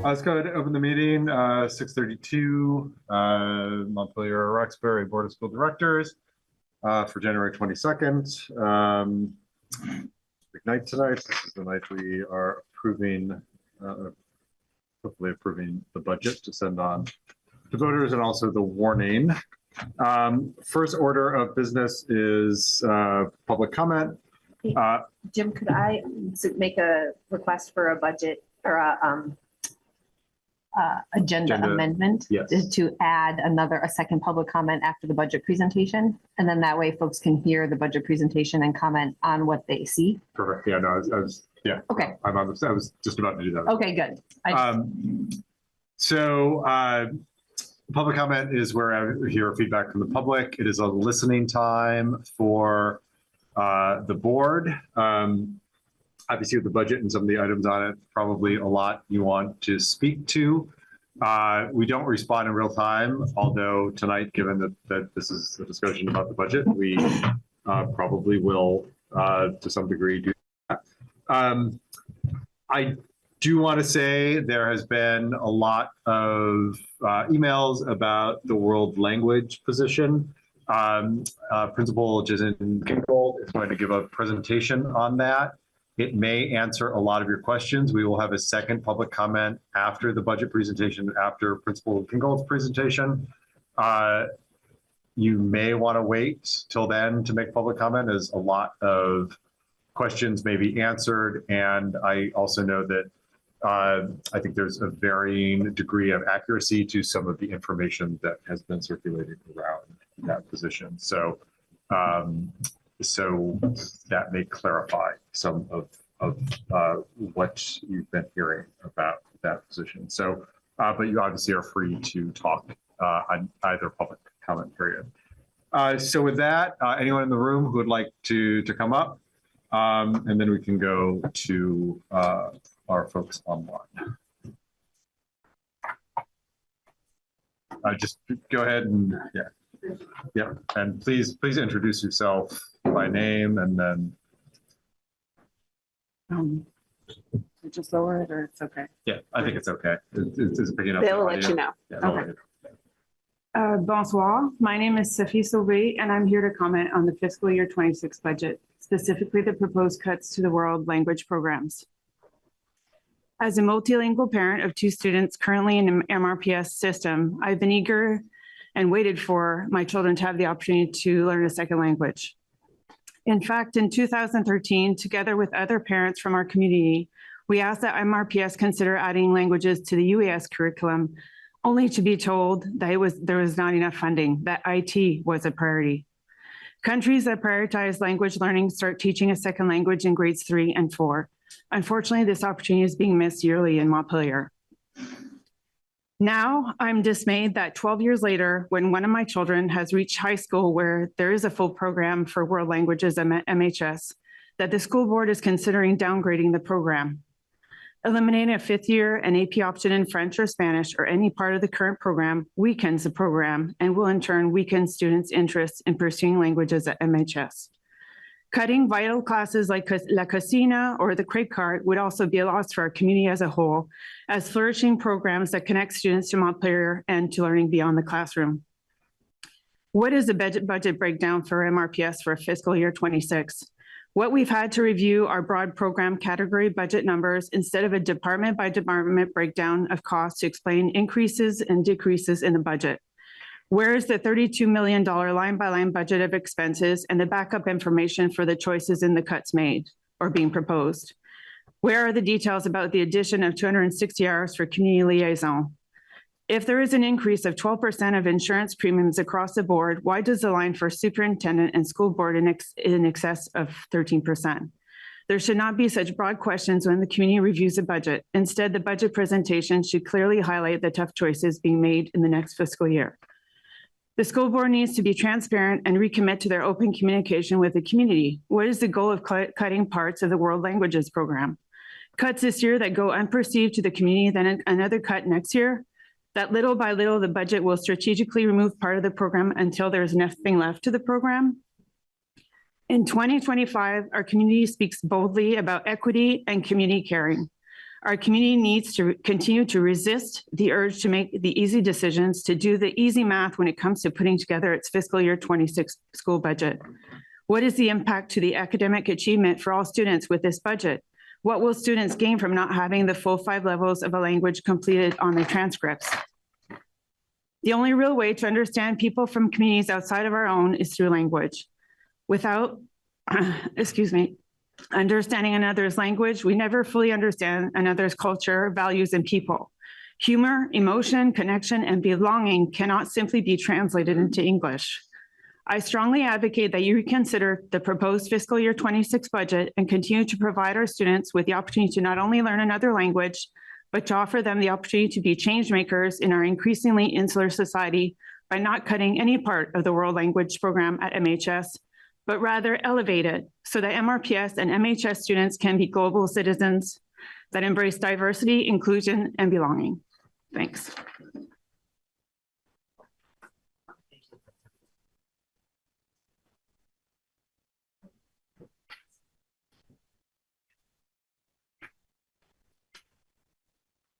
Let's go ahead and open the meeting, 6:32, Montpelier-Roxbury Board of School Directors for January 22nd. Big night tonight. This is the night we are approving, hopefully approving the budget to send on to voters and also the warning. First order of business is public comment. Jim, could I make a request for a budget or a agenda amendment? Yes. To add a second public comment after the budget presentation, and then that way folks can hear the budget presentation and comment on what they see. Perfect. Yeah, no, I was yeah. Okay. I was just about to do that. Okay, good. Public comment is where I hear feedback from the public. It is a listening time for the board. Obviously, with the budget and some of the items on it, probably a lot you want to speak to. We don't respond in real time, although tonight, given that this is a discussion about the budget, we probably will, to some degree, do that. I do want to say there has been a lot of emails about the world language position. Principal Jason Gingold is going to give a presentation on that. It may answer a lot of your questions. We will have a second public comment after the budget presentation, after Principal Gingold's presentation. You may want to wait till then to make public comment, as a lot of questions may be answered. And I also know that I think there's a varying degree of accuracy to some of the information that has been circulated around that position. So that may clarify some of what you've been hearing about that position. So, but you obviously are free to talk on either public comment period. So with that, anyone in the room who would like to come up, and then we can go to our folks online. Just go ahead and yeah, and please introduce yourself by name, and then just lower it, or it's okay. Yeah, I think it's okay. It's picking up. They'll let you know. Yeah, okay. Bonsoir. My name is Sophie Sauvé, and I'm here to comment on the fiscal year 26 budget, specifically the proposed cuts to the world language programs. As a multilingual parent of 2 students currently in an MRPS system, I've been eager and waited for my children to have the opportunity to learn a second language. In fact, in 2013, together with other parents from our community, we asked that MRPS consider adding languages to the UAS curriculum, only to be told that there was not enough funding, that IT was a priority. Countries that prioritize language learning start teaching a second language in grades 3 and 4. Unfortunately, this opportunity is being missed yearly in Montpelier. Now, I'm dismayed that 12 years later, when one of my children has reached high school where there is a full program for world languages at MHS, that the school board is considering downgrading the program. Eliminating a 5th year and AP option in French or Spanish or any part of the current program weakens the program and will in turn weaken students' interest in pursuing languages at MHS. Cutting vital classes like La Cocina or the Crate Cart would also be a loss for our community as a whole, as flourishing programs that connect students to Montpelier and to learning beyond the classroom. What is the budget breakdown for MRPS for fiscal year 26? What we've had to review are broad program category budget numbers instead of a department by department breakdown of costs to explain increases and decreases in the budget. Where is the $32 million line-by-line budget of expenses and the backup information for the choices in the cuts made or being proposed? Where are the details about the addition of 260 hours for community liaison? If there is an increase of 12% of insurance premiums across the board, why does the line for superintendent and school board in excess of 13%? There should not be such broad questions when the community reviews a budget. Instead, the budget presentation should clearly highlight the tough choices being made in the next fiscal year. The school board needs to be transparent and recommit to their open communication with the community. What is the goal of cutting parts of the world languages program? Cuts this year that go unperceived to the community, then another cut next year? That little by little, the budget will strategically remove part of the program until there's nothing left to the program? In 2025, our community speaks boldly about equity and community caring. Our community needs to continue to resist the urge to make the easy decisions, to do the easy math when it comes to putting together its fiscal year 26 school budget. What is the impact to the academic achievement for all students with this budget? What will students gain from not having the full 5 levels of a language completed on their transcripts? The only real way to understand people from communities outside of our own is through language. Without, understanding another's language, we never fully understand another's culture, values, and people. Humor, emotion, connection, and belonging cannot simply be translated into English. I strongly advocate that you reconsider the proposed fiscal year 26 budget and continue to provide our students with the opportunity to not only learn another language, but to offer them the opportunity to be change makers in our increasingly insular society by not cutting any part of the world language program at MHS, but rather elevate it so that MRPS and MHS students can be global citizens that embrace diversity, inclusion, and belonging. Thanks.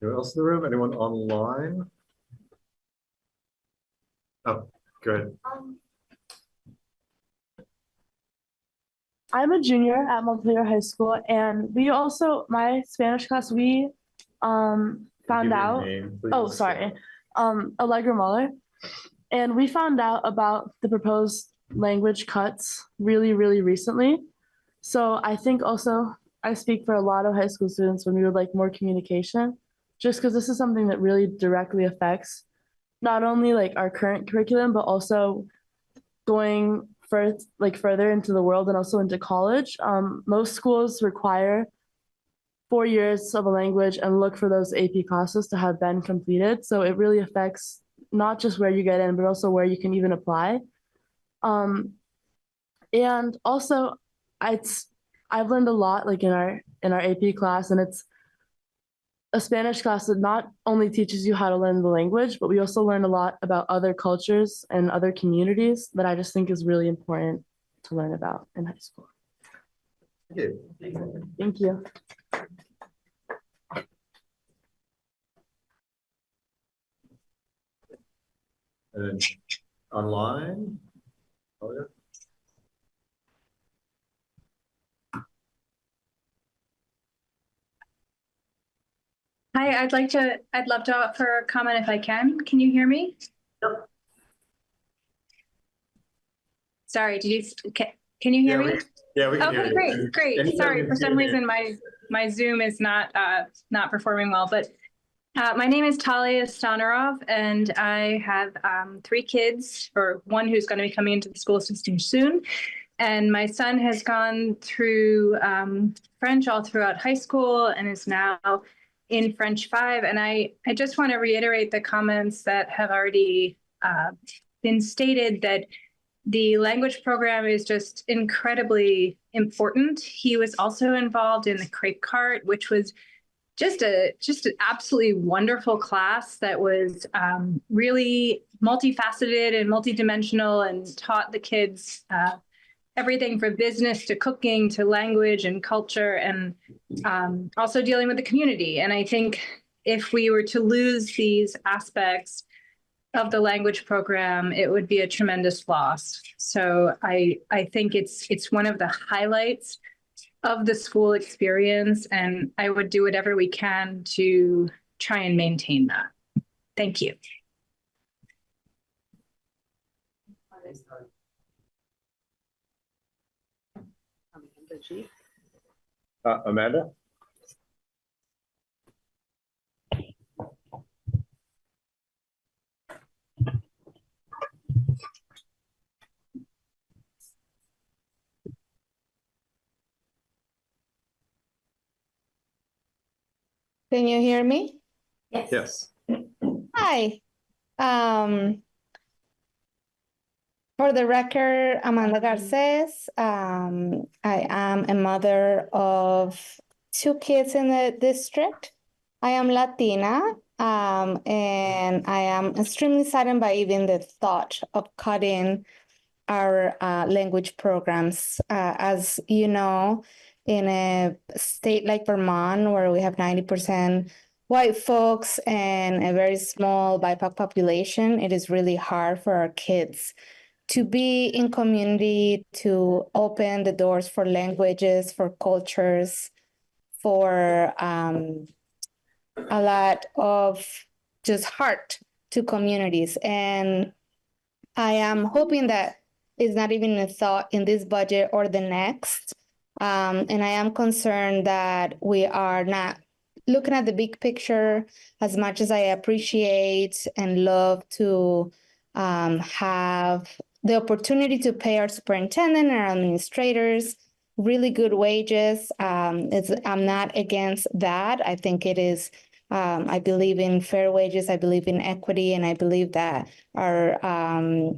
Anyone else in the room? Anyone online? Oh, good. I'm a junior at Montpelier High School, and we also, my Spanish class, we found out, Allegra Muller, and we found out about the proposed language cuts really, really recently. So I think also I speak for a lot of high school students when we would like more communication, just because this is something that really directly affects not only like our current curriculum, but also going further into the world and also into college. Most schools require 4 years of a language and look for those AP classes to have been completed. So it really affects not just where you get in, but also where you can even apply. And also I've learned a lot like in our AP class, and it's a Spanish class that not only teaches you how to learn the language, but we also learn a lot about other cultures and other communities that I just think is really important to learn about in high school. Thank you. And then online? Oh, yeah. Hi, I'd love to offer a comment if I can. Can you hear me? Yep. Sorry, can you hear me? We can hear Okay, you. great. Sorry, for some reason my Zoom is not performing well, but my name is Talia Stanarov, and I have 3 kids, or one who's going to be coming into the school system soon. And my son has gone through French all throughout high school and is now in French 5. And I just want to reiterate the comments that have already been stated, that the language program is just incredibly important. He was also involved in the crepe cart, which was just an absolutely wonderful class that was really multifaceted and multidimensional and taught the kids everything from business to cooking to language and culture, and also dealing with the community. And I think if we were to lose these aspects of the language program, it would be a tremendous loss. So I think it's one of the highlights of the school experience, and I would do whatever we can to try and maintain that. Thank you. Amanda? Can you hear me? Yes. Hi. For the record, Amanda Garces. I am a mother of 2 kids in the district. I am Latina, and I am extremely saddened by even the thought of cutting our language programs. As you know, in a state like Vermont, where we have 90% white folks and a very small BIPOC population, it is really hard for our kids to be in community, to open the doors for languages, for cultures, for a lot of just heart to communities. And I am hoping that it's not even a thought in this budget or the next. And I am concerned that we are not looking at the big picture as much as I appreciate and love to have the opportunity to pay our superintendent and our administrators really good wages. I'm not against that. I think it is, I believe in fair wages. I believe in equity, and I believe that our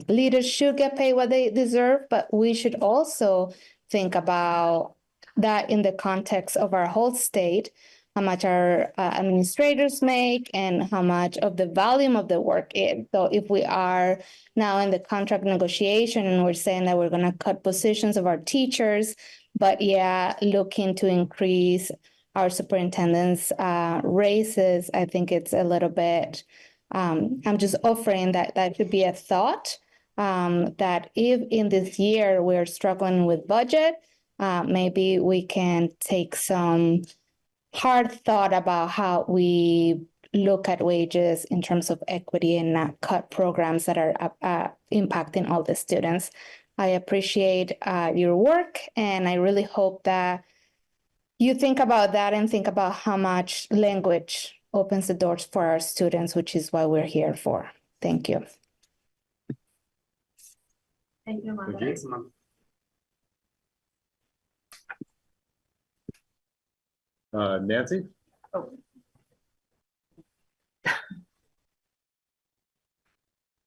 leaders should get paid what they deserve, but we should also think about that in the context of our whole state, how much our administrators make and how much of the volume of the work is. So if we are now in the contract negotiation and we're saying that we're going to cut positions of our teachers, but looking to increase our superintendent's raises, I think it's a little bit, I'm just offering that should be a thought, that if in this year we're struggling with budget, maybe we can take some hard thought about how we look at wages in terms of equity and not cut programs that are impacting all the students. I appreciate your work, and I really hope that you think about that and think about how much language opens the doors for our students, which is what we're here for. Thank you. Thank you, Amanda. Thank you. Nancy? Oh,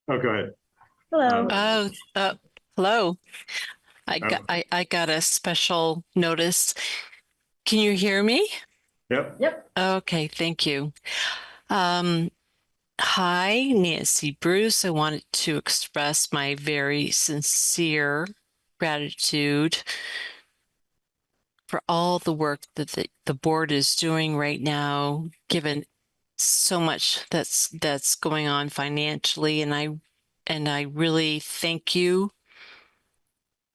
go ahead. Hello. Hello. Oh. I got a special notice. Can you hear me? Yep. Okay, thank you. Hi, Nancy Bruce. I wanted to express my very sincere gratitude for all the work that the board is doing right now, given so much that's going on financially, and I really thank you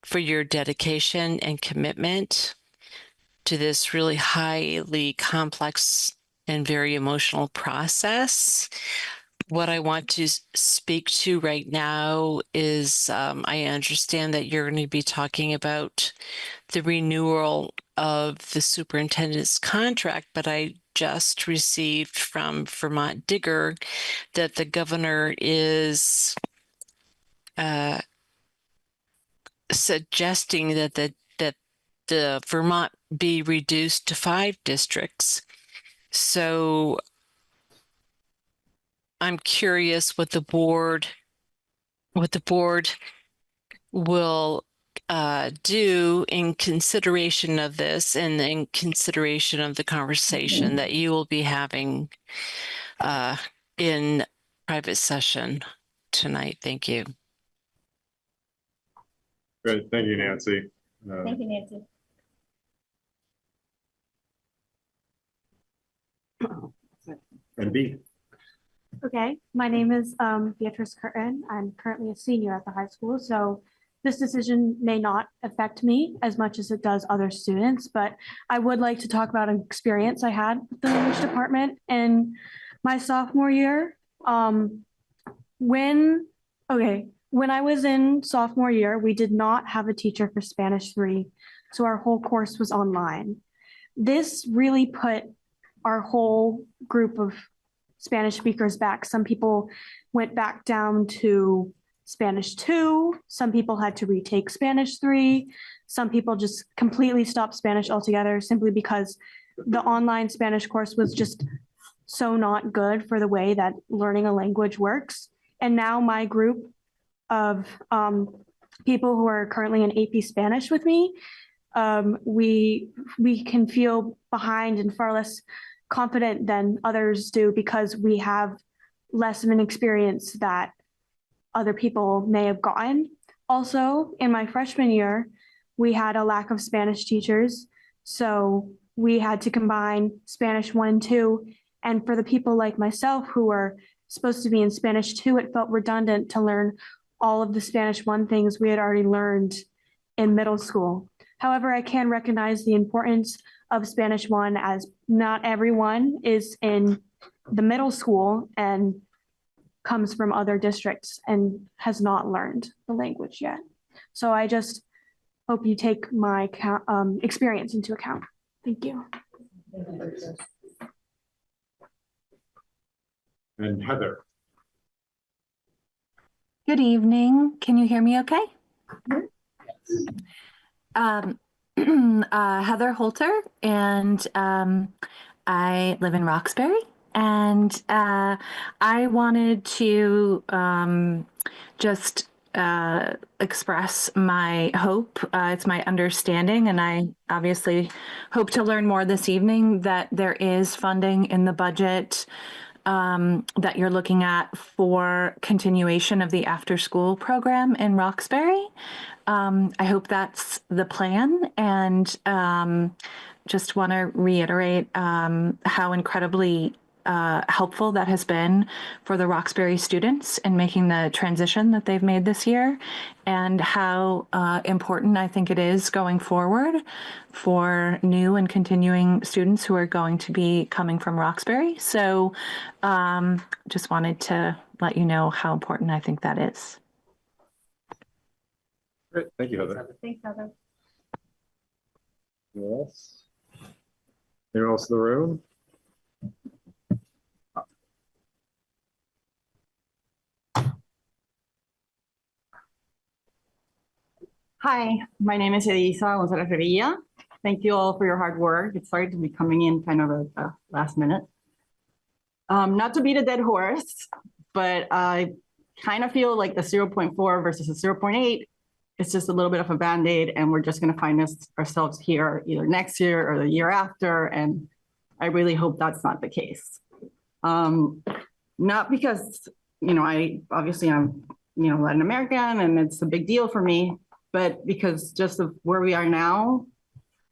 for your dedication and commitment to this really highly complex and very emotional process. What I want to speak to right now is I understand that you're going to be talking about the renewal of the superintendent's contract, but I just received from Vermont Digger that the governor is suggesting that the Vermont be reduced to 5 districts. So I'm curious what the board will do in consideration of this and in consideration of the conversation that you will be having in private session tonight. Thank you. Good. Thank you, Nancy. Thank you, Nancy. And B. Okay, my name is Beatrice Curtin. I'm currently a senior at the high school, so this decision may not affect me as much as it does other students, but I would like to talk about an experience I had with the language department in my sophomore year. When I was in sophomore year, we did not have a teacher for Spanish 3, so our whole course was online. This really put our whole group of Spanish speakers back. Some people went back down to Spanish 2. Some people had to retake Spanish 3. Some people just completely stopped Spanish altogether simply because the online Spanish course was just so not good for the way that learning a language works. And now my group of people who are currently in AP Spanish with me, we can feel behind and far less confident than others do because we have less of an experience that other people may have gotten. Also, in my freshman year, we had a lack of Spanish teachers. So we had to combine Spanish 1 and 2. And for the people like myself who are supposed to be in Spanish 2, it felt redundant to learn all of the Spanish 1 things we had already learned in middle school. However, I can recognize the importance of Spanish 1 as not everyone is in the middle school and comes from other districts and has not learned the language yet. So I just hope you take my experience into account. Thank you. And Heather. Good evening. Can you hear me okay? Heather Holter, and I live in Roxbury. And I wanted to just express my hope. It's my understanding, and I obviously hope to learn more this evening, that there is funding in the budget that you're looking at for continuation of the after-school program in Roxbury. I hope that's the plan, and just want to reiterate how incredibly helpful that has been for the Roxbury students in making the transition that they've made this year, and how important I think it is going forward for new and continuing students who are going to be coming from Roxbury. So just wanted to let you know how important I think that is. Great, thank you, Heather. Thanks, Heather. Anyone else? Anyone else in the room? Hi, my name is Elisa González Revilla. Thank you all for your hard work. It's sorry to be coming in kind of at the last minute. Not to beat a dead horse, but I kind of feel like the 0.4 versus the 0.8 is just a little bit of a Band-Aid, and we're just going to find ourselves here either next year or the year after. And I really hope that's not the case. Not because, I'm Latin American and it's a big deal for me, but because just of where we are now,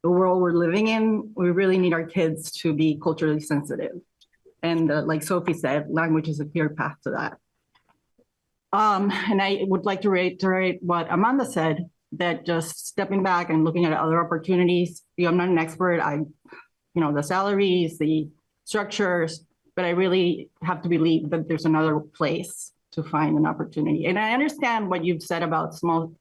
the world we're living in, we really need our kids to be culturally sensitive. And like Sophie said, language is a clear path to that. And I would like to reiterate what Amanda said, that just stepping back and looking at other opportunities. I'm not an expert. The salaries, the structures, but I really have to believe that there's another place to find an opportunity. And I understand what you've said about small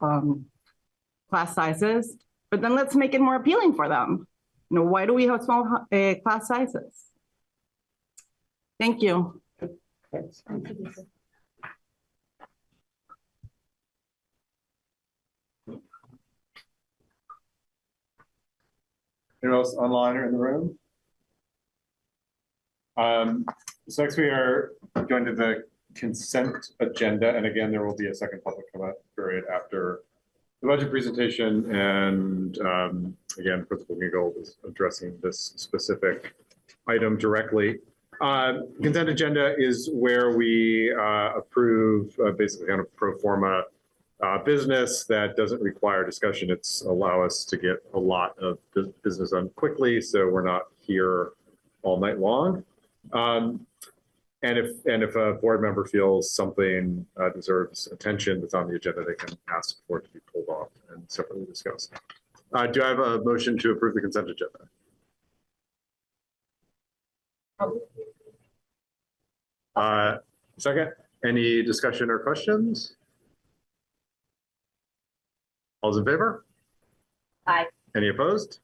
class sizes, but then let's make it more appealing for them. Why do we have small class sizes? Thank you. Thanks. Anyone else online or in the room? So next we are going to the consent agenda, and again, there will be a second public comment period after the budget presentation, and again, Principal Giggle is addressing this specific item directly. Consent agenda is where we approve basically kind of pro forma business that doesn't require discussion. It's allow us to get a lot of business done quickly, so we're not here all night long. And if a board member feels something deserves attention that's on the agenda, they can ask for it to be pulled off and separately discussed. Do I have a motion to approve the consent agenda? Second, any discussion or questions? All's in favor? Aye. Any opposed?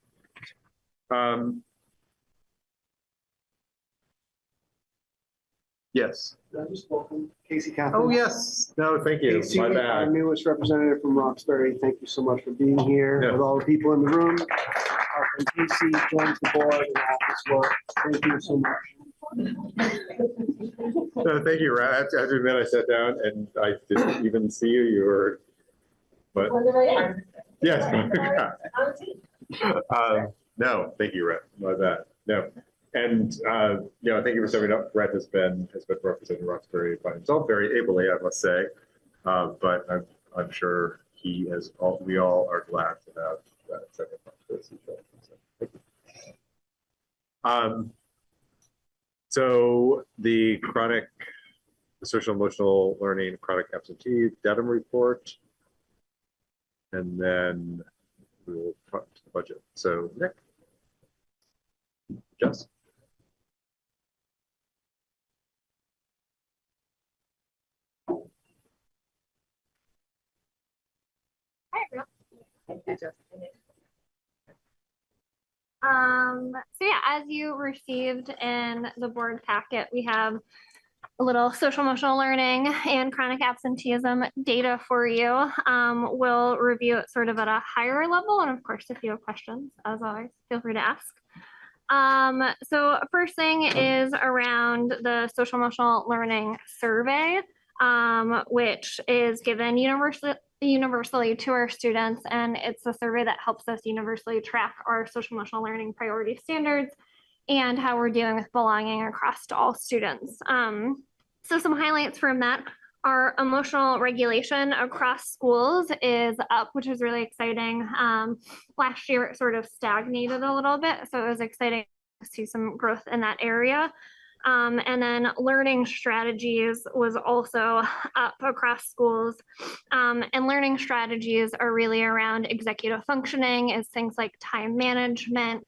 Yes. I just welcome Casey Catherine. Oh, yes. No, thank you. Casey, My our bad. newest representative from Roxbury. Thank you so much for being here Yeah. with all the people in the room. Our friend Casey joins the board and office work. Thank you so much. No, thank you, Rat. I have to admit, I sat down and I didn't even see you. You were, but yes. No, thank you, Rat. My bad. No. And thank you for stepping up. Brett has been representing Roxbury by himself very ably, I must say. But I'm sure we all are glad to have that second So the social emotional learning chronic absentee datum report, and then we'll talk to the budget. So Nick, Jess. Hi, everyone. So yeah, as you received in the board packet, we have a little social emotional learning and chronic absenteeism data for you. We'll review it sort of at a higher level. And of course, if you have questions, as always, feel free to ask. So first thing is around the social emotional learning survey, which is given universally to our students, and it's a survey that helps us universally track our social emotional learning priority standards and how we're dealing with belonging across to all students. So some highlights from that: our emotional regulation across schools is up, which is really exciting. Last year it sort of stagnated a little bit, so it was exciting to see some growth in that area. And then learning strategies was also up across schools. And learning strategies are really around executive functioning, is things like time management,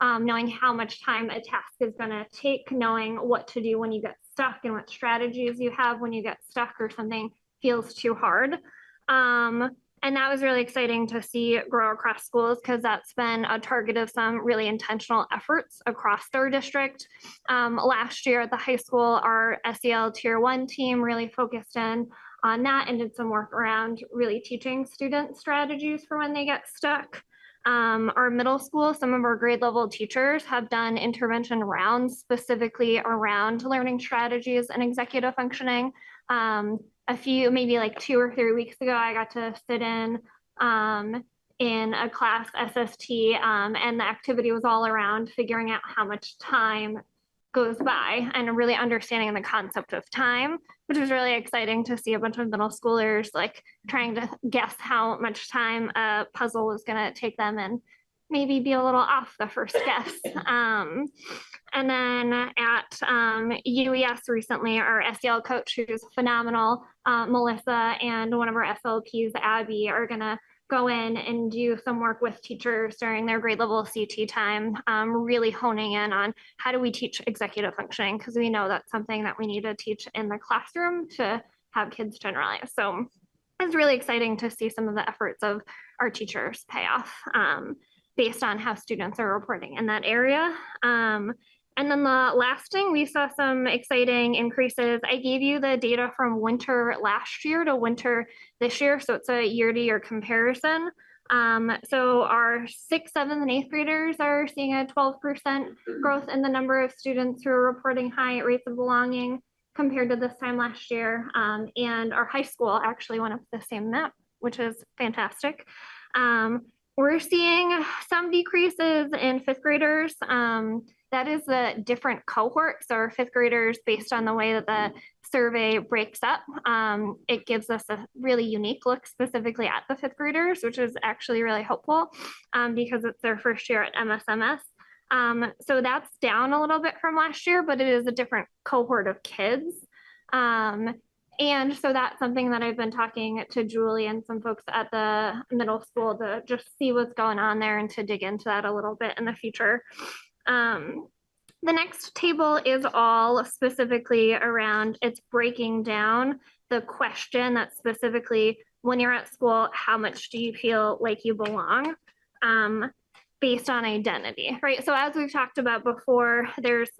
knowing how much time a task is going to take, knowing what to do when you get stuck and what strategies you have when you get stuck or something feels too hard. And that was really exciting to see grow across schools, because that's been a target of some really intentional efforts across our district. Last year at the high school, our SEL Tier 1 team really focused in on that and did some work around really teaching students strategies for when they get stuck. Our middle school, some of our grade level teachers have done intervention rounds specifically around learning strategies and executive functioning. A few, maybe like 2 or 3 weeks ago, I got to sit in a class SST, and the activity was all around figuring out how much time goes by and really understanding the concept of time, which was really exciting to see a bunch of middle schoolers like trying to guess how much time a puzzle was going to take them and maybe be a little off the first guess. And then at UES recently, our SEL coach, who's phenomenal, Melissa, and one of our SLPs, Abby, are going to go in and do some work with teachers during their grade level CT time, really honing in on how do we teach executive functioning, because we know that's something that we need to teach in the classroom to have kids generalize. So it's really exciting to see some of the efforts of our teachers pay off based on how students are reporting in that area. And then the last thing, we saw some exciting increases. I gave you the data from winter last year to winter this year, so it's a year-to-year comparison. So our 6th, 7th, and 8th graders are seeing a 12% growth in the number of students who are reporting high rates of belonging compared to this time last year. And our high school actually went up the same amount, which is fantastic. We're seeing some decreases in 5th graders. That is the different cohorts, or 5th graders, based on the way that the survey breaks up. It gives us a really unique look specifically at the 5th graders, which is actually really helpful because it's their first year at MSMS. So that's down a little bit from last year, but it is a different cohort of kids. And so that's something that I've been talking to Julie and some folks at the middle school to just see what's going on there and to dig into that a little bit in the future. The next table is all specifically around, it's breaking down the question that's specifically, when you're at school, how much do you feel like you belong? Based on identity, right? So as we've talked about before, there's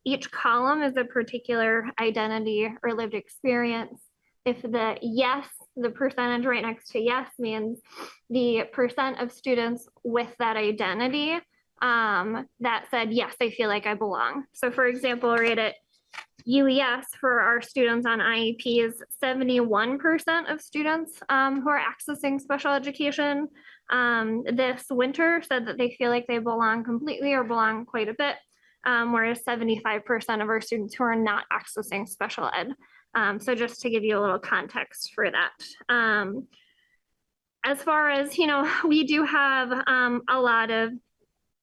each column is a particular identity or lived experience. If the yes, the percentage right next to yes means the percent of students with that identity that said, yes, I feel like I belong. So for example, right at UES for our students on IEPs, 71% of students who are accessing special education this winter said that they feel like they belong completely or belong quite a bit, whereas 75% of our students who are not accessing special ed. So just to give you a little context for that. as far as, we do have a lot of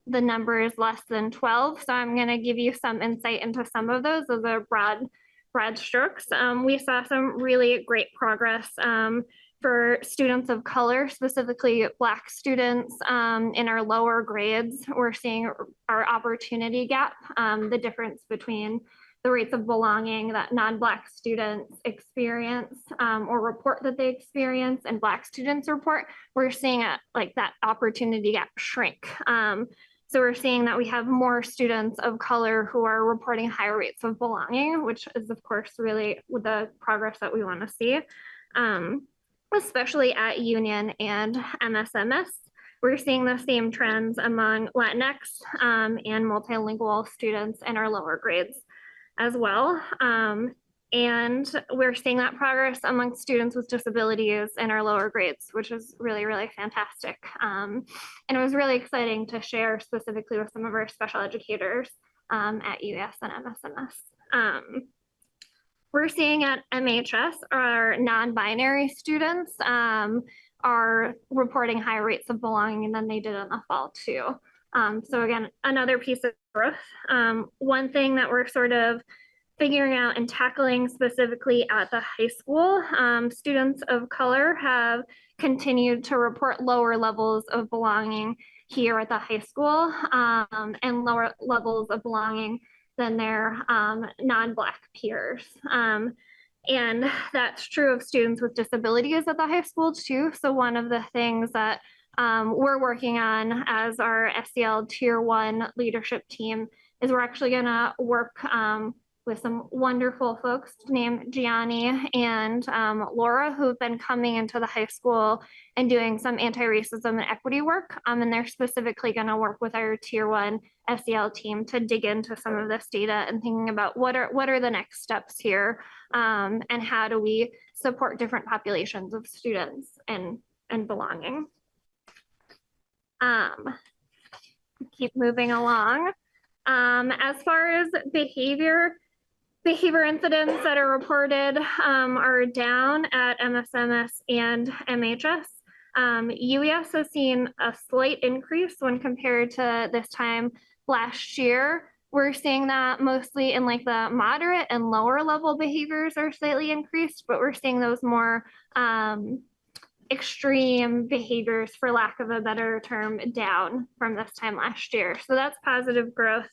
the numbers less than 12. So I'm going to give you some insight into some of those. Those are broad strokes. We saw some really great progress for students of color, specifically Black students in our lower grades. We're seeing our opportunity gap, the difference between the rates of belonging that non-Black students experience or report that they experience and Black students report. We're seeing that opportunity gap shrink. So we're seeing that we have more students of color who are reporting higher rates of belonging, which is of course really the progress that we want to see, especially at Union and MSMS. We're seeing the same trends among Latinx and multilingual students in our lower grades as well. And we're seeing that progress among students with disabilities in our lower grades, which is really, really fantastic. And it was really exciting to share specifically with some of our special educators at UES and MSMS. We're seeing at MHS, our non-binary students are reporting higher rates of belonging than they did in the fall too. So again, another piece of growth. One thing that we're sort of figuring out and tackling specifically at the high school, students of color have continued to report lower levels of belonging here at the high school and lower levels of belonging than their non-Black peers. And that's true of students with disabilities at the high school too. So one of the things that we're working on as our SEL Tier 1 leadership team is we're actually gonna work with some wonderful folks named Gianni and Laura, who've been coming into the high school and doing some anti-racism and equity work. And they're specifically gonna work with our Tier 1 SEL team to dig into some of this data and thinking about what are the next steps here and how do we support different populations of students and belonging. Keep moving along. As far as behavior incidents that are reported are down at MSMS and MHS. UES has seen a slight increase when compared to this time last year. We're seeing that mostly in like the moderate and lower level behaviors are slightly increased, but we're seeing those more extreme behaviors, for lack of a better term, down from this time last year. So that's positive growth.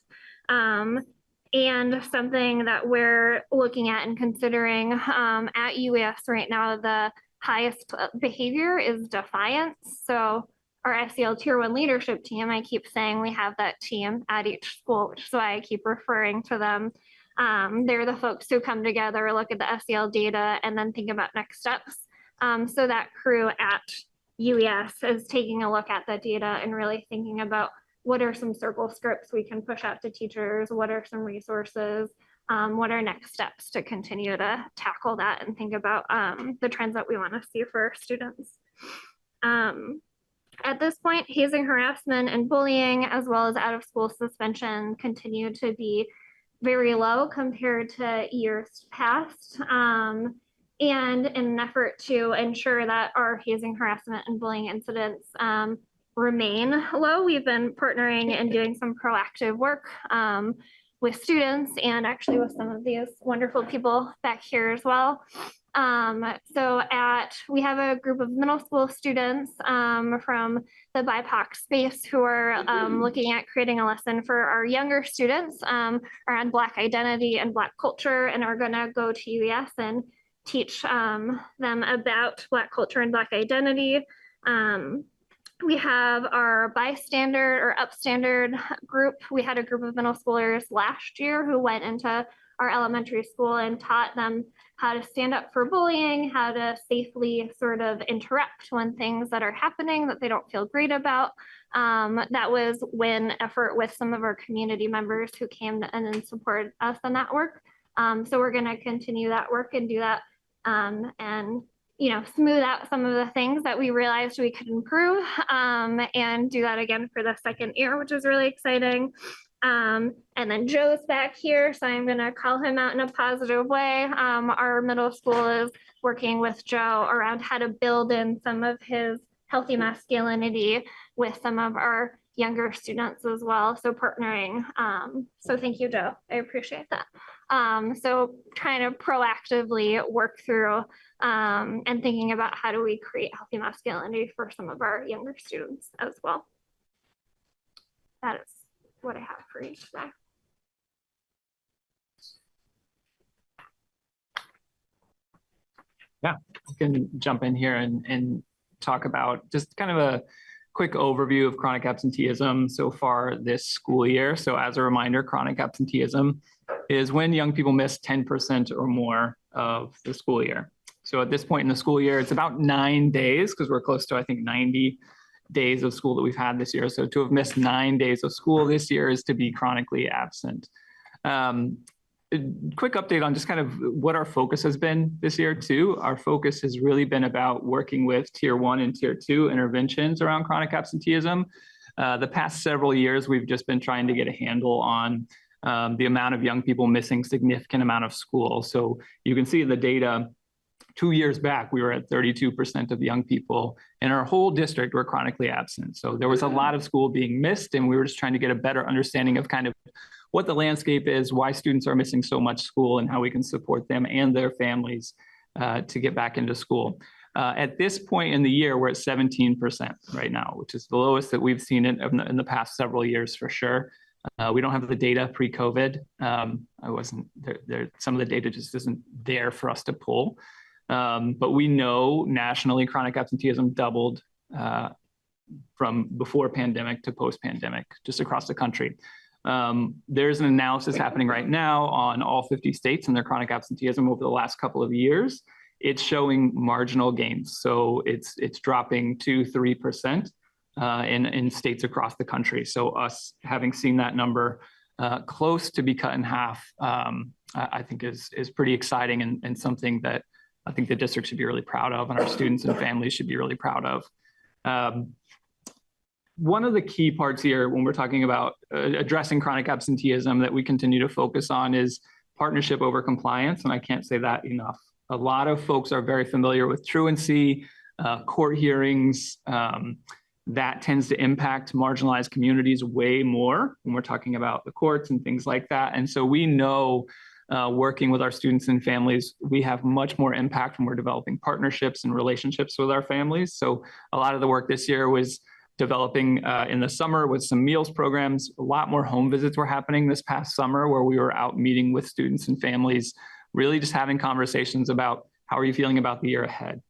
And something that we're looking at and considering at UES right now, the highest behavior is defiance. So our SEL Tier 1 leadership team, I keep saying we have that team at each school, which is why I keep referring to them. They're the folks who come together, look at the SEL data, and then think about next steps. So that crew at UES is taking a look at the data and really thinking about what are some circle scripts we can push out to teachers, what are some resources, what are next steps to continue to tackle that and think about the trends that we want to see for our students. At this point, hazing, harassment, and bullying, as well as out-of-school suspension, continue to be very low compared to years past. And in an effort to ensure that our hazing, harassment, and bullying incidents remain low, we've been partnering and doing some proactive work with students and actually with some of these wonderful people back here as well. So we have a group of middle school students from the BIPOC space who are looking at creating a lesson for our younger students around Black identity and Black culture, and are gonna go to UES and teach them about Black culture and Black identity. We have our bystander or upstandard group. We had a group of middle schoolers last year who went into our elementary school and taught them how to stand up for bullying, how to safely sort of interrupt when things that are happening that they don't feel great about. That was an effort with some of our community members who came and then supported us on that work. So we're gonna continue that work and do that and smooth out some of the things that we realized we could improve and do that again for the second year, which is really exciting. And then Joe's back here, so I'm gonna call him out in a positive way. Our middle school is working with Joe around how to build in some of his healthy masculinity with some of our younger students as well. So partnering. So thank you, Joe. I appreciate that. So trying to proactively work through and thinking about how do we create healthy masculinity for some of our younger students as well. That is what I have for you today. Yeah, I can jump in here and talk about just kind of a quick overview of chronic absenteeism so far this school year. So as a reminder, chronic absenteeism is when young people miss 10% or more of the school year. So at this point in the school year, it's about 9 days because we're close to, I think, 90 days of school that we've had this year. So to have missed 9 days of school this year is to be chronically absent. A quick update on just kind of what our focus has been this year too. Our focus has really been about working with tier 1 and tier 2 interventions around chronic absenteeism. The past several years, we've just been trying to get a handle on the amount of young people missing significant amount of school. So you can see the data 2 years back, we were at 32% of young people in our whole district were chronically absent. So there was a lot of school being missed, and we were just trying to get a better understanding of kind of what the landscape is, why students are missing so much school, and how we can support them and their families to get back into school. At this point in the year, we're at 17% right now, which is the lowest that we've seen in the past several years for sure. We don't have the data pre-COVID. I wasn't there. Some of the data just isn't there for us to pull. But we know nationally chronic absenteeism doubled from before pandemic to post-pandemic, just across the country. There's an analysis happening right now on all 50 states and their chronic absenteeism over the last couple of years. It's showing marginal gains. So it's dropping 2-3% in states across the country. So us having seen that number close to be cut in half, I think is pretty exciting and something that I think the district should be really proud of, and our students and families should be really proud of. One of the key parts here when we're talking about addressing chronic absenteeism that we continue to focus on is partnership over compliance, and I can't say that enough. A lot of folks are very familiar with truancy, court hearings. That tends to impact marginalized communities way more when we're talking about the courts and things like that. And so we know working with our students and families, we have much more impact when we're developing partnerships and relationships with our families. So a lot of the work this year was developing in the summer with some meals programs. A lot more home visits were happening this past summer where we were out meeting with students and families, really just having conversations about how are you feeling about the year ahead.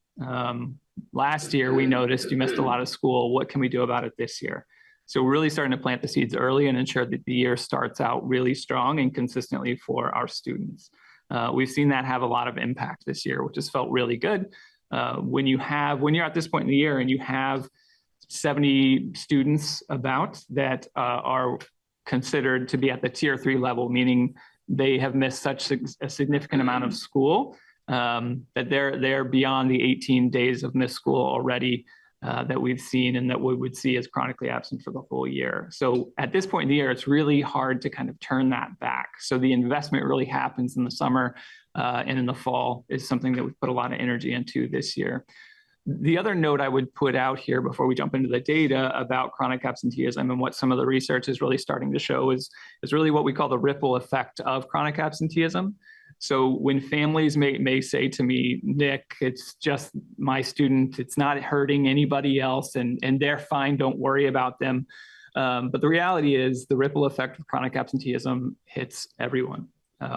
Last year, we noticed you missed a lot of school. What can we do about it this year? So we're really starting to plant the seeds early and ensure that the year starts out really strong and consistently for our students. We've seen that have a lot of impact this year, which has felt really good. When you're at this point in the year and you have 70 students about that are considered to be at the tier 3 level, meaning they have missed such a significant amount of school that they're beyond the 18 days of missed school already that we've seen and that we would see as chronically absent for the whole year. So at this point in the year, it's really hard to kind of turn that back. So the investment really happens in the summer and in the fall is something that we've put a lot of energy into this year. The other note I would put out here before we jump into the data about chronic absenteeism and what some of the research is really starting to show is really what we call the ripple effect of chronic absenteeism. So when families may say to me, Nick, it's just my student, it's not hurting anybody else and they're fine, don't worry about them. But the reality is the ripple effect of chronic absenteeism hits everyone.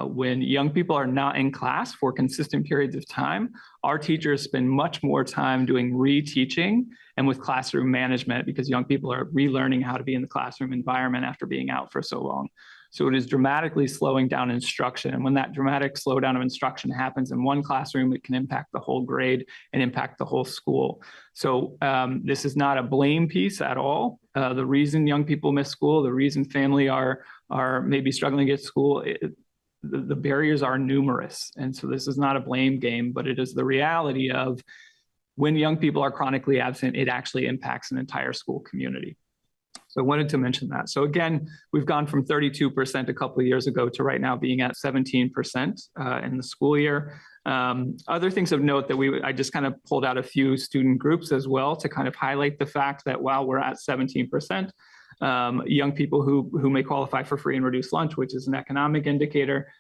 When young people are not in class for consistent periods of time, our teachers spend much more time doing reteaching and with classroom management because young people are relearning how to be in the classroom environment after being out for so long. So it is dramatically slowing down instruction. And when that dramatic slowdown of instruction happens in one classroom, it can impact the whole grade and impact the whole school. So this is not a blame piece at all. The reason young people miss school, the reason family are maybe struggling to get to school, the barriers are numerous. And so this is not a blame game, but it is the reality of when young people are chronically absent, it actually impacts an entire school community. So I wanted to mention that. So again, we've gone from 32% a couple of years ago to right now being at 17% in the school year. Other things of note that I just kind of pulled out a few student groups as well to kind of highlight the fact that while we're at 17%, young people who may qualify for free and reduced lunch, which is an economic indicator,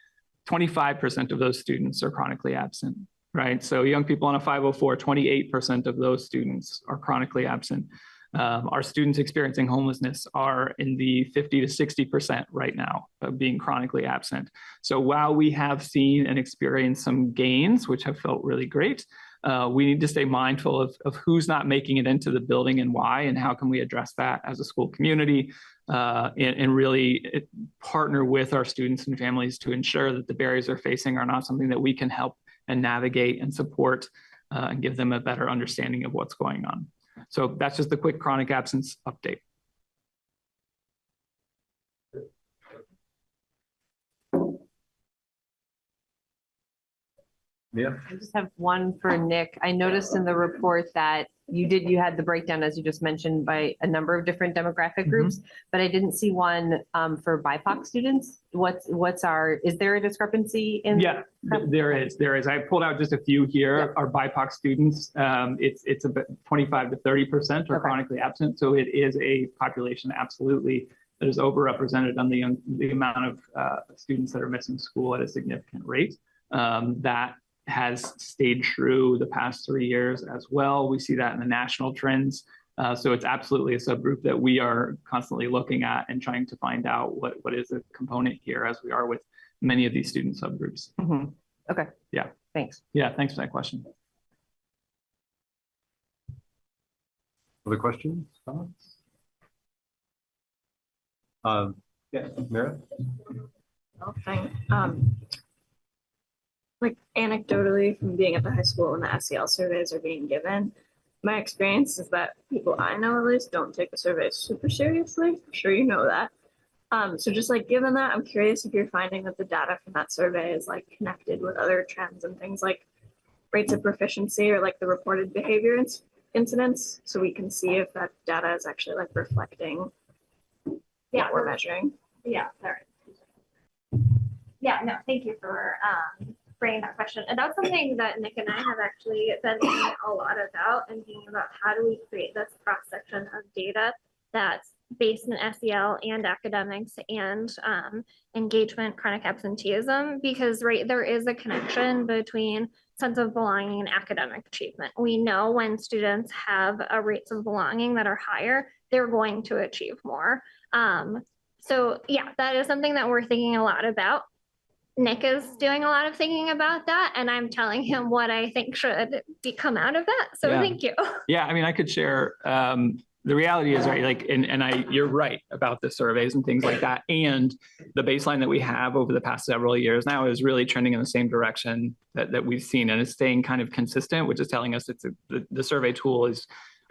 25% of those students are chronically absent, right? So young people on a 504, 28% of those students are chronically absent. Our students experiencing homelessness are in the 50 to 60% right now of being chronically absent. So while we have seen and experienced some gains, which have felt really great, we need to stay mindful of who's not making it into the building and why, and how can we address that as a school community, and really partner with our students and families to ensure that the barriers they're facing are not something that we can help and navigate and support, and give them a better understanding of what's going on. So that's just a quick chronic absence update. Yeah. I just have one for Nick. I noticed in the report that you had the breakdown, as you just mentioned, by a number of different demographic groups, but I didn't see one for BIPOC students. Is there a discrepancy in? Yeah, there is. I pulled out just a few here. Yep. Our BIPOC students, it's about 25 to 30% are chronically absent. So it is a population absolutely that is overrepresented on the amount of students that are missing school at a significant rate. That has stayed true the past 3 years as well. We see that in the national trends. So it's absolutely a subgroup that we are constantly looking at and trying to find out what is a component here, as we are with many of these student subgroups. Mm-hmm. Okay. Yeah. Thanks. Yeah, thanks for that question. Other questions, comments? Yeah, Mira? Okay. Like anecdotally from being at the high school when the SEL surveys are being given, my experience is that people I know at least don't take the surveys super seriously. I'm sure you know that. So just like given that, I'm curious if you're finding that the data from that survey is like connected with other trends and things like rates of proficiency or like the reported behavior incidents, so we can see if that data is actually like reflecting what we're measuring. Yeah, sorry. Yeah, no, thank you for bringing that question. And that's something that Nick and I have actually been thinking a lot about, and thinking about how do we create this cross-section of data that's based in SEL and academics and engagement, chronic absenteeism, because there is a connection between sense of belonging and academic achievement. We know when students have rates of belonging that are higher, they're going to achieve more. So yeah, that is something that we're thinking a lot about. Nick is doing a lot of thinking about that, and I'm telling him what I think should come out of that. So thank you. Yeah, I mean, I could share. The reality is, right, like, you're right about the surveys and things like that. And the baseline that we have over the past several years now is really trending in the same direction that we've seen, and it's staying kind of consistent, which is telling us the survey tool is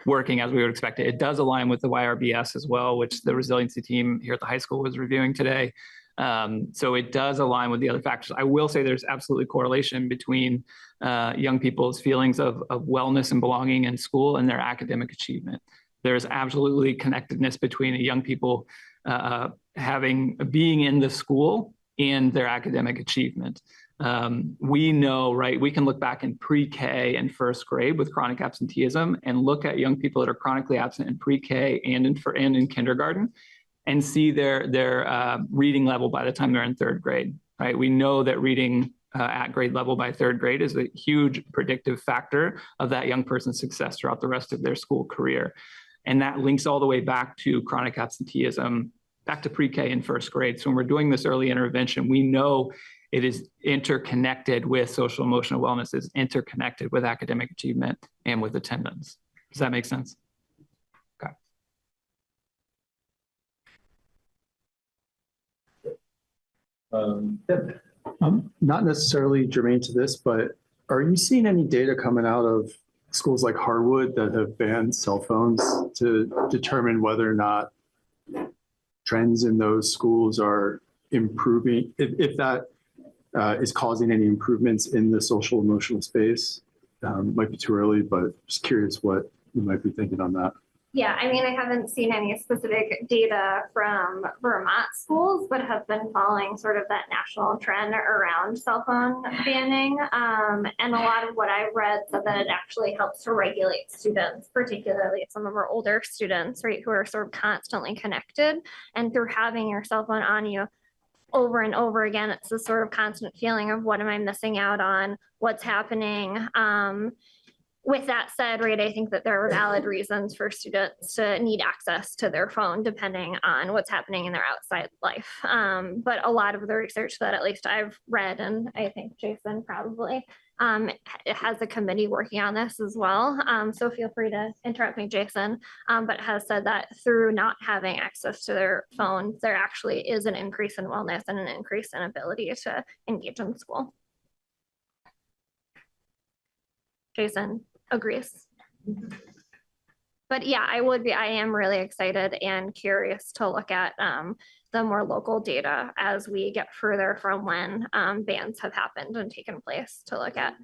working as we would expect it. It does align with the YRBS as well, which the resiliency team here at the high school was reviewing today. So it does align with the other factors. I will say there's absolutely correlation between young people's feelings of wellness and belonging in school and their academic achievement. There's absolutely connectedness between young people being in the school and their academic achievement. We know, right, we can look back in pre-K and first grade with chronic absenteeism and look at young people that are chronically absent in pre-K and in kindergarten and see their reading level by the time they're in third grade, right? We know that reading at grade level by third grade is a huge predictive factor of that young person's success throughout the rest of their school career. And that links all the way back to chronic absenteeism, back to pre-K and first grade. So when we're doing this early intervention, we know it is interconnected with social emotional wellness, is interconnected with academic achievement and with attendance. Does that make sense? Okay. Not necessarily germane to this, but are you seeing any data coming out of schools like Harwood that have banned cell phones to determine whether or not trends in those schools are improving, if that is causing any improvements in the social emotional space? Might be too early, but just curious what you might be thinking on that. Yeah, I mean, I haven't seen any specific data from Vermont schools, but have been following sort of that national trend around cell phone banning. And a lot of what I've read said that it actually helps to regulate students, particularly some of our older students, right, who are sort of constantly connected. And through having your cell phone on you over and over again, it's this sort of constant feeling of what am I missing out on? What's happening? With that said, right, I think that there are valid reasons for students to need access to their phone depending on what's happening in their outside life. But a lot of the research that at least I've read, and I think Jason probably has a committee working on this as well. So feel free to interrupt me, Jason, but has said that through not having access to their phones, there actually is an increase in wellness and an increase in ability to engage in school. Jason agrees. But yeah, I am really excited and curious to look at the more local data as we get further from when bans have happened and taken place to look at.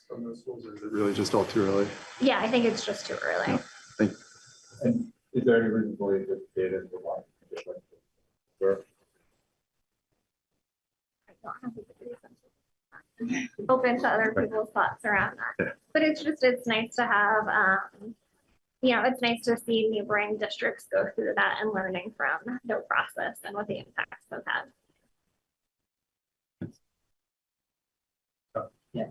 From those schools, or is it really just all too early? Yeah, I think it's just too early. Thank you. And is there any reason to believe that data is different? Sure. I don't have a good reason. Open to other people's thoughts around that. But it's nice to have, it's nice to see neighboring districts go through that and learning from their process and what the impacts have had. Yeah,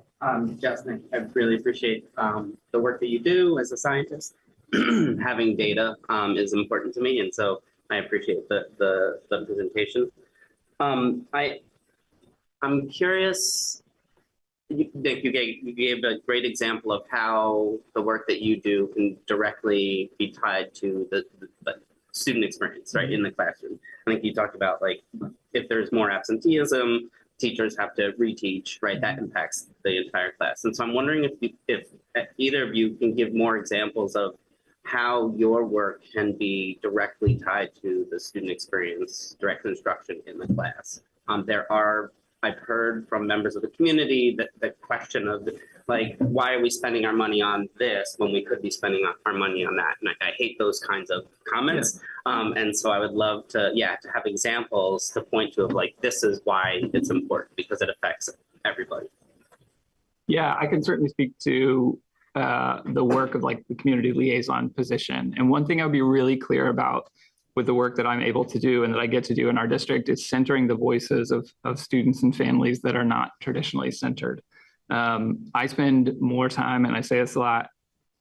Justin, I really appreciate the work that you do as a scientist. Having data is important to me, and so I appreciate the presentation. I'm curious. Nick, you gave a great example of how the work that you do can directly be tied to the student experience, right, in the classroom. I think you talked about, like, if there's more absenteeism, teachers have to reteach, right? That impacts the entire class. And so I'm wondering if either of you can give more examples of how your work can be directly tied to the student experience, direct instruction in the class. I've heard from members of the community that the question of, like, why are we spending our money on this when we could be spending our money on that? And I hate those kinds of comments. Yeah. And so I would love to have examples to point to of, like, this is why it's important, because it affects everybody. Yeah, I can certainly speak to the work of, like, the community liaison position. And one thing I would be really clear about with the work that I'm able to do and that I get to do in our district is centering the voices of students and families that are not traditionally centered. I spend more time, and I say this a lot,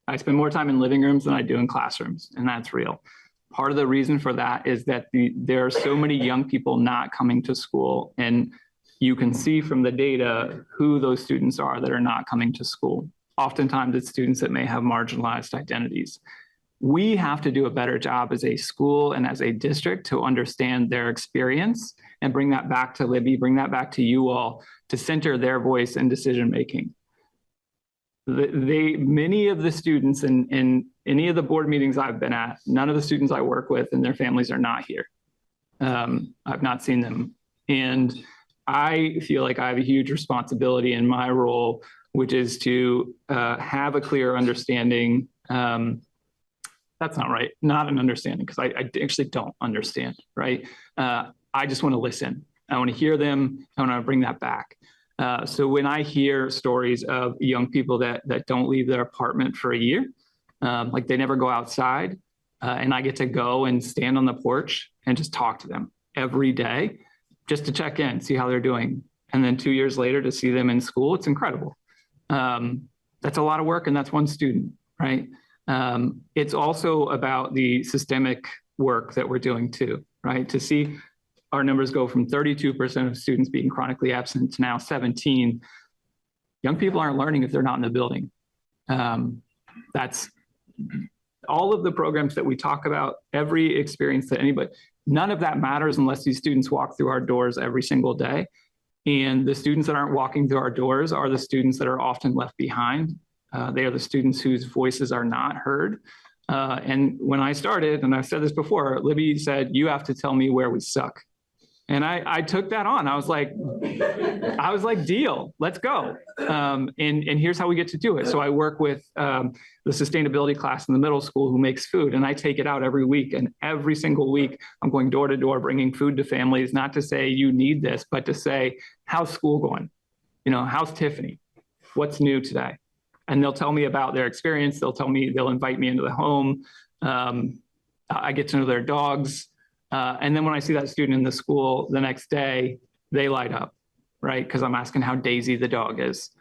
I spend more time in living rooms than I do in classrooms, and that's real. Part of the reason for that is that there are so many young people not coming to school, and you can see from the data who those students are that are not coming to school. Oftentimes it's students that may have marginalized identities. We have to do a better job as a school and as a district to understand their experience and bring that back to Libby, bring that back to you all, to center their voice in decision-making. Many of the students in any of the board meetings I've been at, none of the students I work with and their families are not here. I've not seen them. And I feel like I have a huge responsibility in my role, which is to have a clear understanding. That's not right. Not an understanding, because I actually don't understand, right? I just want to listen. I want to hear them. I want to bring that back. So when I hear stories of young people that don't leave their apartment for a year, like they never go outside, and I get to go and stand on the porch and just talk to them every day, just to check in, see how they're doing. And then 2 years later to see them in school, it's incredible. That's a lot of work, and that's one student, right? It's also about the systemic work that we're doing too, right? To see our numbers go from 32% of students being chronically absent to now 17. Young people aren't learning if they're not in the building. That's all of the programs that we talk about, every experience that anybody, none of that matters unless these students walk through our doors every single day. And the students that aren't walking through our doors are the students that are often left behind. They are the students whose voices are not heard. And when I started, and I've said this before, Libby said, you have to tell me where we suck. And I took that on. I was like, deal, let's go. And here's how we get to do it. So I work with the sustainability class in the middle school who makes food, and I take it out every week. And every single week, I'm going door to door, bringing food to families, not to say you need this, but to say, how's school going? You know, how's Tiffany? What's new today? And they'll tell me about their experience. They'll invite me into the home. I get to know their dogs. And then when I see that student in the school the next day, they light up, right? Because I'm asking how Daisy the dog is.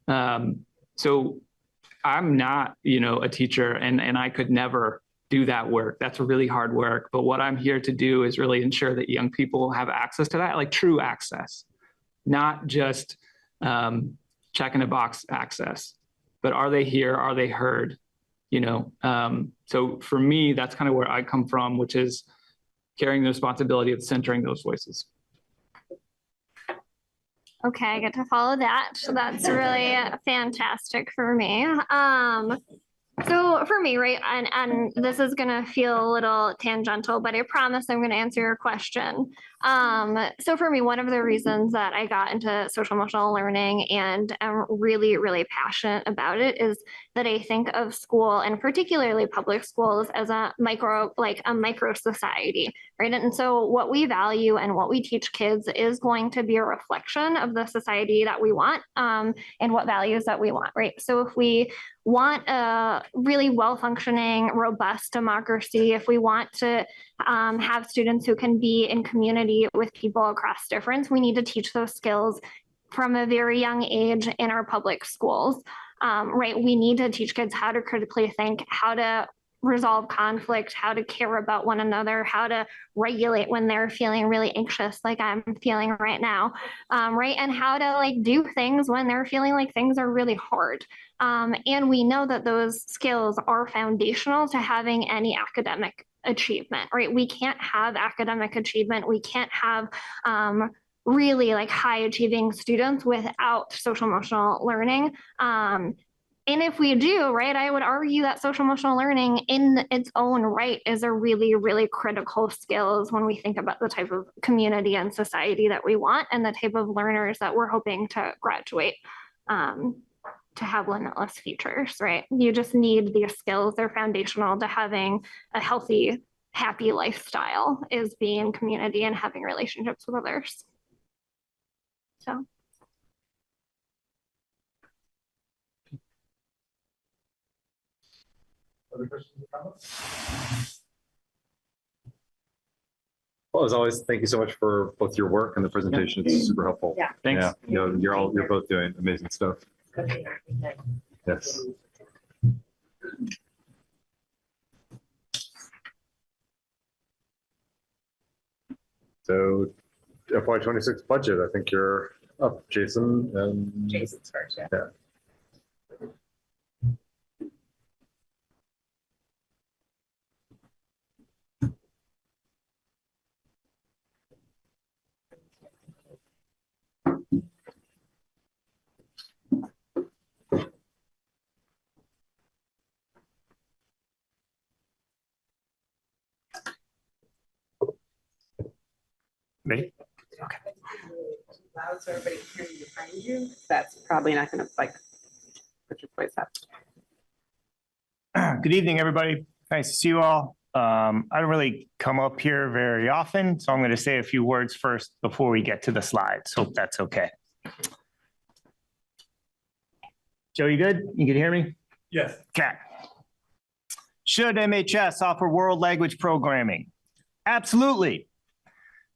So I'm not, a teacher, and I could never do that work. That's really hard work. But what I'm here to do is really ensure that young people have access to that, like true access, not just check in a box access, but are they here? Are they heard? So for me, that's kind of where I come from, which is carrying the responsibility of centering those voices. Okay, I get to follow that. So that's really fantastic for me. So for me, right, and this is gonna feel a little tangential, but I promise I'm gonna answer your question. So for me, one of the reasons that I got into social emotional learning and am really, really passionate about it is that I think of school, and particularly public schools, as a micro society, right? And so what we value and what we teach kids is going to be a reflection of the society that we want, and what values that we want, right? So if we want a really well-functioning, robust democracy, if we want to have students who can be in community with people across difference, we need to teach those skills from a very young age in our public schools, right? We need to teach kids how to critically think, how to resolve conflict, how to care about one another, how to regulate when they're feeling really anxious, like I'm feeling right now, right? And how to do things when they're feeling like things are really hard. And we know that those skills are foundational to having any academic achievement, right? We can't have academic achievement. We can't have really high achieving students without social emotional learning. And if we do, right, I would argue that social emotional learning in its own right is a really, really critical skills when we think about the type of community and society that we want and the type of learners that we're hoping to graduate to have limitless futures, right? You just need these skills. They're foundational to having a healthy, happy lifestyle, is being in community and having relationships with others. So. Other questions or comments? Well, as always, thank you so much for both your work and the presentation. It's super helpful. Yeah, thanks. Yeah, you're both doing amazing stuff. Yes. So FY26 budget, I think you're up, Jason. Jason's first, yeah. Yeah. Me? Okay. Loud so everybody can hear you behind you. That's probably not going to put your voice up. Good evening, everybody. Nice to see you all. I don't really come up here very often, so I'm going to say a few words first before we get to the slides. Hope that's okay. Joe, you good? You can hear me? Yes. Okay. Should MHS offer world language programming? Absolutely.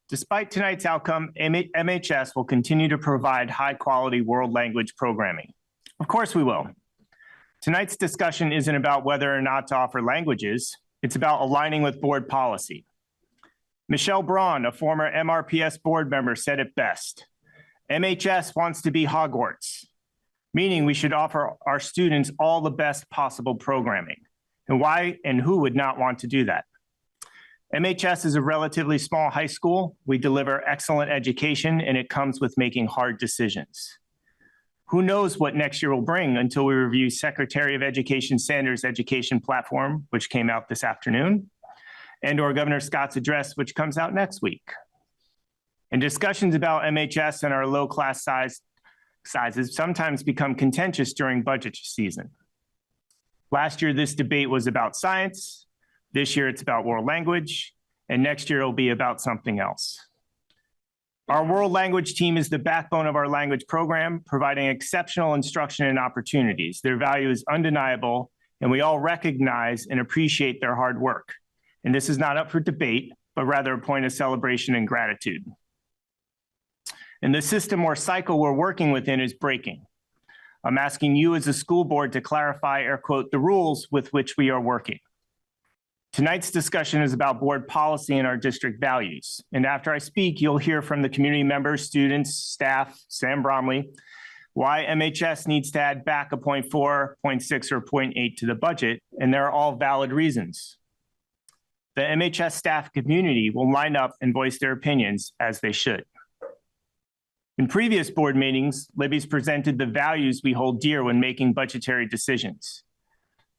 Despite tonight's outcome, MHS will continue to provide high-quality world language programming. Of course we will. Tonight's discussion isn't about whether or not to offer languages. It's about aligning with board policy. Michelle Braun, a former MRPS board member, said it best. MHS wants to be Hogwarts, meaning we should offer our students all the best possible programming. And why and who would not want to do that? MHS is a relatively small high school. We deliver excellent education, and it comes with making hard decisions. Who knows what next year will bring until we review Secretary of Education Sanders' education platform, which came out this afternoon, and or Governor Scott's address, which comes out next week. And discussions about MHS and our low class sizes sometimes become contentious during budget season. Last year, this debate was about science. This year, it's about world language. And next year, it'll be about something else. Our world language team is the backbone of our language program, providing exceptional instruction and opportunities. Their value is undeniable, and we all recognize and appreciate their hard work. And this is not up for debate, but rather a point of celebration and gratitude. And the system or cycle we're working within is breaking. I'm asking you as a school board to clarify or quote the rules with which we are working. Tonight's discussion is about board policy and our district values. And after I speak, you'll hear from the community members, students, staff, Sam Bromley, why MHS needs to add back a 0.4, 0.6, or 0.8 to the budget, and there are all valid reasons. The MHS staff community will line up and voice their opinions as they should. In previous board meetings, Libby's presented the values we hold dear when making budgetary decisions.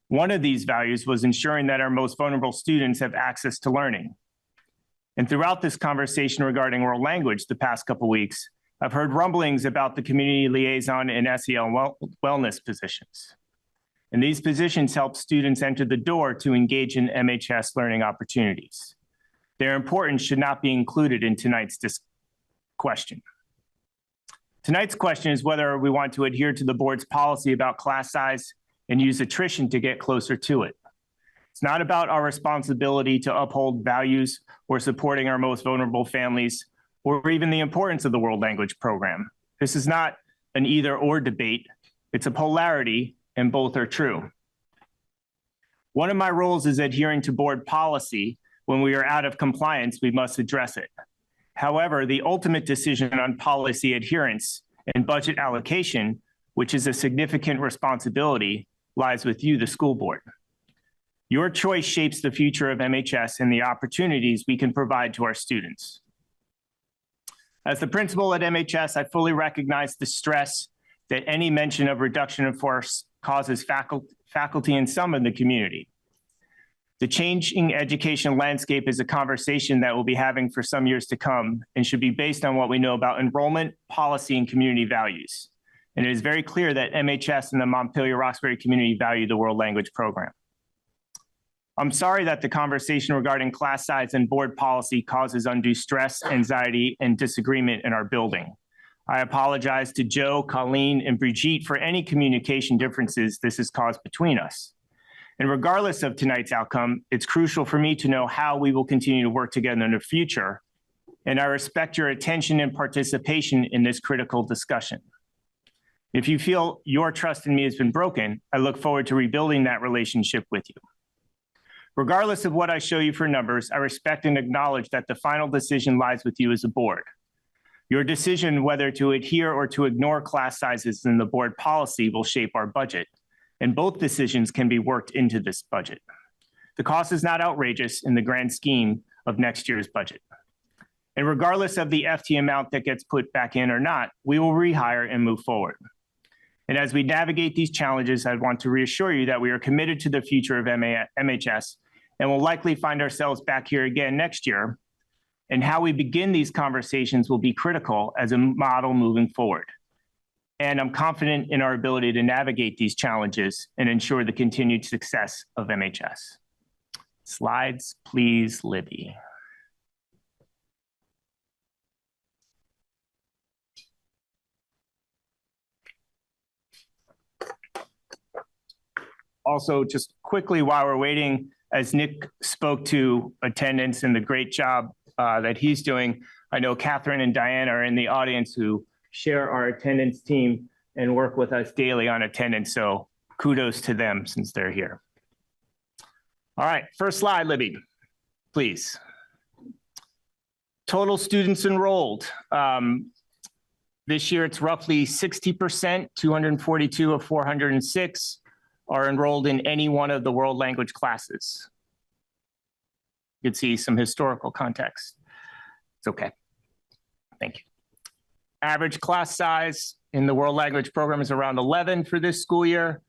One of these values was ensuring that our most vulnerable students have access to learning. And throughout this conversation regarding world language the past couple weeks, I've heard rumblings about the community liaison and SEL wellness positions. And these positions help students enter the door to engage in MHS learning opportunities. Their importance should not be included in tonight's question. Tonight's question is whether we want to adhere to the board's policy about class size and use attrition to get closer to it. It's not about our responsibility to uphold values or supporting our most vulnerable families or even the importance of the world language program. This is not an either or debate. It's a polarity and both are true. One of my roles is adhering to board policy. When we are out of compliance, we must address it. However, the ultimate decision on policy adherence and budget allocation, which is a significant responsibility, lies with you, the school board. Your choice shapes the future of MHS and the opportunities we can provide to our students. As the principal at MHS, I fully recognize the stress that any mention of reduction in force causes faculty and some in the community. The changing education landscape is a conversation that we'll be having for some years to come and should be based on what we know about enrollment, policy, and community values. And it is very clear that MHS and the Montpelier-Roxbury community value the world language program. I'm sorry that the conversation regarding class size and board policy causes undue stress, anxiety, and disagreement in our building. I apologize to Joe, Colleen, and Brigitte for any communication differences this has caused between us. And regardless of tonight's outcome, it's crucial for me to know how we will continue to work together in the future. And I respect your attention and participation in this critical discussion. If you feel your trust in me has been broken, I look forward to rebuilding that relationship with you. Regardless of what I show you for numbers, I respect and acknowledge that the final decision lies with you as a board. Your decision whether to adhere or to ignore class sizes in the board policy will shape our budget, and both decisions can be worked into this budget. The cost is not outrageous in the grand scheme of next year's budget. And regardless of the FT amount that gets put back in or not, we will rehire and move forward. And as we navigate these challenges, I want to reassure you that we are committed to the future of MHS and will likely find ourselves back here again next year. And how we begin these conversations will be critical as a model moving forward. And I'm confident in our ability to navigate these challenges and ensure the continued success of MHS. Slides, please, Libby. Also, just quickly while we're waiting, as Nick spoke to attendance and the great job that he's doing, I know Catherine and Diane are in the audience who share our attendance team and work with us daily on attendance. So kudos to them since they're here. All right, first slide, Libby, please. Total students enrolled. This year, it's roughly 60%, 242 of 406 are enrolled in any one of the world language classes. You can see some historical context. It's okay. Thank you. Average class size in the world language program is around 11 for this school year.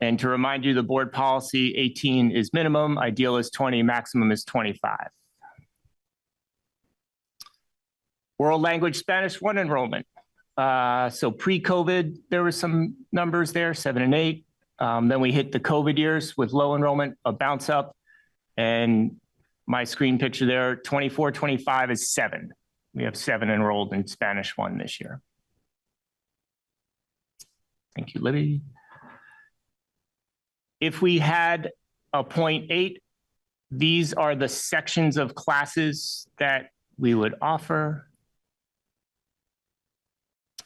And to remind you, the board policy 18 is minimum, ideal is 20, maximum is 25. World language Spanish 1 enrollment. So pre-COVID, there were some numbers there, 7 and 8. Then we hit the COVID years with low enrollment, a bounce up. And my screen picture there, 24, 25 is 7. We have 7 enrolled in Spanish 1 this year. Thank you, Libby. If we had a 0.8, these are the sections of classes that we would offer.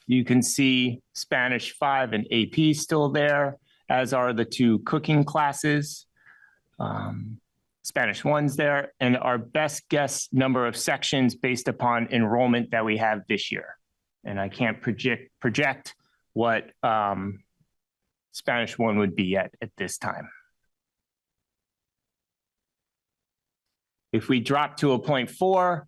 You can see Spanish 5 and AP still there, as are the 2 cooking classes. Spanish 1's there, and our best guess number of sections based upon enrollment that we have this year. And I can't project what Spanish 1 would be at this time. If we drop to a 0.4,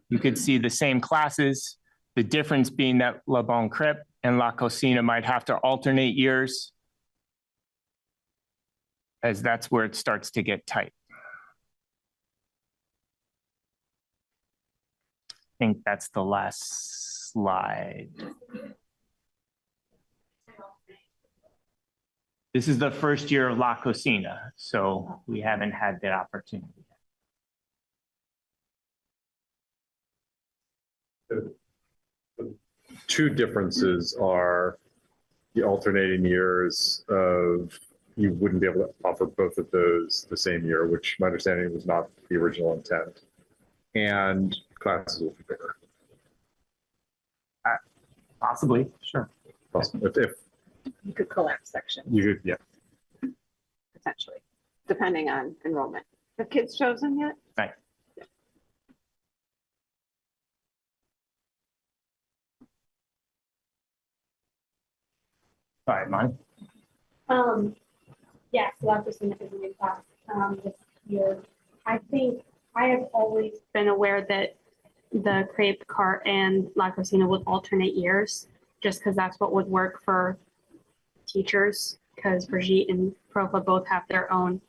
you could see the same classes, the difference being that Le Bon Crêpe and La Cocina might have to alternate years, as that's where it starts to get tight. I think that's the last slide. This is the first year of La Cocina, so we haven't had that opportunity. The 2 differences are the alternating years of you wouldn't be able to offer both of those the same year, which my understanding was not the original intent. And classes will be bigger. Possibly, sure. Possibly. If You could collapse sections you could, yeah. potentially, depending on enrollment. Have kids chosen yet? Right. All right, Monty. Yes, La Cocina is a new class this year. I think I have always been aware that the crepe cart and La Cocina would alternate years, just because that's what would work for teachers, because Brigitte and Profa both have their own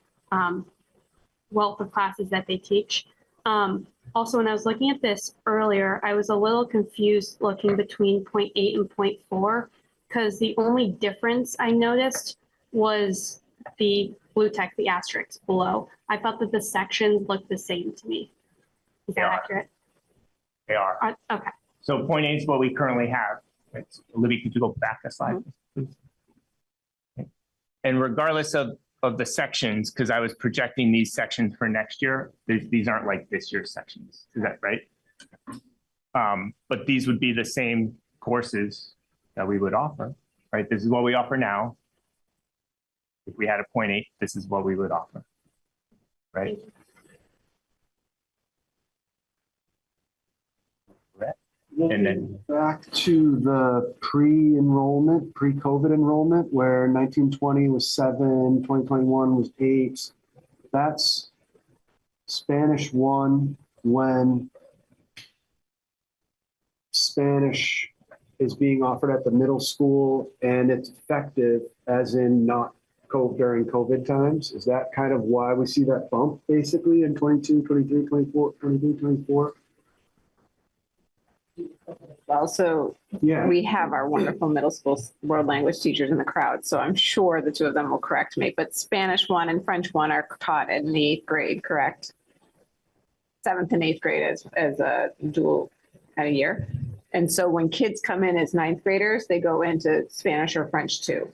wealth of classes that they teach. Also, when I was looking at this earlier, I was a little confused looking between 0.8 and 0.4, because the only difference I noticed was the blue text, the asterisk below. I thought that the sections looked the same to me. Is that accurate? They are. Okay. So 0.8 is what we currently have. Libby, could you go back a slide, please? Okay. And regardless of the sections, because I was projecting these sections for next year, these aren't like this year's sections. Is that right? But these would be the same courses that we would offer, right? This is what we offer now. If we had a 0.8, this is what we would offer, right? And then back to the pre-enrollment, pre-COVID enrollment, where 1920 was 7, 2021 was 8. That's Spanish 1 when Spanish is being offered at the middle school and it's effective as in not during COVID times. Is that kind of why we see that bump basically in 22, 23, 24, 23, 24? Also, Yeah. we have our wonderful middle school world language teachers in the crowd, so I'm sure the 2 of them will correct me, but Spanish 1 and French 1 are taught in the 8th grade, correct? 7th and 8th grade as a dual kind of year. And so when kids come in as 9th graders, they go into Spanish or French 2.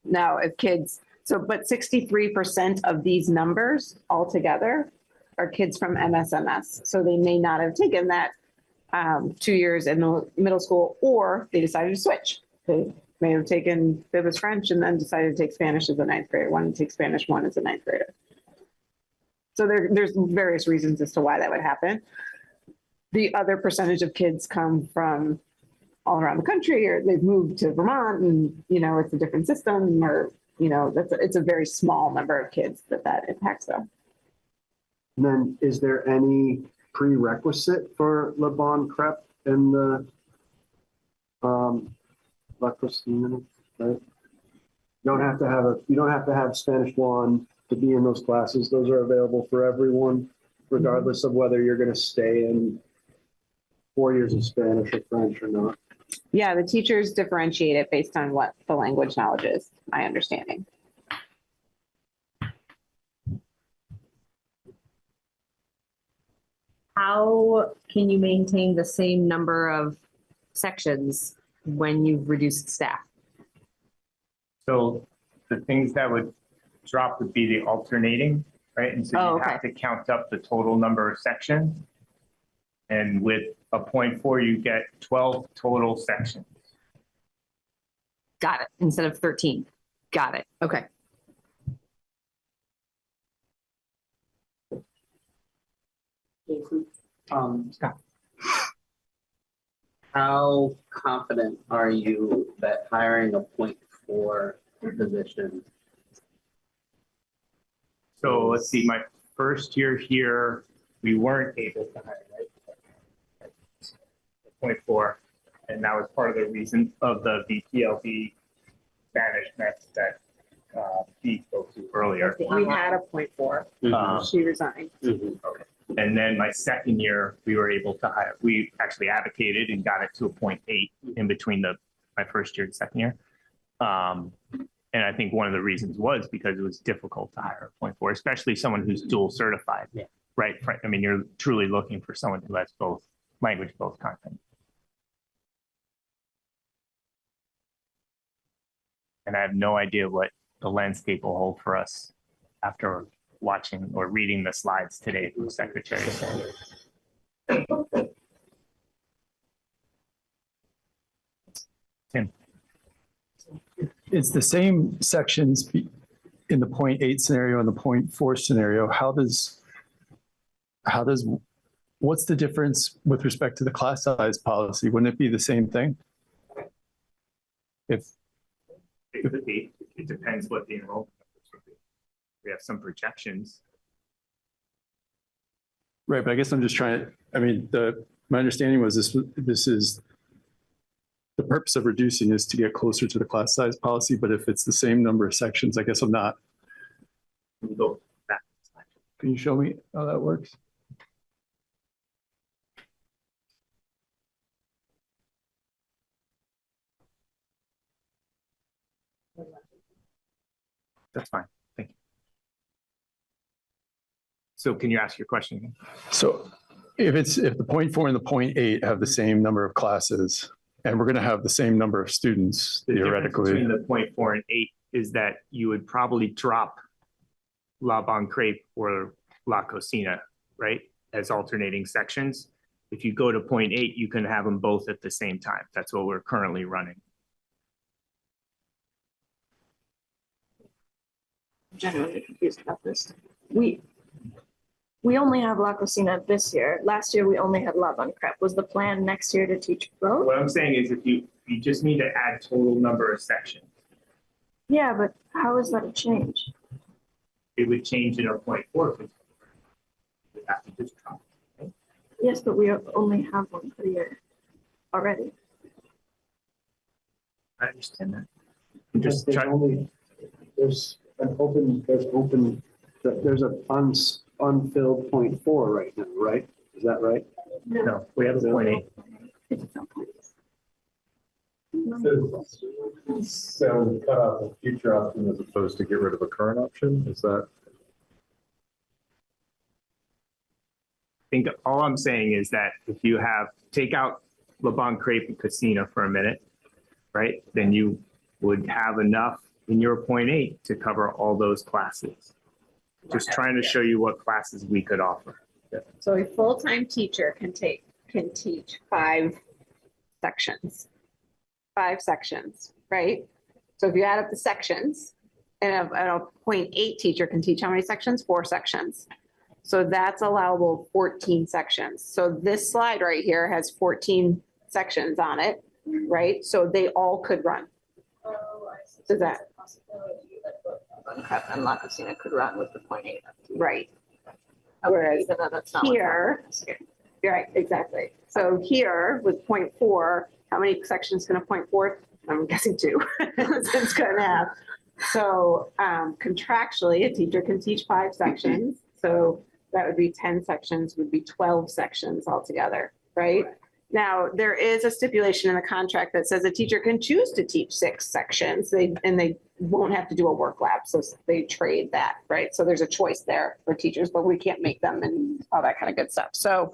Now, if kids, but 63% of these numbers altogether are kids from MSMS. So they may not have taken that 2 years in the middle school, or they decided to switch. They may have taken Bibas French and then decided to take Spanish as a 9th grader, wanted to take Spanish 1 as a 9th grader. So there's various reasons as to why that would happen. The other percentage of kids come from all around the country, or they've moved to Vermont and, it's a different system, or, it's a very small number of kids that impacts them. And then is there any prerequisite for Le Bon Crêpe in the La Cocina, right? You don't have to have Spanish 1 to be in those classes. Those are available for everyone, regardless of whether you're going to stay in 4 years of Spanish or French or not. Yeah, the teachers differentiate it based on what the language knowledge is, my understanding. How can you maintain the same number of sections when you've reduced staff? So the things that would drop would be the alternating, right? And so Oh, you have to count up the total number of sections. And with a 0.4, you get 12 total sections. Got it. Instead of 13. Got it. Okay. Scott. How confident are you that hiring a 0.4 position? So let's see, my first year here, we weren't able to hire, right? 0.4, and that was part of the reason of the VPLB Spanish mess that Dee spoke to earlier. We had a 0.4. She resigned. Okay. And then my second year, we were able to hire, we actually advocated and got it to a 0.8 in between my first year and second year. And I think one of the reasons was because it was difficult to hire a 0.4, especially someone who's dual certified, right? I mean, you're truly looking for someone who has both language, both content. And I have no idea what the landscape will hold for us after watching or reading the slides today from Secretary Sanders. Tim. It's the same sections in the 0.8 scenario and the 0.4 scenario. What's the difference with respect to the class size policy? Wouldn't it be the same thing? It could be. It depends what the enrollment numbers would be. We have some projections. Right, but I guess I'm just trying to, I mean, my understanding was this is the purpose of reducing is to get closer to the class size policy, but if it's the same number of sections, I guess I'm not. Go back. Can you show me how that works? That's fine. Thank you. So can you ask your question again? So if the 0.4 and the 0.8 have the same number of classes, and we're going to have the same number of students theoretically. The difference between the 0.4 and 8 is that you would probably drop La Bon Crepe or La Cocina, right, as alternating sections. If you go to 0.8, you can have them both at the same time. That's what we're currently running. Genuinely confused about this. We only have La Cocina this year. Last year, we only had La Bon Crepe. Was the plan next year to teach both? What I'm saying is if you just need to add total number of sections. Yeah, but how is that a change? It would change in a 0.4. We have to just drop. Yes, but we only have one per year already. I understand that. I'm just trying. There's an unfilled 0.4 right now, right? Is that right? No, we have a 0.8. So cut out the future option as opposed to get rid of a current option, is that? I think all I'm saying is that if you take out La Bon Crepe and Casino for a minute, right, then you would have enough in your 0.8 to cover all those classes. Just trying to show you what classes we could offer. So a full-time teacher can teach 5 sections. 5 sections, right? So if you add up the sections, and a 0.8 teacher can teach how many sections? 4 sections. So that's allowable 14 sections. So this slide right here has 14 sections on it, right? So they all could run. Oh, I see. Does that? Possibility that both La Bon Crepe and La Cocina could run with the 0.8. Right. Okay, Whereas even though that's not here, right, exactly. So here with 0.4, how many sections can a 0.4? I'm guessing 2. It's going to have. So contractually, a teacher can teach 5 sections. So that would be 10 sections, would be 12 sections altogether, right? Now, there is a stipulation in the contract that says a teacher can choose to teach 6 sections, and they won't have to do a work lab, so they trade that, right? So there's a choice there for teachers, but we can't make them and all that kind of good stuff. So,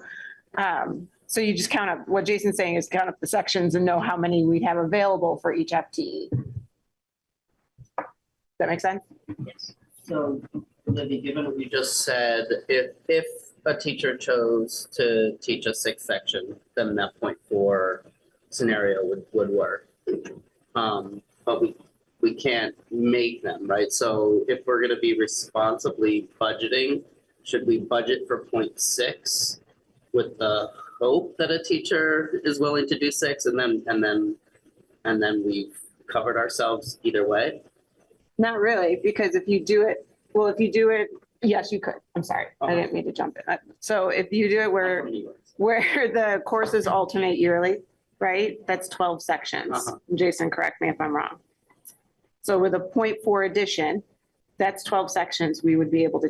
so you just count up, what Jason's saying is count up the sections and know how many we'd have available for each FTE. Does that make sense? Yes. So, Libby, given what you just said, if a teacher chose to teach a 6 section, then that 0.4 scenario would work. But we can't make them, right? So if we're gonna be responsibly budgeting, should we budget for 0.6 with the hope that a teacher is willing to do 6 and then we've covered ourselves either way? Not really, because if you do it, yes, you could. I'm sorry. I didn't mean to jump in. So if you do it where the courses alternate yearly, right? That's 12 sections. Jason, correct me if I'm wrong. So with a 0.4 addition, that's 12 sections we would be able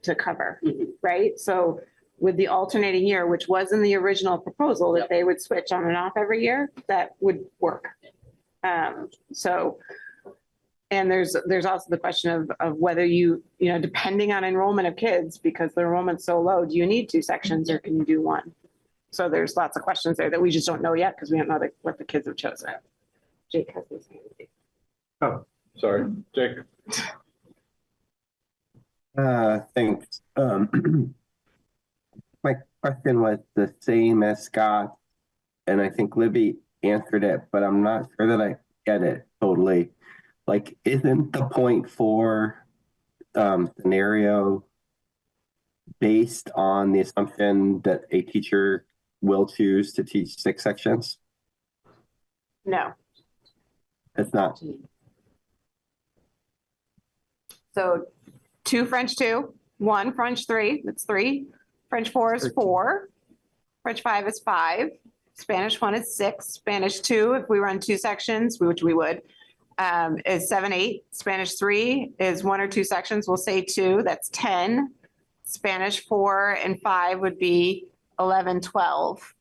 to cover, right? So with the alternating year, which was in the original proposal, that they would switch on and off every year, that would work. And there's also the question of whether you know, depending on enrollment of kids, because the enrollment's so low, do you need 2 sections or can you do 1? So there's lots of questions there that we just don't know yet because we don't know what the kids have chosen. Jake has his hand. Oh, sorry, Jake. Thanks. My question was the same as Scott, and I think Libby answered it, but I'm not sure that I get it totally. Like, isn't the 0.4 scenario based on the assumption that a teacher will choose to teach 6 sections? No. It's not. So 2 French 2, 1 French 3, that's 3. French 4 is 4. French 5 is 5. Spanish 1 is 6. Spanish 2, if we run 2 sections, which we would, is 7, 8. Spanish 3 is 1 or 2 sections. We'll say 2, that's 10. Spanish 4 and 5 would be 11, 12.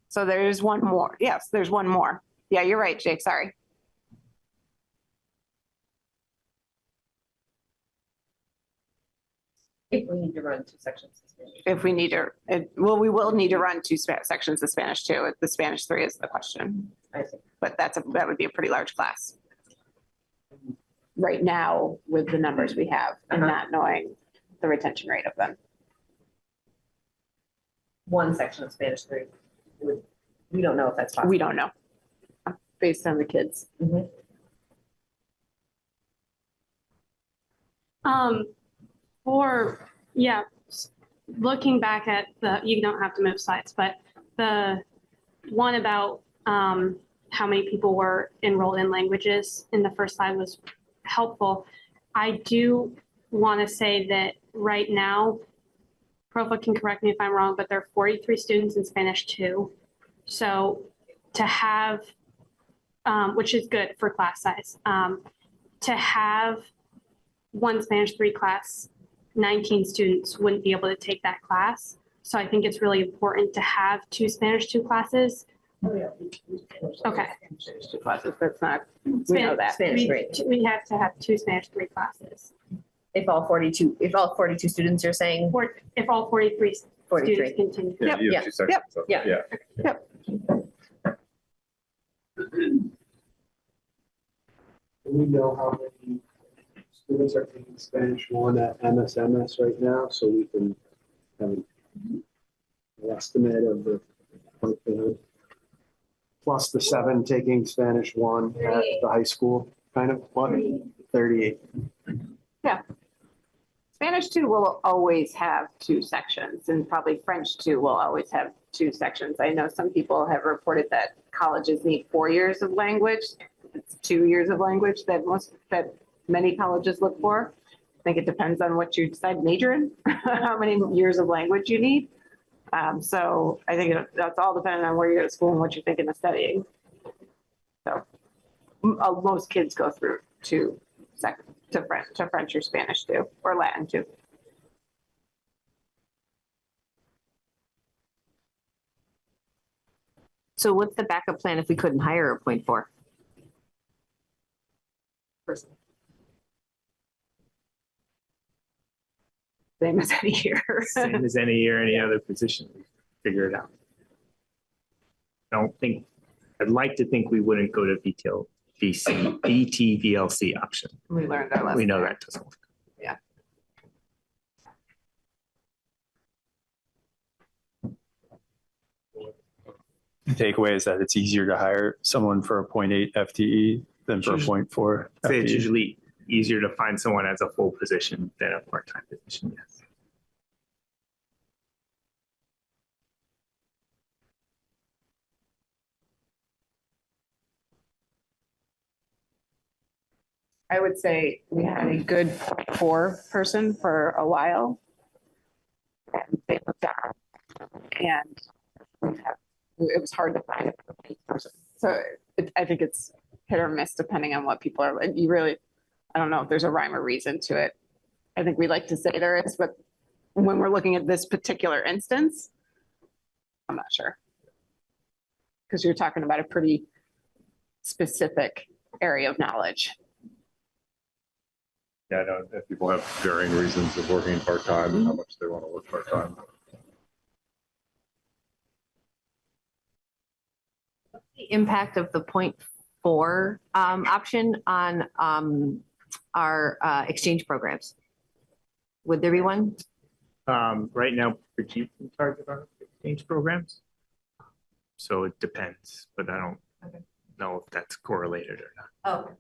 So there's 1 more. Yes, there's 1 more. Yeah, you're right, Jake, sorry. If we need to run 2 sections of Spanish. If we need to, well, we will need to run 2 sections of Spanish too. The Spanish 3 is the question. I see. But that would be a pretty large class. Right now, with the numbers we have and not knowing the retention rate of them. 1 section of Spanish 3. We don't know if that's possible. We don't know, based on the kids. Looking back at you don't have to move slides, but the one about how many people were enrolled in languages in the first slide was helpful. I do want to say that right now, Profa can correct me if I'm wrong, but there are 43 students in Spanish 2. So to have, which is good for class size, to have 1 Spanish 3 class, 19 students wouldn't be able to take that class. So I think it's really important to have 2 Spanish 2 classes. Okay. Spanish 2 classes, that's not, we know that. Spanish 3. We have to have 2 Spanish 3 classes. If all 42 students are saying. Or if all 43 students continue. Yeah, you have 2 sections. Yep. Do we know how many students are taking Spanish 1 at MSMS right now, so we can have an estimate of the plus the 7 taking Spanish 1 at the high school, kind of what? 38. Yeah. Spanish 2 will always have 2 sections, and probably French 2 will always have 2 sections. I know some people have reported that colleges need 4 years of language. It's 2 years of language that many colleges look for. I think it depends on what you decide to major in, how many years of language you need. So I think that's all dependent on where you go to school and what you're thinking of studying. So most kids go through to French or Spanish too, or Latin too. So what's the backup plan if we couldn't hire a 0.4? Same as any year. Same as any year, any other position. Figure it out. I'd like to think we wouldn't go to BTVLC option. We learned our lesson. We know that doesn't work. Yeah. The takeaway is that it's easier to hire someone for a 0.8 FTE than for a 0.4 I'd say it's FTE. usually easier to find someone as a full position than a part-time position, yes. I would say we had a good 4 person for a while. And they looked down. And it was hard to find a 8 person. So I think it's hit or miss depending on what people are. You really, I don't know if there's a rhyme or reason to it. I think we like to say there is, but when we're looking at this particular instance, I'm not sure. Because you're talking about a pretty specific area of knowledge. Yeah, I know that people have varying reasons of working part-time and how much they want to work part-time. The impact of the 0.4 option on our exchange programs? Would there be one? Right now, Brigitte in charge of our exchange programs. So it depends, but I don't know if that's correlated or not. Oh.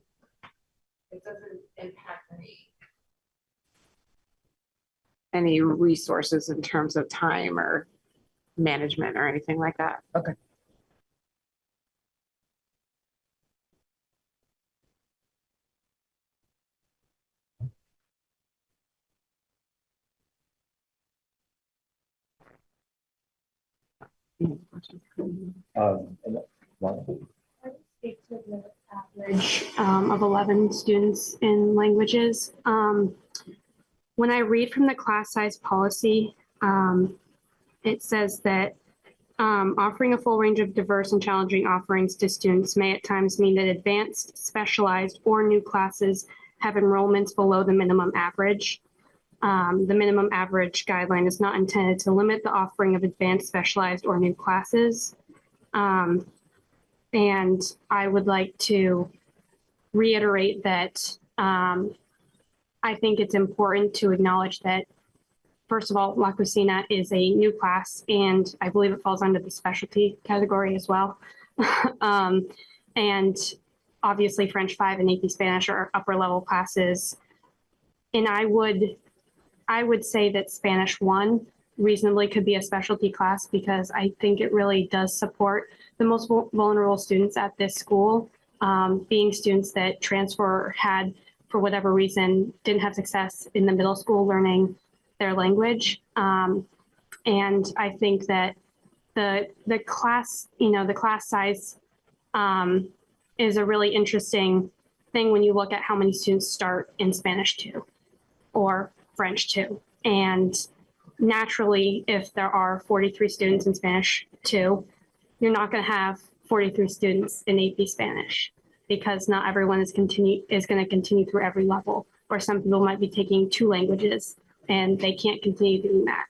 It doesn't impact Any resources in terms of time or management or anything like that. Okay. Speak to the average of 11 students in languages. When I read from the class size policy, it says that offering a full range of diverse and challenging offerings to students may at times mean that advanced, specialized, or new classes have enrollments below the minimum average. The minimum average guideline is not intended to limit the offering of advanced, specialized, or new classes. And I would like to reiterate that I think it's important to acknowledge that, first of all, La Cucina is a new class, and I believe it falls under the specialty category as well. And obviously French 5 and AP Spanish are upper level classes. And I would say that Spanish 1 reasonably could be a specialty class because I think it really does support the most vulnerable students at this school, being students that transfer or had, for whatever reason, didn't have success in the middle school learning their language. And I think that the class, the class size is a really interesting thing when you look at how many students start in Spanish 2 or French 2. And naturally, if there are 43 students in Spanish 2, you're not going to have 43 students in AP Spanish because not everyone is going to continue through every level, or some people might be taking 2 languages and they can't continue doing that.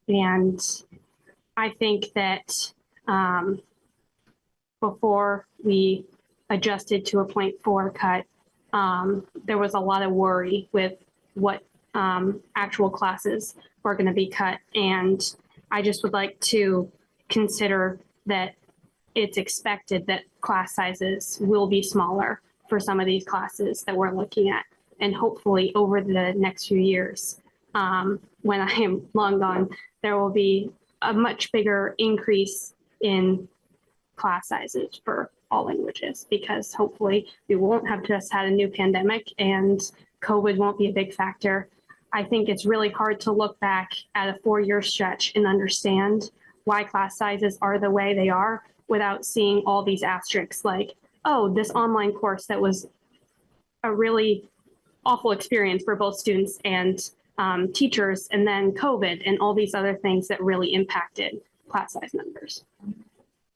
And I think that before we adjusted to a 0.4 cut, there was a lot of worry with what actual classes were going to be cut. And I just would like to consider that it's expected that class sizes will be smaller for some of these classes that we're looking at. And hopefully over the next few years, when I am long gone, there will be a much bigger increase in class sizes for all languages, because hopefully we won't have just had a new pandemic and COVID won't be a big factor. I think it's really hard to look back at a 4-year stretch and understand why class sizes are the way they are without seeing all these asterisks like, oh, this online course that was a really awful experience for both students and teachers, and then COVID and all these other things that really impacted class size numbers.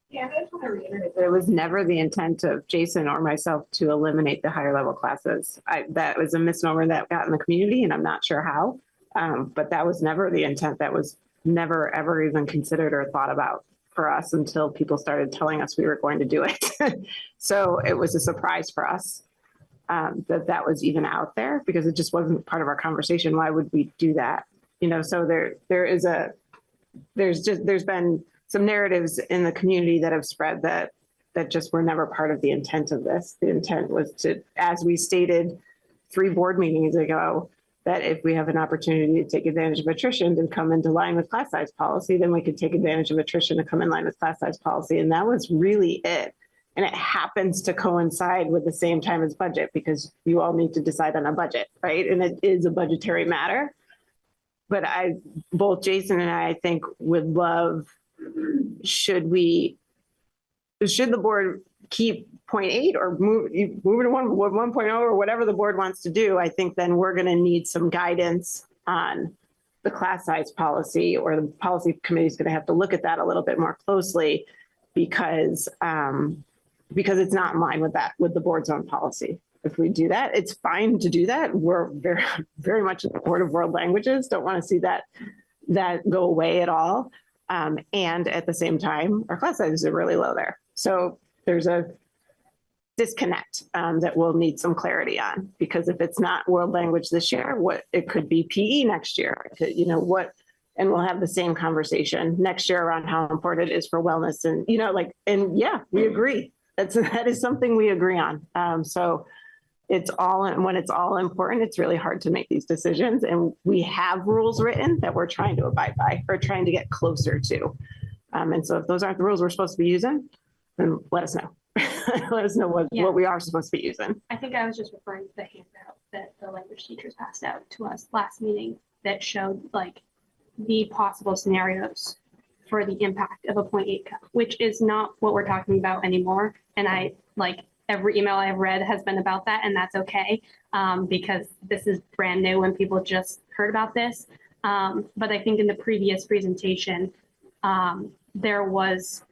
Yeah, I just want to reiterate that it was never the intent of Jason or myself to eliminate the higher level classes. That was a misnomer that got in the community, and I'm not sure how. But that was never the intent. That was never, ever even considered or thought about for us until people started telling us we were going to do it. So it was a surprise for us that was even out there, because it just wasn't part of our conversation. Why would we do that? You know, so there's been some narratives in the community that have spread that just were never part of the intent of this. The intent was to, as we stated 3 board meetings ago, that if we have an opportunity to take advantage of attrition to come into line with class size policy, then we could take advantage of attrition to come in line with class size policy. And that was really it. And it happens to coincide with the same time as budget, because you all need to decide on a budget, right? And it is a budgetary matter. But both Jason and I think would love, should the board keep 0.8 or move it to 1.0 or whatever the board wants to do, I think then we're going to need some guidance on the class size policy, or the policy committee is going to have to look at that a little bit more closely, because it's not in line with the board's own policy. If we do that, it's fine to do that. We're very, very much in the Board of World Languages, don't want to see that go away at all. And at the same time, our class sizes are really low there. So there's a disconnect that we'll need some clarity on, because if it's not world language this year, what it could be PE next year, and we'll have the same conversation next year around how important it is for wellness. And, and yeah, we agree. That is something we agree on. So when it's all important, it's really hard to make these decisions. And we have rules written that we're trying to abide by, or trying to get closer to. And so if those aren't the rules we're supposed to be using, then let us know. Let us know what we are supposed to be using. I think I was just referring to the handout that the language teachers passed out to us last meeting that showed the possible scenarios for the impact of a 0.8 cut, which is not what we're talking about anymore. And every email I've read has been about that, and that's okay, because this is brand new and people just heard about this. But I think in the previous presentation, there was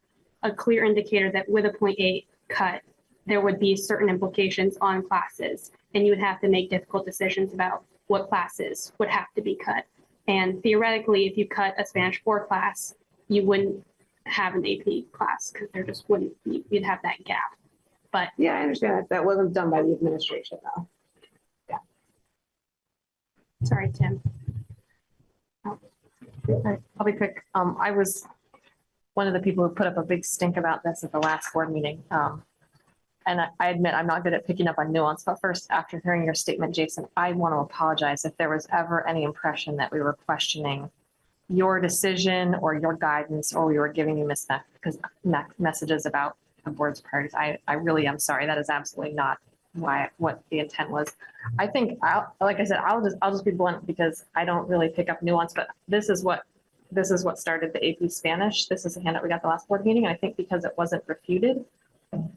a clear indicator that with a 0.8 cut, there would be certain implications on classes, and you would have to make difficult decisions about what classes would have to be cut. And theoretically, if you cut a Spanish 4 class, you wouldn't have an AP class, because there just wouldn't, you'd have that gap. But yeah, I understand that. That wasn't done by the administration, though. Yeah. Sorry, Tim. I'll be quick. I was one of the people who put up a big stink about this at the last board meeting. And I admit I'm not good at picking up on nuance, but first, after hearing your statement, Jason, I want to apologize if there was ever any impression that we were questioning your decision or your guidance, or we were giving you messages about the board's priorities. I really am sorry. That is absolutely not what the intent was. I think like I said, I'll just be blunt, because I don't really pick up nuance, but this is what started the AP Spanish. This is a handout we got the last board meeting. And I think because it wasn't refuted,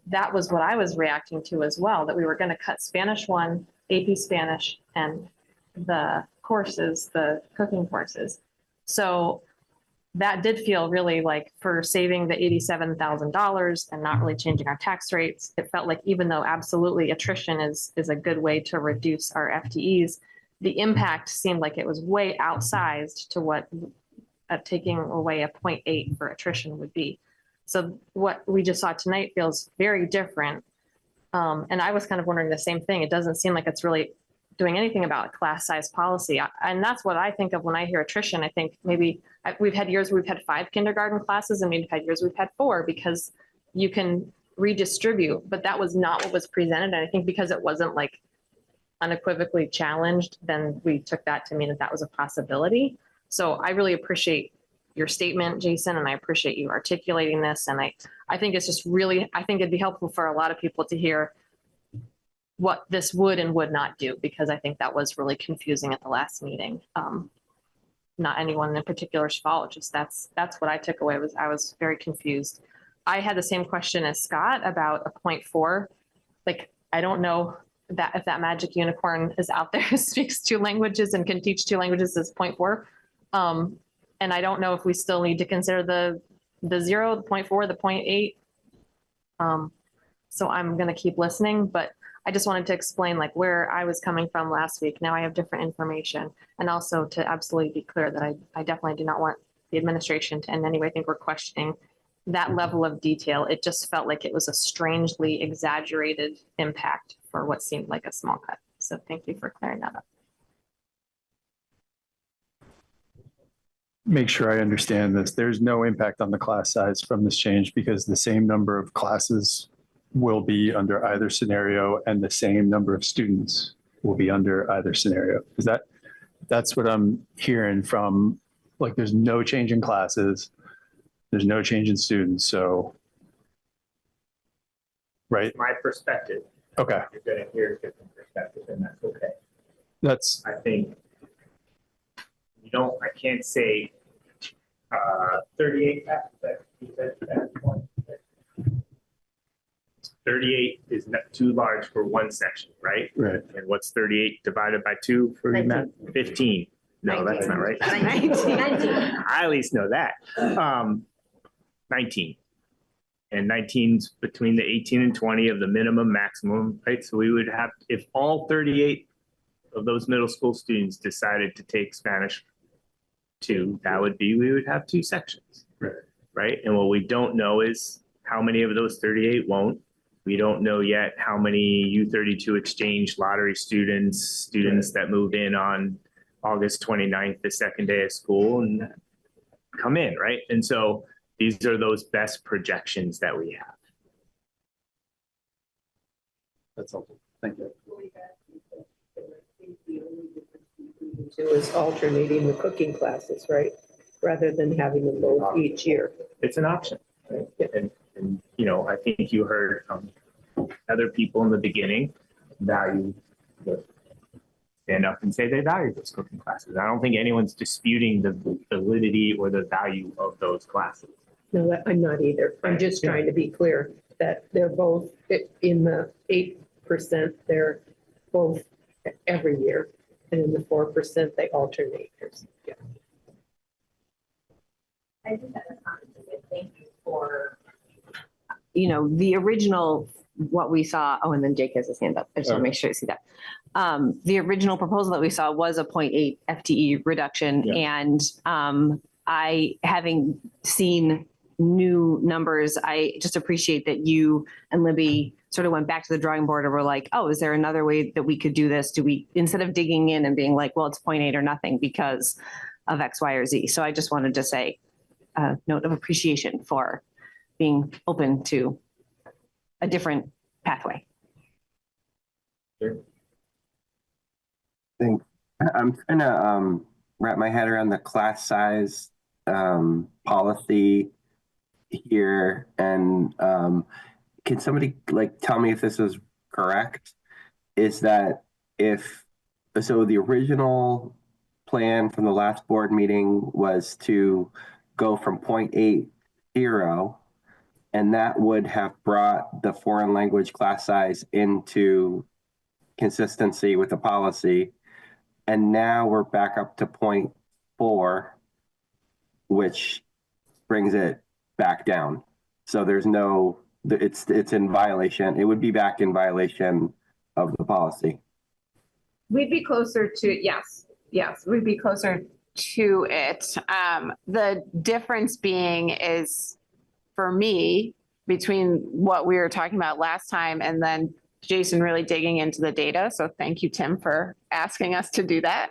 that was what I was reacting to as well, that we were going to cut Spanish 1, AP Spanish, and the courses, the cooking courses. So that did feel really like, for saving the $87,000 and not really changing our tax rates, it felt like, even though absolutely attrition is a good way to reduce our FTEs, the impact seemed like it was way outsized to what taking away a 0.8 for attrition would be. So what we just saw tonight feels very different. And I was kind of wondering the same thing. It doesn't seem like it's really doing anything about class size policy. And that's what I think of when I hear attrition. I think maybe we've had years where we've had 5 kindergarten classes, and we've had years we've had 4, because you can redistribute, but that was not what was presented. And I think because it wasn't unequivocally challenged, then we took that to mean that was a possibility. So I really appreciate your statement, Jason, and I appreciate you articulating this. And I think it's just really, I think it'd be helpful for a lot of people to hear what this would and would not do, because I think that was really confusing at the last meeting. Not anyone in particular's fault, just that's what I took away. I was very confused. I had the same question as Scott about a 0.4. I don't know that if that magic unicorn is out there who speaks 2 languages and can teach 2 languages as 0.4. And I don't know if we still need to consider the 0, the 0.4, the 0.8. So I'm gonna keep listening, but I just wanted to explain like where I was coming from last week. Now I have different information. And also to absolutely be clear that I definitely do not want the administration to in any way think we're questioning that level of detail. It just felt like it was a strangely exaggerated impact for what seemed like a small cut. So thank you for clearing that up. Make sure I understand this. There's no impact on the class size from this change because the same number of classes will be under either scenario and the same number of students will be under either scenario. Is that's what I'm hearing from, like, there's no change in classes. There's no change in students. So, right? My perspective. Okay. You're going to hear a different perspective, and that's okay. That's, I think I can't say 38 at that point. 38 is not too large for one section, right? Right. And what's 38 divided by 2 for you, Matt? 15. No, that's not right. 19. I at least know that. 19. And 19's between the 18 and 20 of the minimum maximum, right? So we would have, if all 38 of those middle school students decided to take Spanish 2, that would be, we would have 2 sections. Right. And what we don't know is how many of those 38 won't. We don't know yet how many U32 exchange lottery students that move in on August 29th, the second day of school, and come in, right? And so these are those best projections that we have. that's helpful. Thank you. Is alternating the cooking classes, right? Rather than having them both each year. It's an option, right? And you know, I think you heard other people in the beginning stand up and say they value those cooking classes. I don't think anyone's disputing the validity or the value of those classes. No, I'm not either. I'm just trying to be clear that they're both in the 8%, they're both every year. And in the 4%, they alternate. Yeah. I just had a comment to say thank you for, you know, the original, what we saw. Oh, and then Jake has his hand up. I just want to make sure you see that. The original proposal that we saw was a 0.8 FTE reduction. Yeah. And I, having seen new numbers, I just appreciate that you and Libby sort of went back to the drawing board and were like, oh, is there another way that we could do this? Do we, instead of digging in and being like, well, it's 0.8 or nothing because of X, Y, or Z. So I just wanted to say a note of appreciation for being open to a different pathway. I think I'm trying to wrap my head around the class size policy here, and can somebody like tell me if this is correct? Is that so the original plan from the last board meeting was to go from 0.80, and that would have brought the foreign language class size into consistency with the policy. And now we're back up to 0.4, which brings it back down. So there's no, it's in violation. It would be back in violation of the policy. We'd be closer to, yes, we'd be closer to it. The difference being is, for me, between what we were talking about last time and then Jason really digging into the data. So thank you, Tim, for asking us to do that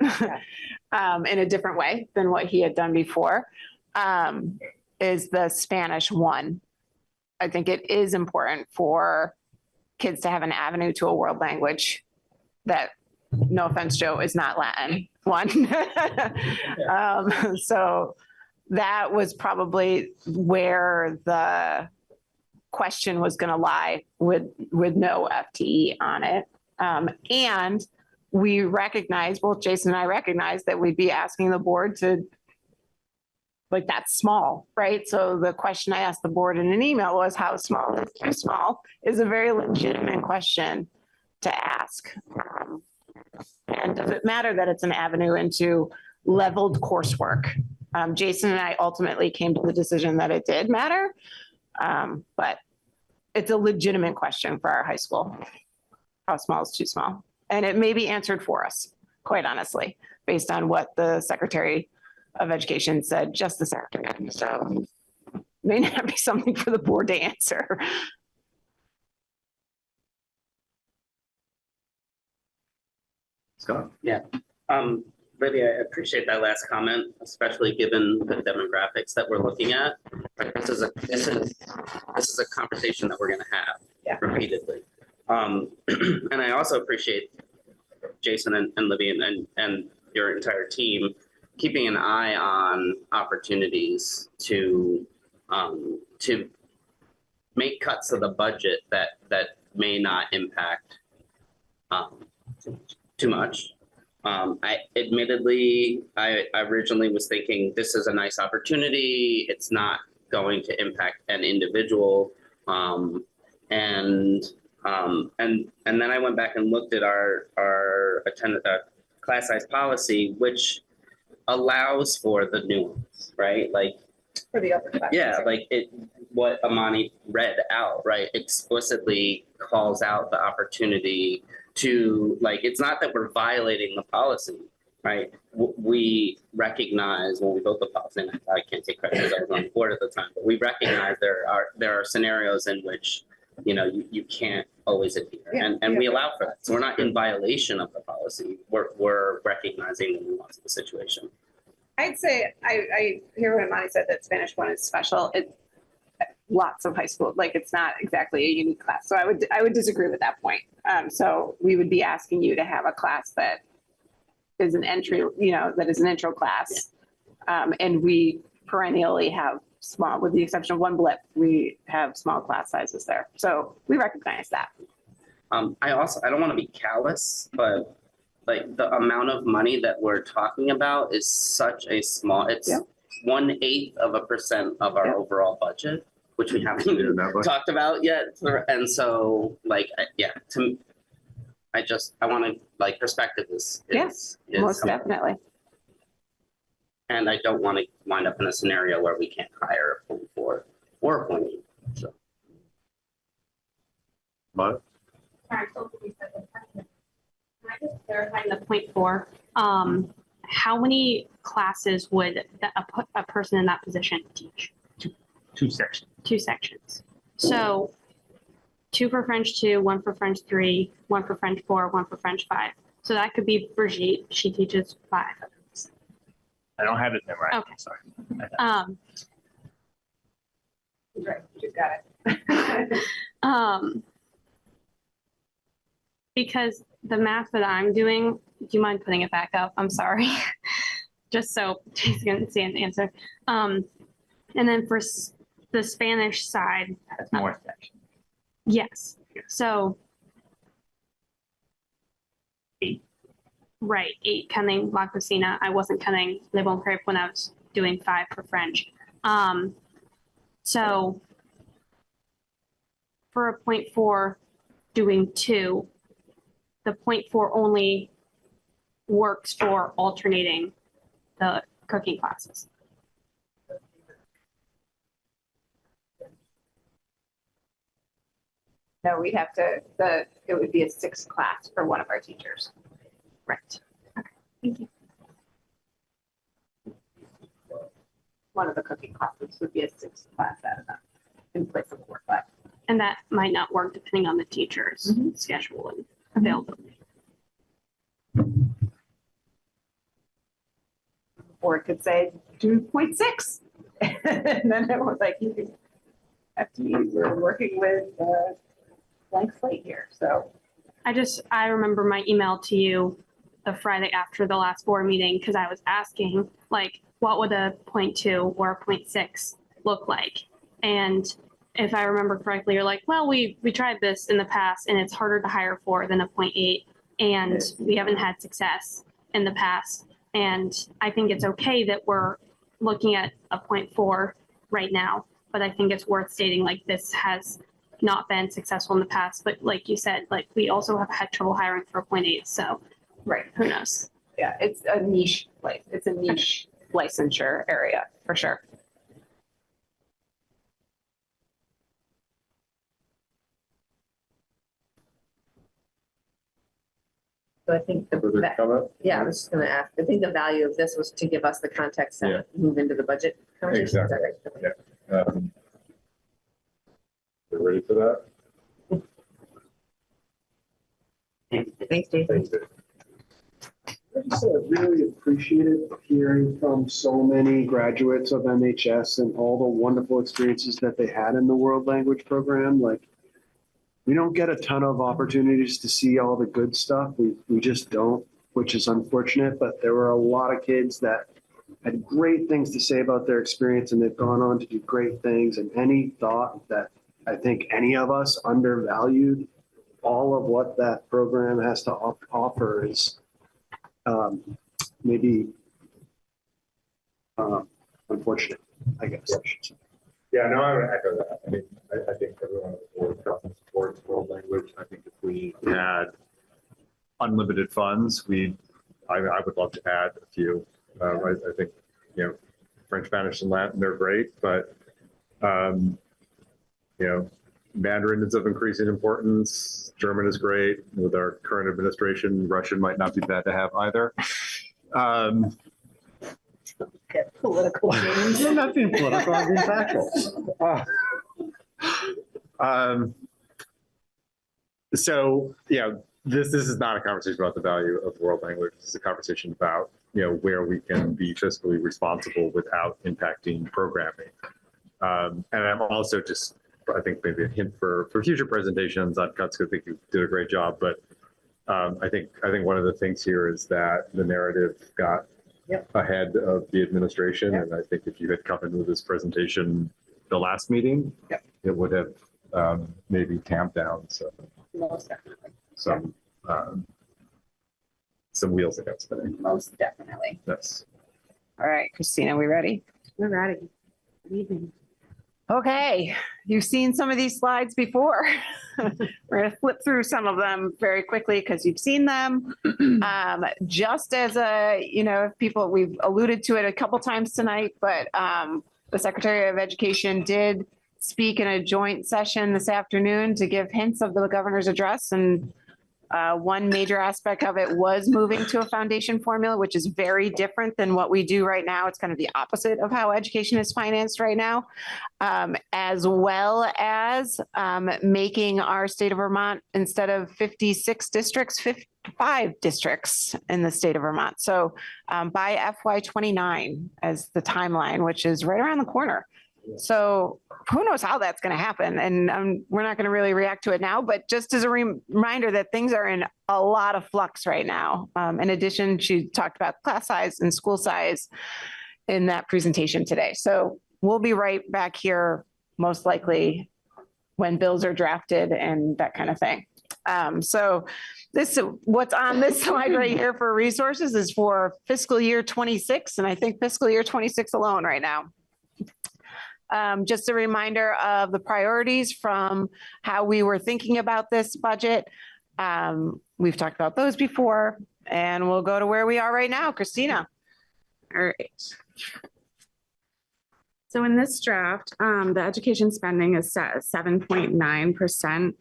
in a different way than what he had done before, is the Spanish 1. I think it is important for kids to have an avenue to a world language that, no offense, Joe, is not Latin 1. So that was probably where the question was going to lie, with no FTE on it. And we recognize, both Jason and I recognize, that we'd be asking the board to, like, that's small, right? So the question I asked the board in an email was, how small is too small, is a very legitimate question to ask. And does it matter that it's an avenue into leveled coursework? Jason and I ultimately came to the decision that it did matter. But it's a legitimate question for our high school. How small is too small? And it may be answered for us, quite honestly, based on what the Secretary of Education said just this afternoon. So may not be something for the board to answer. Scott? Yeah. Lydia, I appreciate that last comment, especially given the demographics that we're looking at. Right, this is a conversation that we're going to have repeatedly. And I also appreciate Jason and Libby and your entire team keeping an eye on opportunities to make cuts to the budget that may not impact too much. I originally was thinking this is a nice opportunity. It's not going to impact an individual. And then I went back and looked at our class size policy, which allows for the nuance, right? Like For the upper class. yeah, like what Amani read out, right, explicitly calls out the opportunity to, like, it's not that we're violating the policy, right? We recognize when we built the policy, and I can't take credit because I was on the board at the time, but we recognize there are scenarios in which, you know, you can't always adhere, and we allow for that. So we're not in violation of the policy. We're recognizing the nuance of the situation. I'd say I hear what Amani said, that Spanish 1 is special. It's lots of high school, like it's not exactly a unique class. So I would disagree with that point. So we would be asking you to have a class that is an entry, you know, that is an intro class. And we perennially have small, with the exception of one blip, we have small class sizes there. So we recognize that. I don't want to be callous, but like the amount of money that we're talking about is such a small, it's 1/8% of our overall budget, which we haven't even talked about yet. And so like, I want to, like, perspective is Most definitely. And I don't want to wind up in a scenario where we can't hire a 0.4 or a 0.8. So. But Can I just clarify the 0.4? How many classes would a person in that position teach? Two sections. 2 sections. So 2 for French 2, 1 for French 3, 1 for French 4, 1 for French 5. So that could be Brigitte. She teaches 5. I don't have it memorized. Okay. Sorry. Right, you got it. Because the math that I'm doing, do you mind putting it back up? I'm sorry. Just so she's going to see an answer. And then for the Spanish side. That's more sections. Yes. So 8. Right, 8 counting La Cocina. I wasn't counting Le Bon Crêpe when I was doing 5 for French. So for a 0.4 doing 2, the 0.4 only works for alternating the cooking classes. No, we'd have to, it would be a 6th class for one of our teachers. Right. Okay, thank you. One of the cooking classes would be a 6th class out of that in place of 4 class. And that might not work depending on the teacher's schedule and availability. Or it could say 2.6. And then it was like, you could have to use, we're working with blank slate here, so. I remember my email to you the Friday after the last board meeting, because I was asking, like, what would a 0.2 or a 0.6 look like? And if I remember correctly, you're like, well, we tried this in the past and it's harder to hire for than a 0.8, and we haven't had success in the past. And I think it's okay that we're looking at a 0.4 right now, but I think it's worth stating, like, this has not been successful in the past, but like you said, like, we also have had trouble hiring for a 0.8, so right, who knows? Yeah, it's a niche place. It's a niche licensure area for sure. So I think yeah, I was just gonna ask, I think the value of this was to give us the context to move into the budget conversation. Is that right? Yeah. You ready for that? Thanks, Dave. I just really appreciated hearing from so many graduates of MHS and all the wonderful experiences that they had in the world language program. Like, we don't get a ton of opportunities to see all the good stuff. We just don't, which is unfortunate, but there were a lot of kids that had great things to say about their experience, and they've gone on to do great things. And any thought that I think any of us undervalued all of what that program has to offer is maybe unfortunate, I guess. Yeah, no, I would echo that. I mean, I think everyone on the board definitely supports world language. I think if we had unlimited funds, I would love to add a few. I think, you know, French, Spanish, and Latin, they're great, but, you know, Mandarin is of increasing importance. German is great. With our current administration, Russian might not be bad to have either. Get political games. I'm not being political, I'm being factual. So, yeah, this is not a conversation about the value of world language. This is a conversation about, you know, where we can be fiscally responsible without impacting programming. And I'm also just, I think maybe a hint for future presentations on cuts, because I think you did a great job. But I think one of the things here is that the narrative got ahead of the administration. And I think if you had come in with this presentation the last meeting, it would have maybe tamped down some wheels that got spinning. Most definitely. Yes. All right, Christina, we ready? We're ready. Good evening. Okay, you've seen some of these slides before. We're going to flip through some of them very quickly because you've seen them. Just as a, you know, we've alluded to it a couple times tonight, but the Secretary of Education did speak in a joint session this afternoon to give hints of the governor's address. And one major aspect of it was moving to a foundation formula, which is very different than what we do right now. It's kind of the opposite of how education is financed right now, as well as making our state of Vermont, instead of 56 districts, 55 districts in the state of Vermont. So by FY29 as the timeline, which is right around the corner. So who knows how that's going to happen? And we're not going to really react to it now, but just as a reminder that things are in a lot of flux right now. In addition, she talked about class size and school size in that presentation today. So we'll be right back here, most likely when bills are drafted and that kind of thing. So what's on this slide right here for resources is for fiscal year 26. And I think fiscal year 26 alone right now. Just a reminder of the priorities from how we were thinking about this budget. We've talked about those before, and we'll go to where we are right now. Christina. All right. So in this draft, the education spending is set at 7.9%.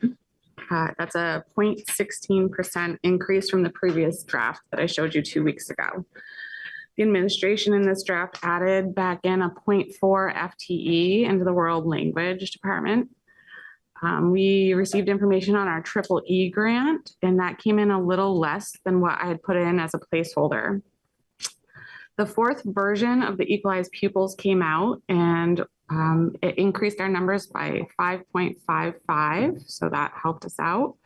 That's a 0.16% increase from the previous draft that I showed you 2 weeks ago. The administration in this draft added back in a 0.4 FTE into the world language department. We received information on our EEE grant, and that came in a little less than what I had put in as a placeholder. The fourth version of the equalized pupils came out, and it increased our numbers by 5.55, so that helped us out.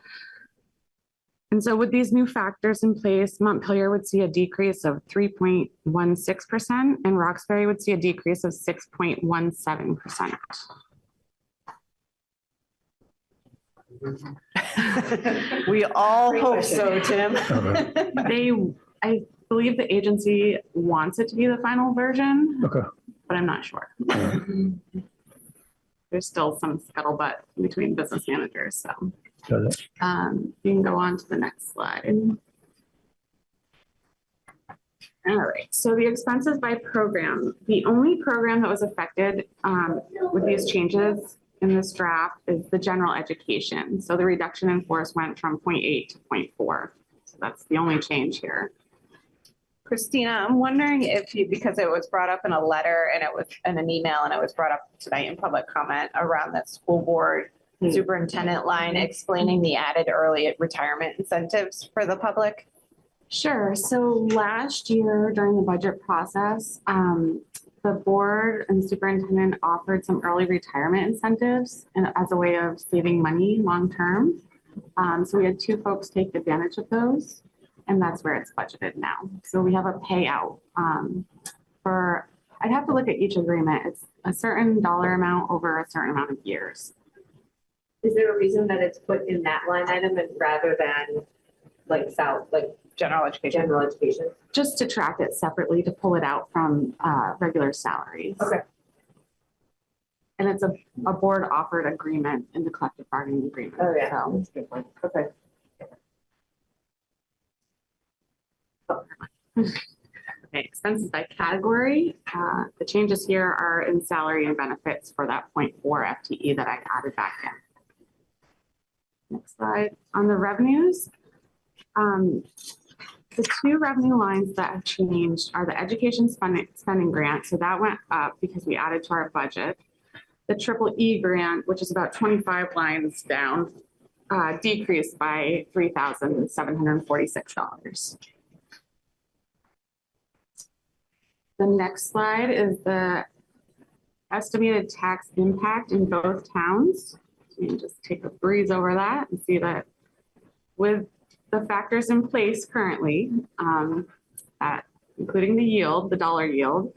And so with these new factors in place, Montpelier would see a decrease of 3.16%, and Roxbury would see a decrease of 6.17%. We all hope so, Tim. I believe the agency wants it to be the final version, Okay. but I'm not sure. There's still some scuttlebutt between business managers, so. Got it. You can go on to the next slide. All right, so the expenses by program, the only program that was affected with these changes in this draft is the general education. So the reduction in force went from 0.8 to 0.4. So that's the only change here. Christina, I'm wondering if you, because it was brought up in a letter and it was in an email and it was brought up tonight in public comment around that school board superintendent line explaining the added early retirement incentives for the public. Sure. So last year during the budget process, the board and superintendent offered some early retirement incentives and as a way of saving money long-term. So we had 2 folks take advantage of those, and that's where it's budgeted now. So we have a payout for, I'd have to look at each agreement. It's a certain dollar amount over a certain amount of years. Is there a reason that it's put in that line item and rather than like General education. general education? Just to track it separately, to pull it out from regular salaries. Okay. And it's a board offered agreement in the collective bargaining agreement. Oh, yeah. So. That's a good point. Okay. Okay, expenses by category. The changes here are in salary and benefits for that 0.4 FTE that I added back in. Next slide. On the revenues, the 2 revenue lines that have changed are the education spending grant. So that went up because we added to our budget. The EEE grant, which is about 25 lines down, decreased by $3,746. The next slide is the estimated tax impact in both towns. So you can just take a breeze over that and see that with the factors in place currently, including the yield, the dollar yield,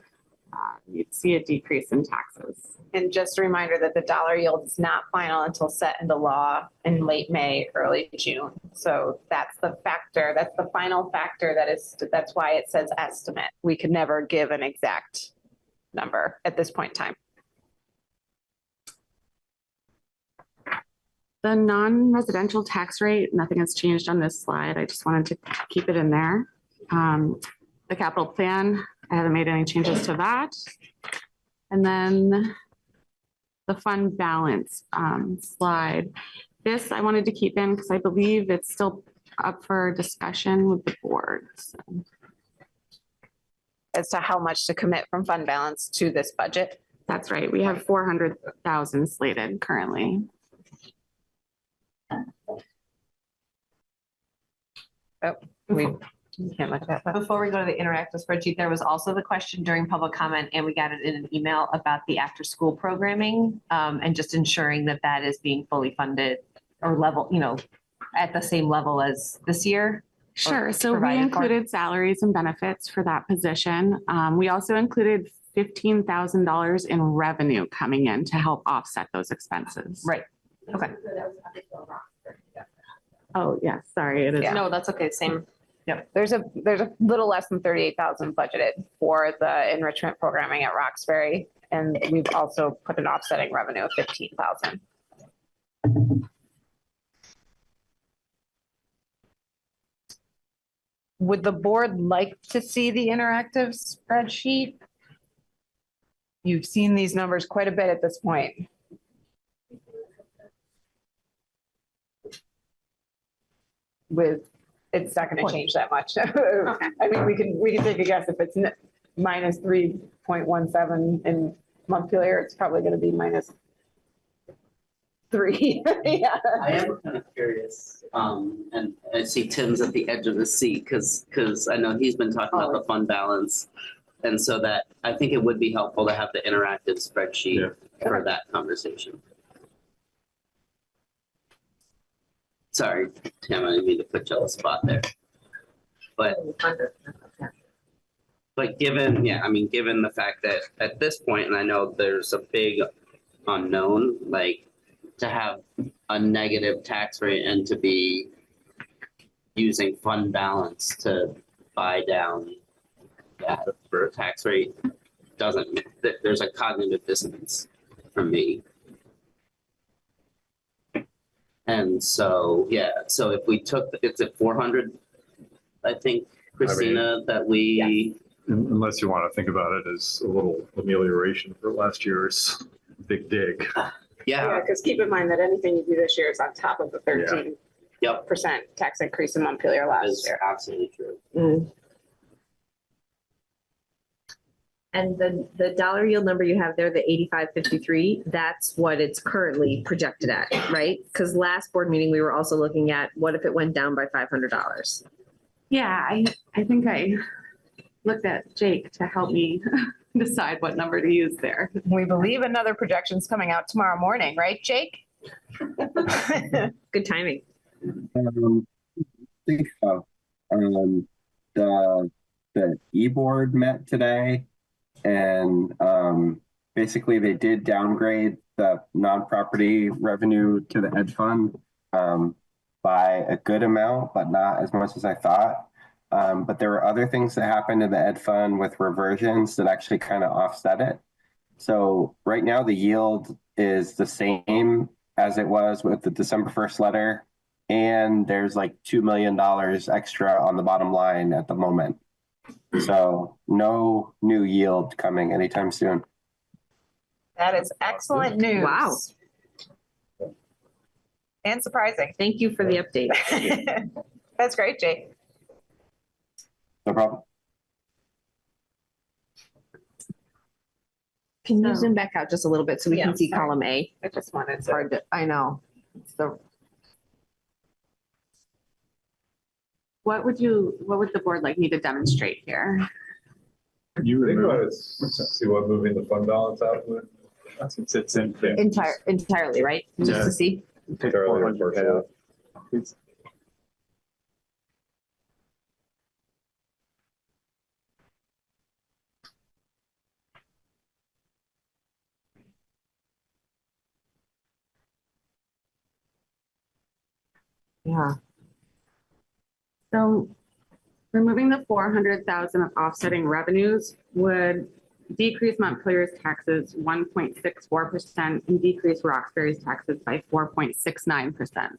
you'd see a decrease in taxes. And just a reminder that the dollar yield is not final until set into law in late May, early June. So that's the factor, that's the final factor that's why it says estimate. We could never give an exact number at this point in time. The non-residential tax rate, nothing has changed on this slide. I just wanted to keep it in there. The capital plan, I haven't made any changes to that. And then the fund balance slide. This I wanted to keep in because I believe it's still up for discussion with the board. So. As to how much to commit from fund balance to this budget. That's right. We have 400,000 slated currently. Oh, we can't look at that. Before we go to the interactive spreadsheet, there was also the question during public comment, and we got it in an email about the after-school programming, and just ensuring that that is being fully funded or level, at the same level as this year. Sure. So we included salaries and benefits for that position. We also included $15,000 in revenue coming in to help offset those expenses. Right. Okay. Oh, yeah, sorry. It is. Yeah. No, that's okay. Same. Yep. There's a little less than 38,000 budgeted for the enrichment programming at Roxbury. And we've also put an offsetting revenue of 15,000. Would the board like to see the interactive spreadsheet? You've seen these numbers quite a bit at this point. It's not going to change that much. I mean, we can take a guess. If it's minus 3.17 in Montpelier, it's probably going to be minus 3. Yeah. I am kind of curious, and I see Tim's at the edge of the seat because I know he's been talking about the fund balance. And so that I think it would be helpful to have the interactive spreadsheet for that conversation. Sorry, Tim, I didn't mean to put you on the spot there. But given the fact that at this point, and I know there's a big unknown, like to have a negative tax rate and to be using fund balance to buy down that for a tax rate there's a cognitive dissonance for me. And so, yeah, so if we took, it's at 400, I think, Christina, that we, Unless you want to think about it as a little amelioration for last year's big dig. yeah, Because keep in mind that anything you do this year is on top of the 13% tax increase in Montpelier that last is year. absolutely true. And the dollar yield number you have there, the 85.53, that's what it's currently projected at, right? Because last board meeting, we were also looking at what if it went down by $500? Yeah, I think I looked at Jake to help me decide what number to use there. We believe another projection's coming out tomorrow morning, right, Jake? Good timing. I think so. The e-board met today, and basically they did downgrade the non-property revenue to the ed fund by a good amount, but not as much as I thought. But there were other things that happened in the ed fund with reversions that actually kind of offset it. So right now the yield is the same as it was with the December 1st letter. And there's like $2 million extra on the bottom line at the moment. So no new yield coming anytime soon. That is excellent news. Wow. And surprising. Thank you for the update. That's great, Jake. No problem. Can you zoom back out just a little bit so we can see column A? I just wanted It's hard to, I know. It's the What would the board like me to demonstrate here? You remember, see what moving the fund balance out with? Since it's in. entirely, right? Just Yeah. to see. Entirely or partially. Yeah. So removing the 400,000 of offsetting revenues would decrease Montpelier's taxes 1.64% and decrease Roxbury's taxes by 4.69%.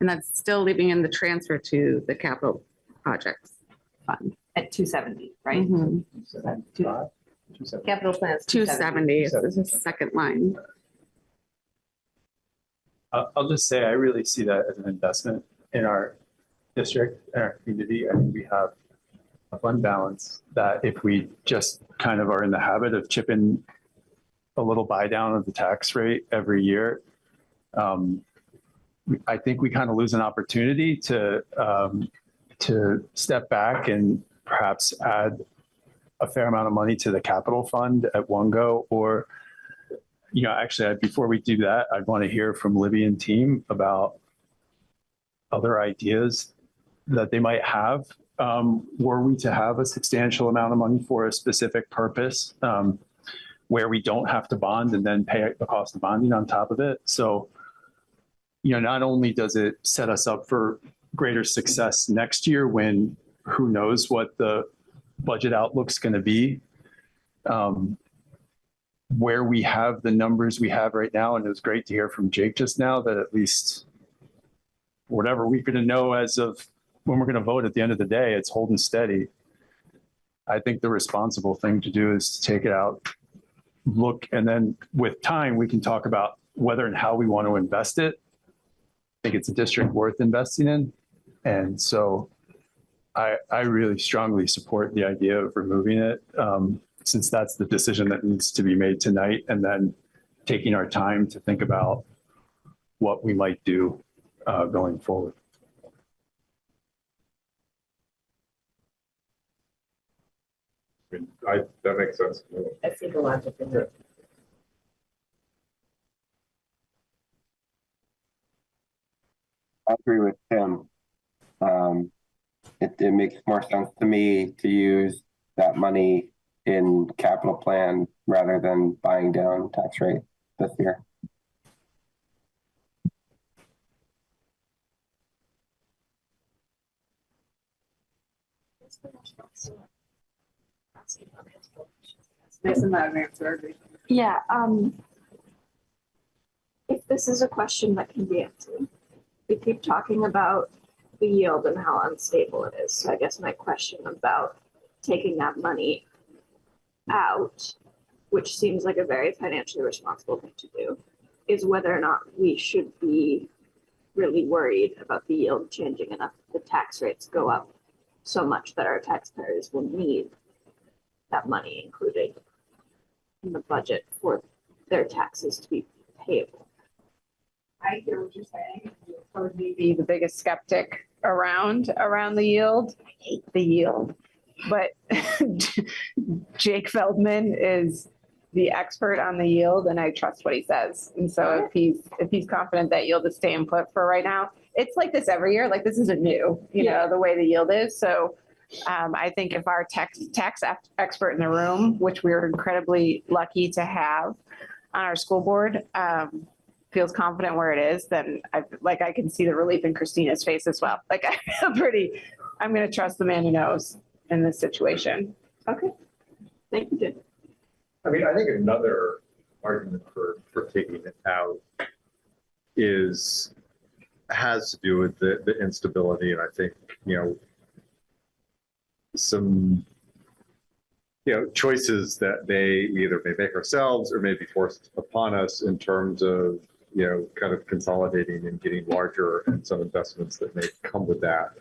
And that's still leaving in the transfer to the capital projects fund. At 270, right? Mhm. So that's capital plans. 270 is the second line. I'll just say, I really see that as an investment in our district and our community. I think we have a fund balance that if we just kind of are in the habit of chipping a little buy down of the tax rate every year, I think we kind of lose an opportunity to step back and perhaps add a fair amount of money to the capital fund at one go. Or, you know, actually, before we do that, I'd want to hear from Libby and team about other ideas that they might have. Were we to have a substantial amount of money for a specific purpose, where we don't have to bond and then pay the cost of bonding on top of it. So, you know, not only does it set us up for greater success next year when who knows what the budget outlook's going to be, where we have the numbers we have right now. And it was great to hear from Jake just now that at least whatever we're going to know as of when we're going to vote at the end of the day, it's holding steady. I think the responsible thing to do is to take it out, look, and then with time, we can talk about whether and how we want to invest it. I think it's a district worth investing in. And so I really strongly support the idea of removing it, since that's the decision that needs to be made tonight, and then taking our time to think about what we might do going forward. That makes sense. I see the logic in it. I agree with Tim. It makes more sense to me to use that money in capital plan rather than buying down tax rate this year. Yeah, If this is a question that can be answered, we keep talking about the yield and how unstable it is. So I guess my question about taking that money out, which seems like a very financially responsible thing to do, is whether or not we should be really worried about the yield changing enough that the tax rates go up so much that our taxpayers will need that money included in the budget for their taxes to be payable. I hear what you're saying. You'll probably be the biggest skeptic around the yield. I hate the yield. But Jake Feldman is the expert on the yield and I trust what he says. And so if he's confident that yield is staying put for right now, it's like this every year. Like this isn't new, you know, the way the yield is. So I think if our tax expert in the room, which we're incredibly lucky to have on our school board, feels confident where it is, then I can see the relief in Christina's face as well. Like I feel I'm going to trust the man who knows in this situation. Okay. Thank you, Jen. I mean, I think another argument for taking it out has to do with the instability. And I think, some, choices that we either may make ourselves or may be forced upon us in terms of, kind of consolidating and getting larger and some investments that may come with that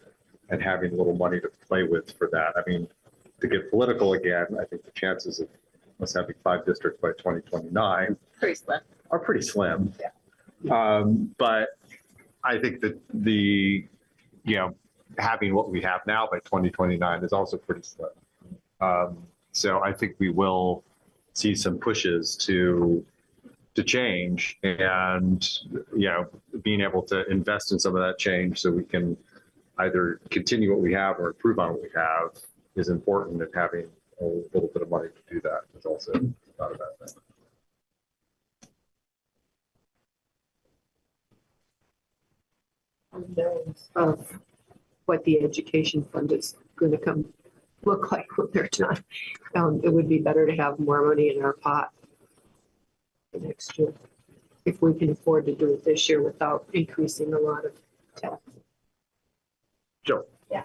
and having a little money to play with for that. I mean, to get political again, I think the chances of us having 5 districts by 2029 are pretty slim. Yeah. But I think that having what we have now by 2029 is also pretty slim. So I think we will see some pushes to change and, being able to invest in some of that change so we can either continue what we have or improve on what we have is important, and having a little bit of money to do that is also not a bad thing. Of what the education fund is going to look like when they're done. It would be better to have more money in our pot for next year if we can afford to do it this year without increasing a lot of tax. Sure. Yeah,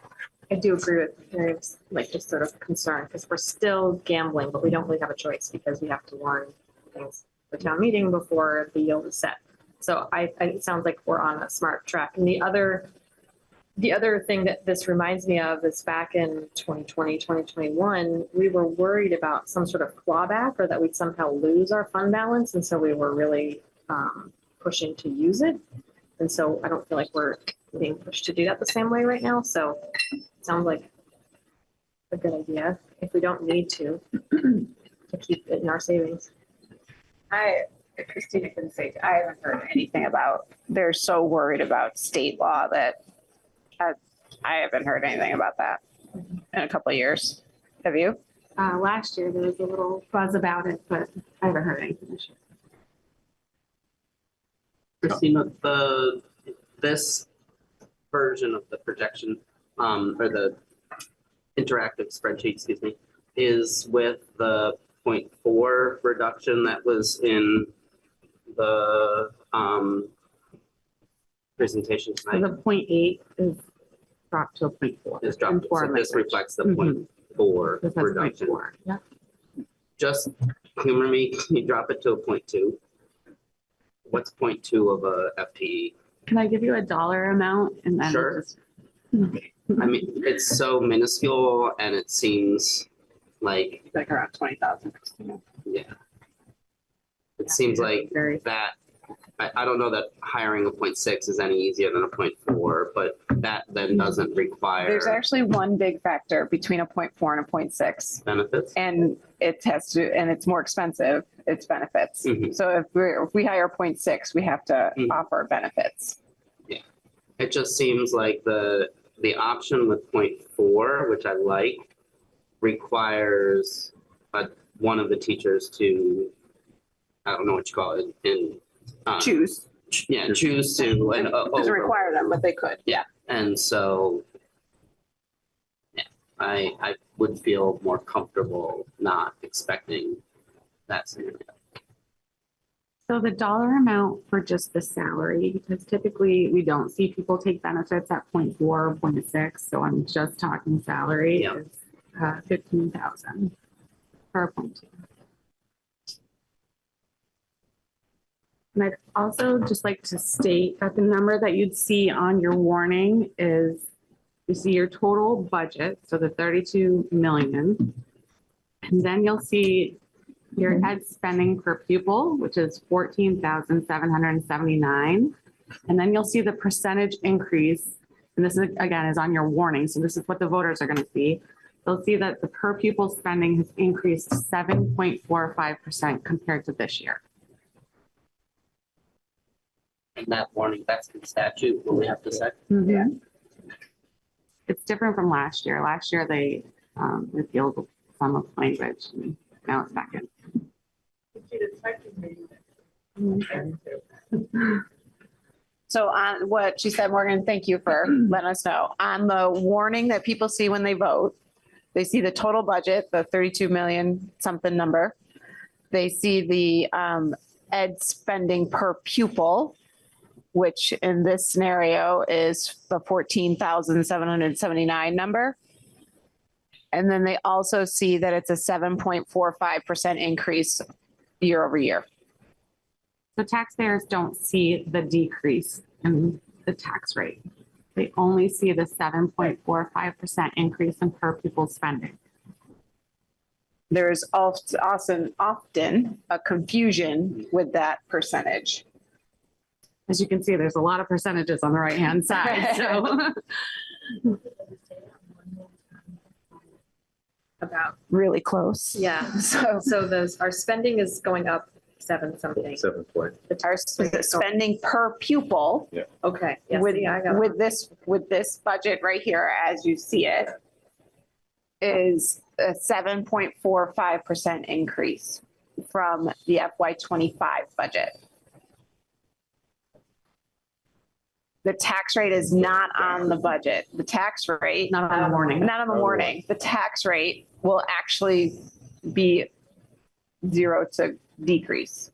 I do agree with Mary's, just sort of concern, because we're still gambling, but we don't really have a choice because we have to warn things for town meeting before the yield is set. So it sounds like we're on a smart track. And the other thing that this reminds me of is back in 2020, 2021, we were worried about some sort of clawback or that we'd somehow lose our fund balance. And so we were really pushing to use it. And so I don't feel like we're being pushed to do that the same way right now. So it sounds like a good idea if we don't need to keep it in our savings. Christina can say, I haven't heard anything about, they're so worried about state law that I haven't heard anything about that in a couple of years. Have you? Last year there was a little buzz about it, but I haven't heard anything this year. Christina, this version of the projection, or the interactive spreadsheet, excuse me, is with the 0.4 reduction that was in the presentation tonight. So the 0.8 is dropped to a 0.4. Is dropped. So this reflects the 0.4 reduction. 0.4. Yeah. Just humor me. Can you drop it to a 0.2? What's 0.2 of a FTE? Can I give you a dollar amount and then? Sure. I mean, it's so minuscule, and it seems like around 20,000. Yeah. It seems like that. I don't know that hiring a 0.6 is any easier than a 0.4, but that then doesn't require. There's actually one big factor between a 0.4 and a 0.6. Benefits. And it's more expensive. It's benefits. Mm-hmm. So if we hire 0.6, we have to offer benefits. Yeah. It just seems like the option with 0.4, which I like, requires one of the teachers to, I don't know what you call it, choose. Yeah, choose to. And, doesn't require them, but they could. Yeah. And so, yeah, I would feel more comfortable not expecting that scenario. So the dollar amount for just the salary, because typically we don't see people take benefits at 0.4, 0.6, so I'm just talking salary is 15,000 per 0.2. And I'd also just like to state that the number that you'd see on your warning is, you see your total budget, so the 32 million. And then you'll see your ed spending per pupil, which is 14,779. And then you'll see the percentage increase. And this is, again, is on your warning. So this is what the voters are going to see. They'll see that the per pupil spending has increased 7.45% compared to this year. And that warning, that's in statute, what we have to say. Yeah. It's different from last year. Last year, they repealed some of the language, and now it's back in. So on what she said, Morgan, thank you for letting us know. On the warning that people see when they vote, they see the total budget, the 32 million something number. They see the ed spending per pupil, which in this scenario is the 14,779 number. And then they also see that it's a 7.45% increase year over year. So taxpayers don't see the decrease in the tax rate. They only see the 7.45% increase in per pupil spending. There's often a confusion with that percentage. As you can see, there's a lot of percentages on the right-hand side, so. About really close. Yeah. So our spending is going up 7 something. 7 point. Our spending per pupil. Yeah. Okay. Yeah, With, see, I got with this budget right here, as you see it, is a 7.45% increase from the FY25 budget. The tax rate is not on the budget. The tax rate, not on the warning. Not on the warning. The tax rate will actually be 0 to decrease.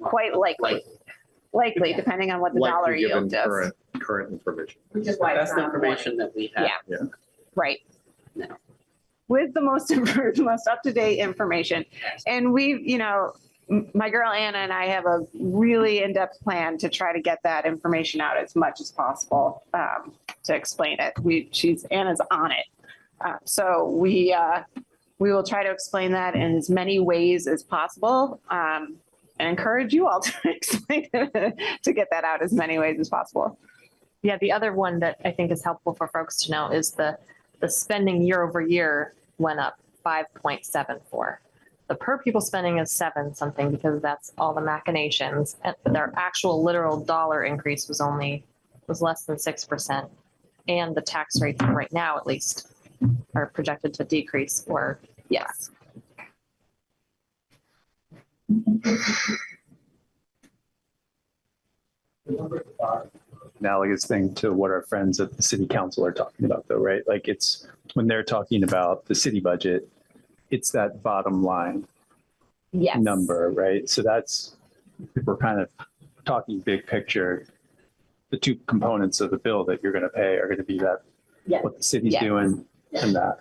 Quite likely. Likely, depending on what the dollar Likely yield given does. current information. Which is why it's That's the not on the information that we have. Yeah. Right. With the most up-to-date information. And we've, my girl Anna and I have a really in-depth plan to try to get that information out as much as possible to explain it. Anna's on it. So we will try to explain that in as many ways as possible and encourage you all to explain it, to get that out as many ways as possible. Yeah, the other one that I think is helpful for folks to know is the spending year over year went up 5.74. The per pupil spending is 7 something because that's all the machinations. And their actual literal dollar increase was less than 6%. And the tax rates right now, at least, are projected to decrease or yes. Analogous thing to what our friends at the city council are talking about though, right? Like it's when they're talking about the city budget, it's that bottom line number, right? So that's, if we're kind of talking big picture, the two components of the bill that you're going to pay are going to be that what the city's doing and that.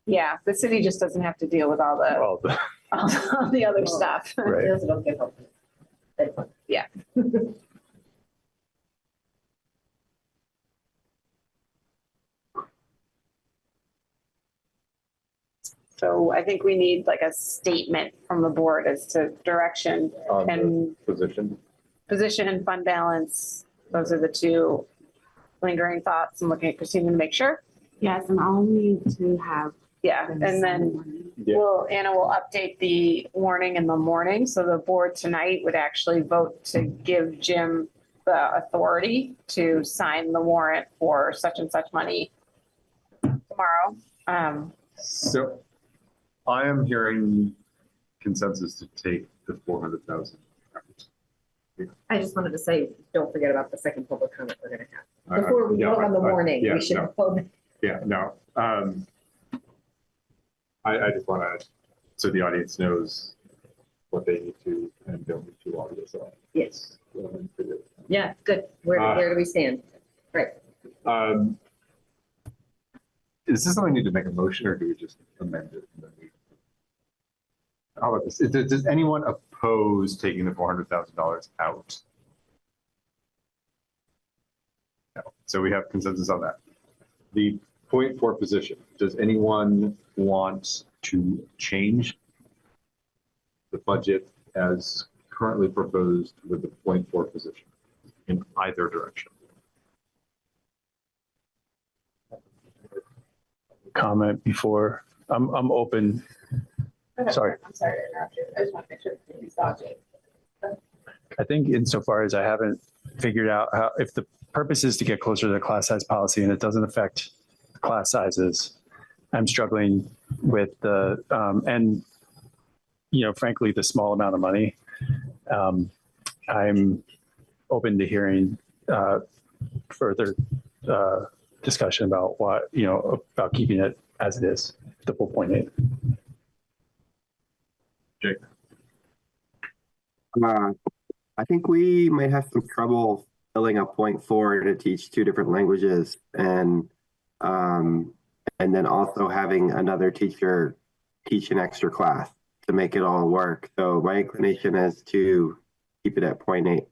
Yeah, the city just doesn't have to deal with all the other stuff. Right. Yeah. So I think we need like a statement from the board as to direction and position and fund balance. Those are the two lingering thoughts. I'm looking at Christina to make sure. Yes, and I'll need to have. Yeah, and then Anna will update the warning in the morning. So the board tonight would actually vote to give Jim the authority to sign the warrant for such and such money tomorrow. So I am hearing consensus to take the 400,000. I just wanted to say, don't forget about the second public comment we're going to have. Before we vote on the warning, we should vote. Yeah, no. I just want to, so the audience knows what they need to and don't need to on this. Yes. Yeah, good. Where do we stand? Right. Is this something we need to make a motion or do we just amend it? And then how about this? Does anyone oppose taking the $400,000 out? No. So we have consensus on that. The 0.4 position, does anyone want to change the budget as currently proposed with the 0.4 position in either direction? Comment before, I'm open. Sorry. I'm sorry to interrupt you. I just want to make sure you saw it. I think insofar as I haven't figured out how, if the purpose is to get closer to the class size policy and it doesn't affect the class sizes, I'm struggling with the, and, you know, frankly, the small amount of money. I'm open to hearing further discussion about what, you know, about keeping it as it is, the 4.8. Jake. I think we might have some trouble filling a 0.4 to teach 2 different languages, and then also having another teacher teach an extra class to make it all work. So my inclination is to keep it at 0.8.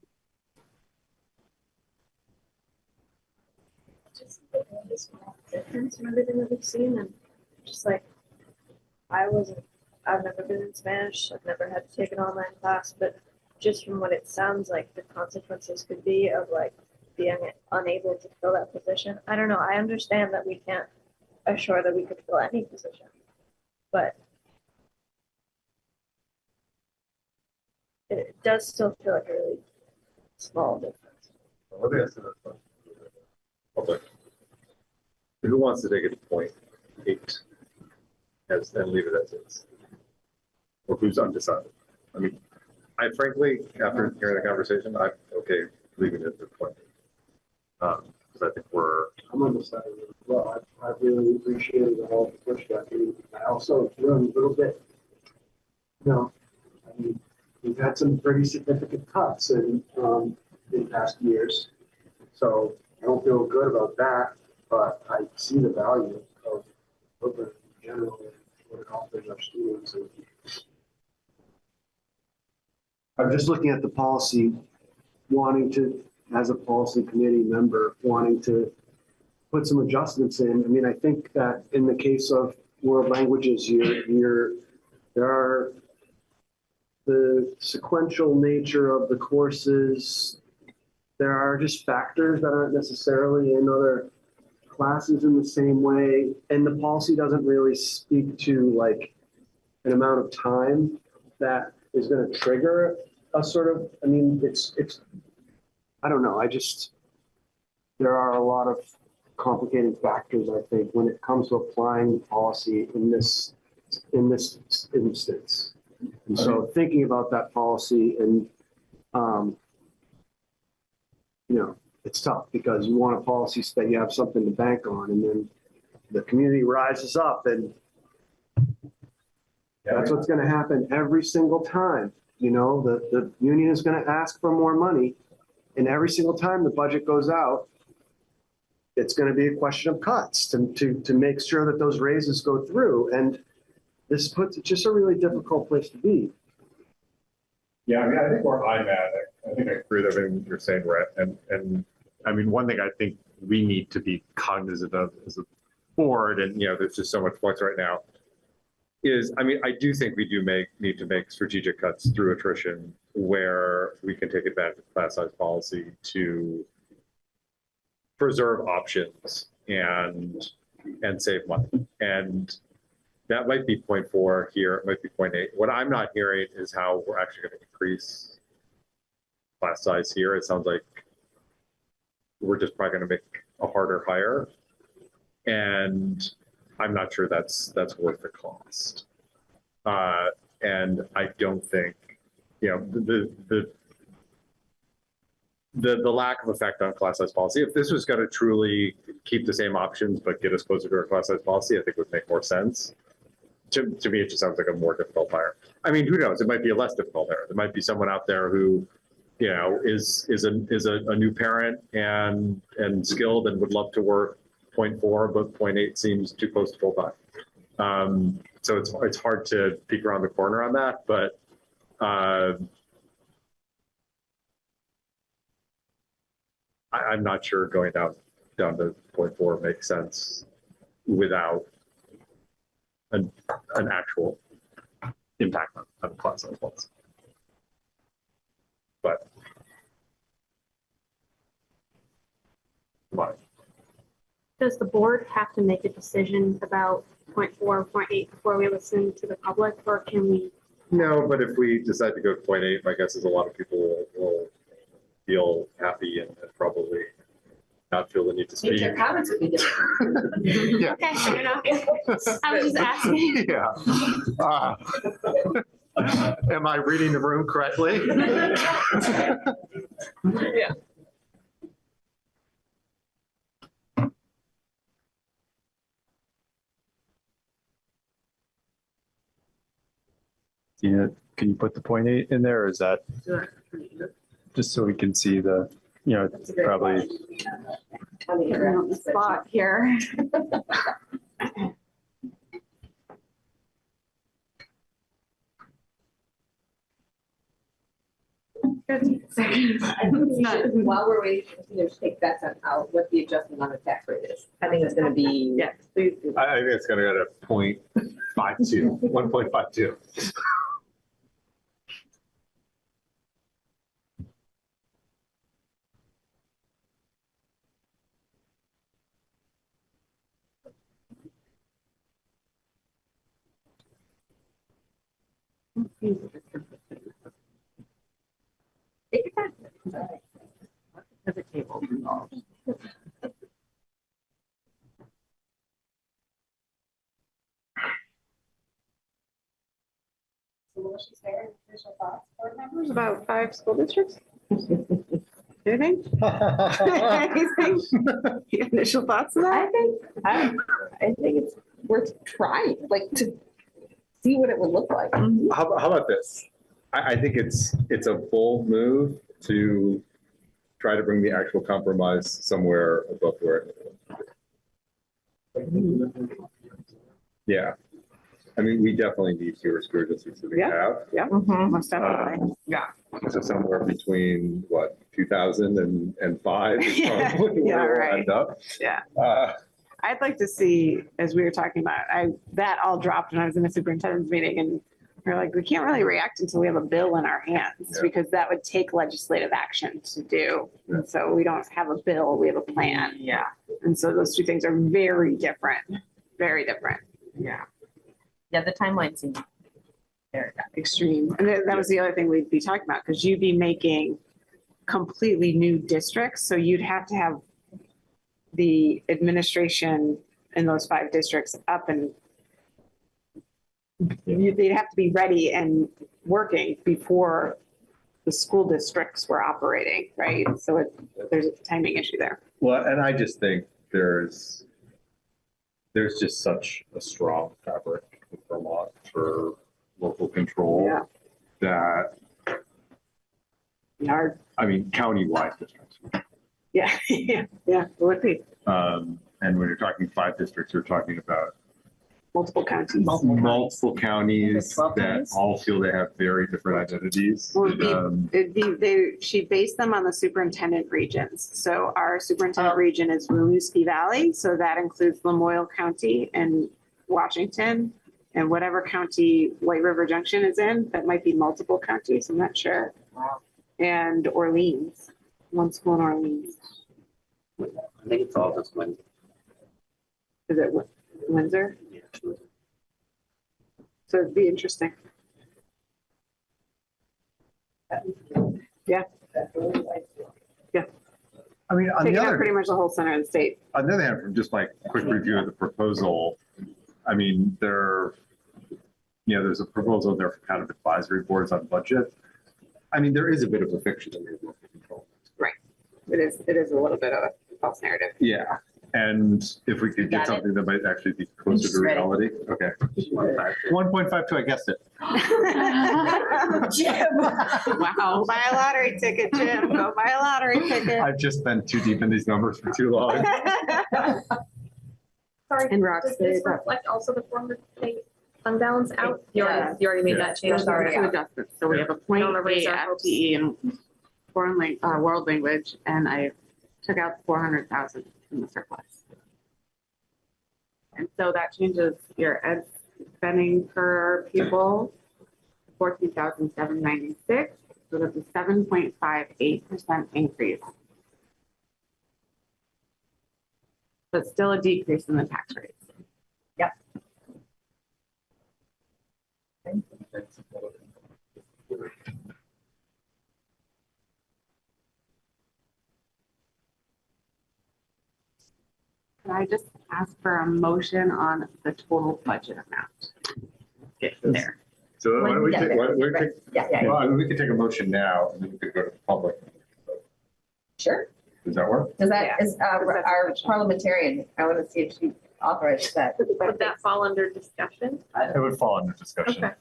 Just the small difference from everything that we've seen, and just like I've never been in Spanish. I've never had to take an online class, but just from what it sounds like, the consequences could be of like being unable to fill that position. I don't know. I understand that we can't assure that we could fill any position, but it does still feel like a really small difference. Let me ask you this question. Okay. Who wants to take it to 0.8 and leave it as is? Or who's undecided? I mean, I frankly, after hearing the conversation, I'm okay leaving it at 0.8. Because I think I'm undecided as well. I really appreciated all the pushback. And I also feel a little bit, you know, I mean, we've had some pretty significant cuts in past years. So I don't feel good about that, but I see the value of open in general and what it offers our students. And I'm just looking at the policy, wanting to, as a policy committee member, wanting to put some adjustments in. I mean, I think that in the case of world languages, there are the sequential nature of the courses. There are just factors that aren't necessarily in other classes in the same way. And the policy doesn't really speak to like an amount of time that is going to trigger a sort of, I mean, it's, I don't know. There are a lot of complicating factors, I think, when it comes to applying policy in this instance. And so thinking about that policy and, you know, it's tough because you want a policy so that you have something to bank on, and then the community rises up and that's what's going to happen every single time. You know, the union is going to ask for more money, and every single time the budget goes out, it's going to be a question of cuts to make sure that those raises go through. And this puts it just a really difficult place to be. Yeah, I mean, I think where I'm at, I think I agree with everything you're saying, Rhett. And I mean, one thing I think we need to be cognizant of as a board, and, you know, there's just so much flux right now, is, I mean, I do think we do need to make strategic cuts through attrition where we can take advantage of class size policy to preserve options and save money. And that might be 0.4 here, it might be 0.8. What I'm not hearing is how we're actually going to increase class size here. It sounds like we're just probably going to make a harder hire. And I'm not sure that's worth the cost. And I don't think, you know, the lack of effect on class size policy, if this was going to truly keep the same options but get us closer to our class size policy, I think would make more sense. to me, it just sounds like a more difficult hire. I mean, who knows? It might be a less difficult hire. There might be someone out there who, you know, is a new parent and skilled and would love to work 0.4, but 0.8 seems too close to full time. So it's hard to peek around the corner on that, but I'm not sure going down to 0.4 makes sense without an actual impact on class size levels. But Does the board have to make a decision about 0.4, 0.8 before we listen to the public, or can we? no, but if we decide to go to 0.8, my guess is a lot of people will feel happy and probably not feel the need to speak. Their comments would be different. Yeah. Okay, fair enough. I was just asking. Yeah. Am I reading the room correctly? Yeah. Tina, can you put the 0.8 in there, or is that just so we can see the, you know, probably. On the spot here. While we're waiting, to take bets on how, what the adjustment on the tax rate is. I think it's gonna be. Yeah, please do. I think it's gonna go to 0.52, 1.52. There's about 5 school districts. Anything? Anything? Initial thoughts on that? I think it's worth trying, like to see what it would look like. How about this? I think it's a bold move to try to bring the actual compromise somewhere above where it is. Yeah. I mean, we definitely need fewer school districts than we have. Yeah, most definitely. Yeah. So somewhere between what, 2000 and 5 is probably Yeah, where we'll right. end up. Yeah. Uh, I'd like to see, as we were talking about, that all dropped when I was in the superintendent's meeting, and we're like, we can't really react until we have a bill in our hands, Yeah. because that would take legislative action to do. Yeah. And so we don't have a bill, we have a plan. Yeah. And so those two things are very different, very different. Yeah. Yeah, the timeline seems very Extreme. And that was the other thing we'd be talking about, because you'd be making completely new districts. So you'd have to have the administration in those 5 districts up, and they'd have to be ready and working before the school districts were operating, right? So there's a timing issue there. Well, and I just think there's just such a strong fabric in Vermont for local control Yeah. that, I mean, countywide districts. Yeah, yeah, it would be And when you're talking 5 districts, you're talking about multiple counties. multiple counties 12 that counties? all feel they have very different identities. Well, she based them on the superintendent regions. So our superintendent region is Winooski Valley. So that includes Lamoille County and Washington, and whatever county White River Junction is in, that might be multiple counties, I'm not sure. And Orleans, one school in Orleans. I think it's all just one. Is it Windsor? So it'd be interesting. Yeah. Yeah. I mean, on Taking the out other, pretty much the whole center of the state. on the other hand, from just my quick review of the proposal, I mean, there's a proposal there for kind of advisory boards on budget. I mean, there is a bit of a fiction that we're local control. Right. It is a little bit of a false narrative. Yeah. And if we could get Got it. something that might actually be closer just to ready. reality, okay. 1.52, I guessed it. Jim. Wow. Buy a lottery ticket, Jim. Go buy a lottery ticket. I've just been too deep in these numbers for too long. Sorry, And does Roxbury, this reflect also the 400K fund balance out? You already made that change. Those are the two adjustments. So we have a point Don't erase eight our hopes. FTE in world language, and I took out 400,000 from the surplus. And so that changes your ed spending per pupil, 14,796. So that's a 7.58% increase. But still a decrease in the tax rates. Yep. Can I just ask for a motion on the total budget amount? Get there. So why don't we take, well, we could take a motion now and then we could go to the public. Sure. Does that work? Does that, is our parliamentarian, I want to see if she authorized that. Would that fall under discussion? It would fall under discussion. Okay.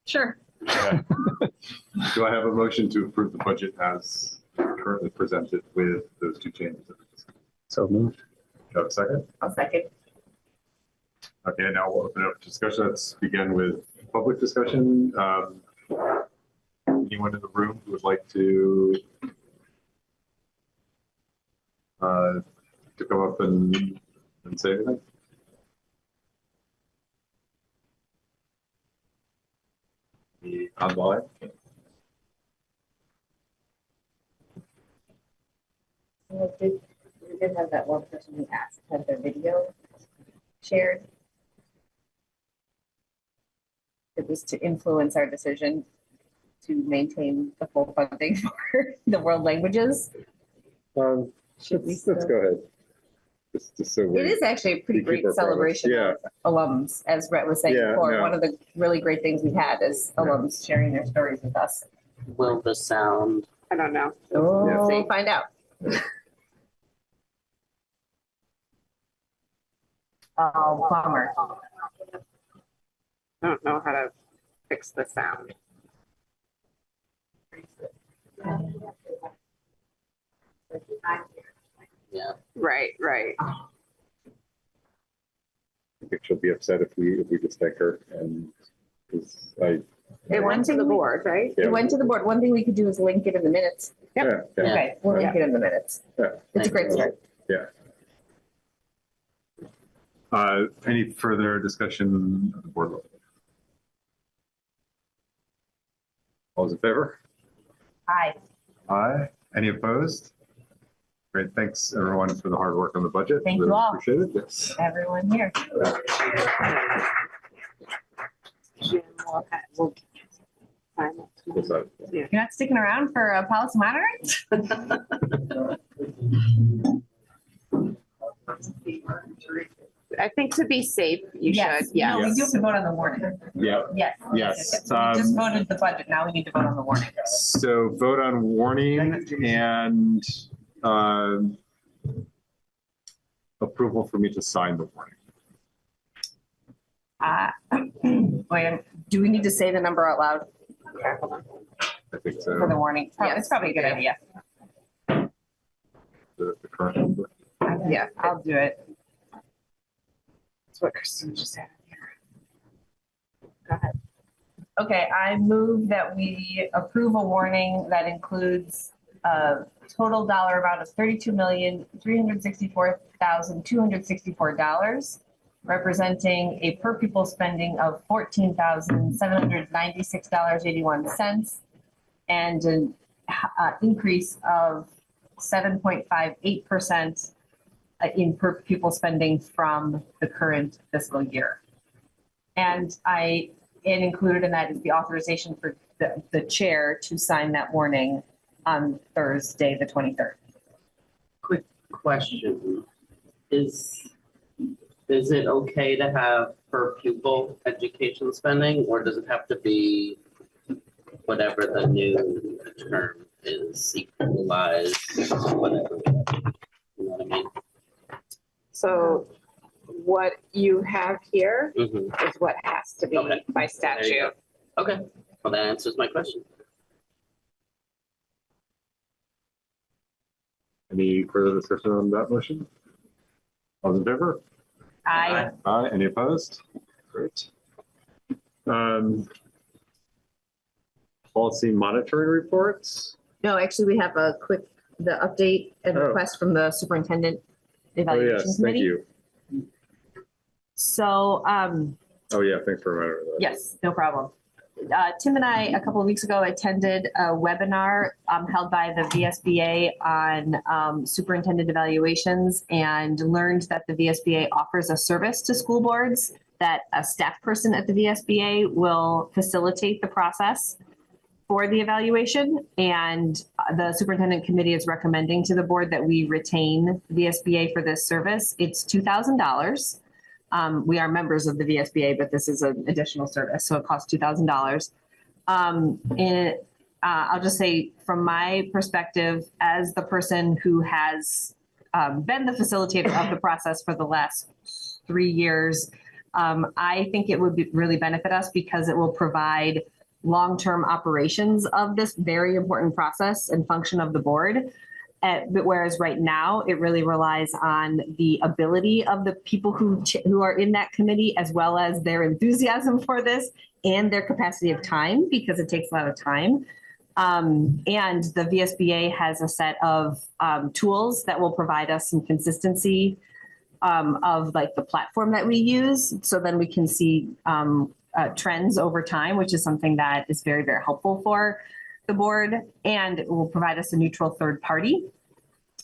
Sure. Okay. Do I have a motion to approve the budget as currently presented with those two changes? So moved. Do you have a second? I'll second. Okay, now we'll open up discussion. Let's begin with public discussion. Anyone in the room who would like to come up and say anything? The online? We did have that one person who asked, had their video shared. It was to influence our decision to maintain the full funding for the world languages. Let's go ahead. Just so It is actually a pretty we keep great our promise. celebration Yeah. of alums, as Rhett was saying Yeah, before. no. One of the really great things we had is alums sharing their stories with us. Will the sound? I don't know. Oh, so you find out. Oh, bummer. I don't know how to fix the sound. Yeah. Right. I think she'll be upset if we just thank her and because It went to the board, right? Yeah. It went to the board. One thing we could do is link it in the minutes. Yeah. Okay, we'll link it in the minutes. Yeah. It's a great start. Yeah. Any further discussion at the board level? All those in favor? Aye. Aye. Any opposed? Great. Thanks everyone for the hard work on the budget. Thank you Really all. Appreciate it. Yes. Everyone here. Jim, we'll sign it. What's that? You're not sticking around for policy monitoring? I think to be safe, you should, yeah. No, we do have to vote on the warning. Yeah. Yes. Yes. We just voted the budget. Now we need to vote on the warning. So vote on warning and approval for me to sign the warning. Wait, do we need to say the number out loud I think for the so. warning? Yeah, it's probably a good idea. The current number. Yeah, I'll do it. That's what Kristen just said. Go ahead. Okay, I move that we approve a warning that includes a total dollar amount of $32,364,264, representing a per pupil spending of $14,796.81, and an increase of 7.58% in per pupil spending from the current fiscal year. And included in that is the authorization for the chair to sign that warning on Thursday, the 23rd. Quick question. Is it okay to have per pupil education spending, or does it have to be whatever the new term is, equalized, whatever? You know what I mean? So what you have here is what has to be Okay. by There you statute. go. Okay, well, that answers my question. Any further discussion on that motion? All in favor? I, Aye. Any opposed? Great. Policy monitoring reports. no, actually, we have the update and Oh. request from the superintendent Oh, evaluation yes, thank committee. you. So, Oh, yeah, thanks for reminding me of that. yes, no problem. Tim and I, a couple of weeks ago, attended a webinar held by the VSBA on superintendent evaluations and learned that the VSBA offers a service to school boards that a staff person at the VSBA will facilitate the process for the evaluation. And the superintendent committee is recommending to the board that we retain VSBA for this service. It's $2,000. We are members of the VSBA, but this is an additional service, so it costs $2,000. And I'll just say, from my perspective, as the person who has been the facilitator of the process for the last 3 years, I think it would really benefit us because it will provide long-term operations of this very important process and function of the board. But whereas right now, it really relies on the ability of the people who are in that committee, as well as their enthusiasm for this and their capacity of time, because it takes a lot of time. And the VSBA has a set of tools that will provide us some consistency of like the platform that we use. So then we can see trends over time, which is something that is very, very helpful for the board, and it will provide us a neutral third party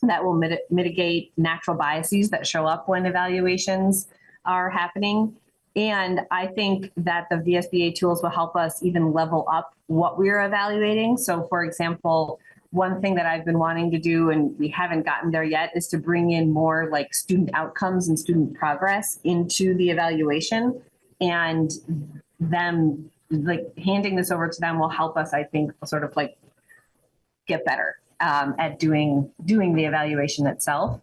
that will mitigate natural biases that show up when evaluations are happening. And I think that the VSBA tools will help us even level up what we're evaluating. So for example, one thing that I've been wanting to do, and we haven't gotten there yet, is to bring in more like student outcomes and student progress into the evaluation. And them like handing this over to them will help us, I think, sort of like get better at doing the evaluation itself.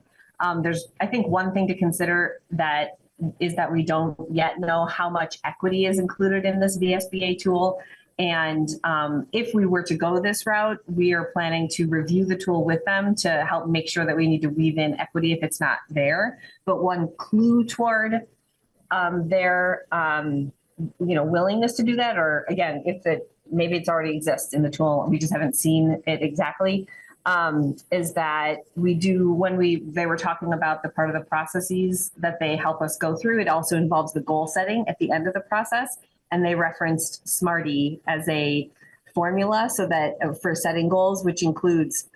There's, I think, one thing to consider that is that we don't yet know how much equity is included in this VSBA tool. And if we were to go this route, we are planning to review the tool with them to help make sure that we need to weave in equity if it's not there. But one clue toward their willingness to do that, or again, if it maybe it's already exists in the tool, we just haven't seen it exactly, is that we do, when they were talking about the part of the processes that they help us go through, it also involves the goal setting at the end of the process. And they referenced SMARTY as a formula so that for setting goals, which includes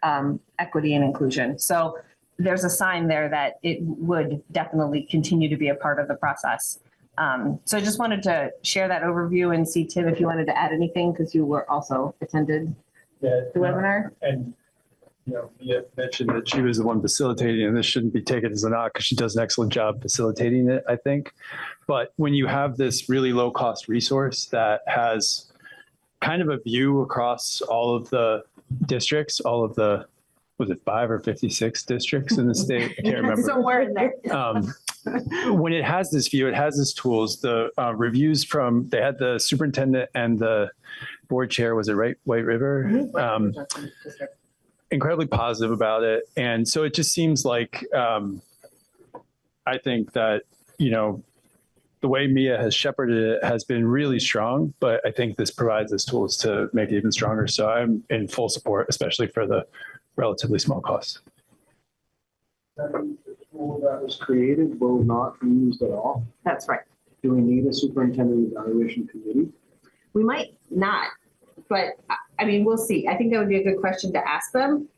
equity and inclusion. So there's a sign there that it would definitely continue to be a part of the process. So I just wanted to share that overview and see, Tim, if you wanted to add anything, because you were also attended the webinar. And, Mia mentioned that she was the one facilitating, and this shouldn't be taken as a knock because she does an excellent job facilitating it, I think. But when you have this really low cost resource that has kind of a view across all of the districts, all of the, was it 5 or 56 districts in the state? I can't remember. Somewhere in there. When it has this view, it has these tools, the reviews they had the superintendent and the board chair, was it right? White River? Incredibly positive about it. And so it just seems like, I think that, the way Mia has shepherded it has been really strong, but I think this provides us tools to make it even stronger. So I'm in full support, especially for the relatively small cost. The tool that was created will not be used at all. That's right. Do we need a superintendent evaluation committee? We might not, but I mean, we'll see. I think that would be a good question to ask them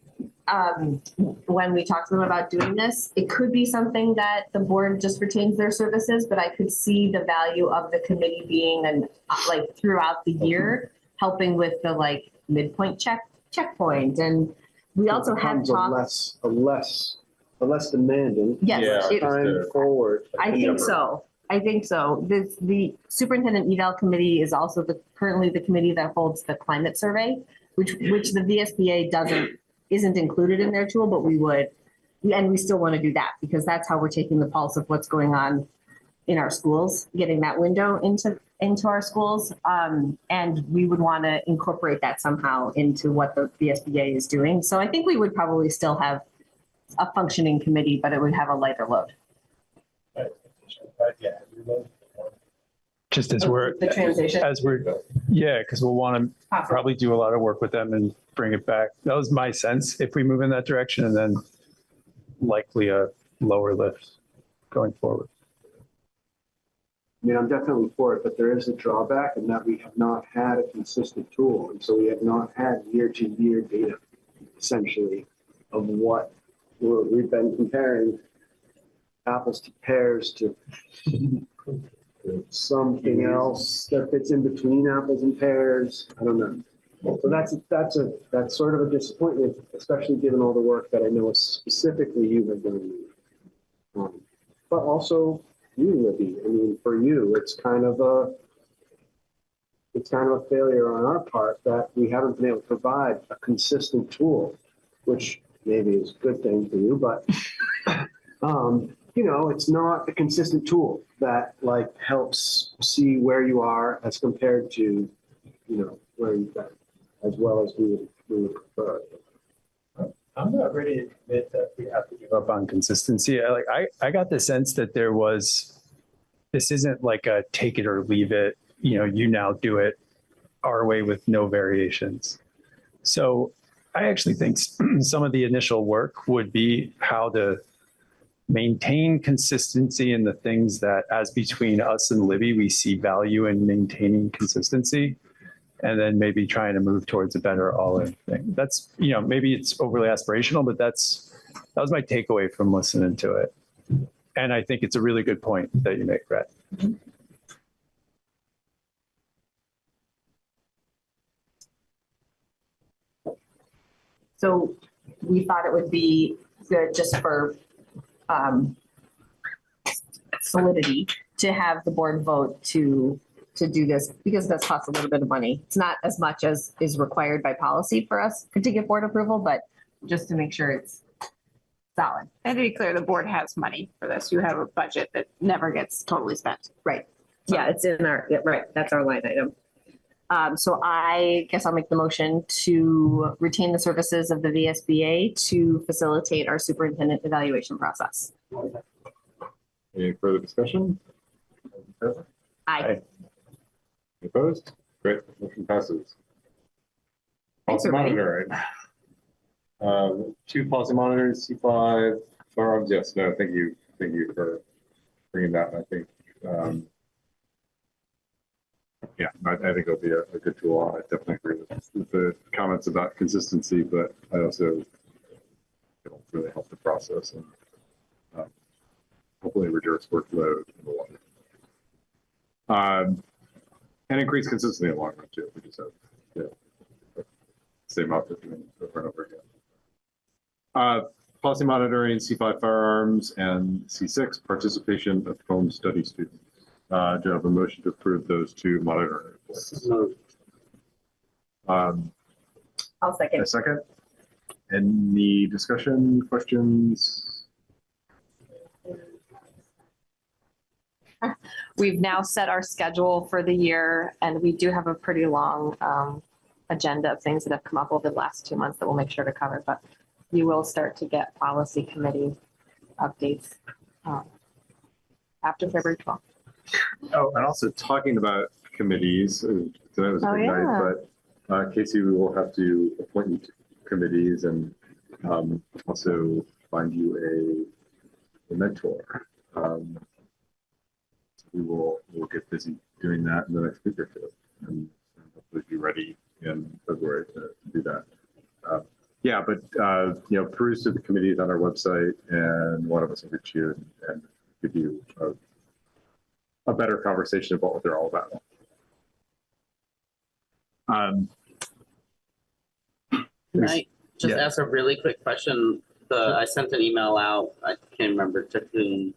when we talk to them about doing this. It could be something that the board just retains their services, but I could see the value of the committee being like throughout the year, helping with the like midpoint checkpoint. And we also have talked a less demanding. Yes, time forward. I think so. The superintendent eval committee is also currently the committee that holds the climate survey, which the VSBA isn't included in their tool, but we would And we still want to do that because that's how we're taking the pulse of what's going on in our schools, getting that window into our schools. And we would want to incorporate that somehow into what the VSBA is doing. So I think we would probably still have a functioning committee, but it would have a lighter load. Just as we're, The transition. yeah, because we'll want to probably do a lot of work with them and bring it back. That was my sense, if we move in that direction, and then likely a lower lift going forward. I mean, I'm definitely for it, but there is a drawback in that we have not had a consistent tool. And so we have not had year-to-year data, essentially, of what we've been comparing apples to pears to something else that fits in between apples and pears. I don't know. So that's sort of a disappointment, especially given all the work that I know specifically you have done. But also you, Libby. I mean, for you, it's kind of a failure on our part that we haven't been able to provide a consistent tool, which maybe is a good thing for you, but you know, it's not a consistent tool that like helps see where you are as compared to, you know, where you've been, as well as we would prefer. I'm not ready to admit that we have to give up on consistency. I got the sense that this isn't like a take it or leave it, you know, you now do it our way with no variations. So I actually think some of the initial work would be how to maintain consistency in the things that, as between us and Libby, we see value in maintaining consistency, and then maybe trying to move towards a better all-in thing. That's, you know, maybe it's overly aspirational, but that was my takeaway from listening to it. And I think it's a really good point that you make, Brett. So we thought it would be good just for solidity to have the board vote to do this, because this costs a little bit of money. It's not as much as is required by policy for us to get board approval, but just to make sure it's solid. And to be clear, the board has money for this. You have a budget that never gets totally spent. Right. Yeah, it's in our, yeah, right. That's our line item. So I guess I'll make the motion to retain the services of the VSBA to facilitate our superintendent evaluation process. Any further discussion? Aye. Any opposed? Great, motion passes. Thanks, Policy everybody. monitoring. 2 policy monitors, C5 firearms. Yes, no, thank you for bringing that. I think, yeah, I think it'll be a good tool. I definitely agree with the comments about consistency, but I also it'll really help the process and hopefully reduce workload in the long run. And increase consistency in the long run too. We just have, you know, same outfit over and over again. Policy monitoring, C5 firearms, and C6 participation of home study students. Do I have a motion to approve those 2 monitoring reports? I'll second. A second. Any discussion, questions? We've now set our schedule for the year, and we do have a pretty long agenda of things that have come up over the last 2 months that we'll make sure to cover, but you will start to get policy committee updates after February 12th. Oh, and also talking about committees, tonight was a good night, but Casey, we will have to appoint you to committees and also find you a mentor. We'll get busy doing that in the next week or 2, and hopefully be ready in February to do that. Yeah, but you know, peruse through the committees on our website, and one of us will reach you and give you a better conversation about what they're all about. Can I just ask a really quick question? I sent an email out, I can't remember to whom,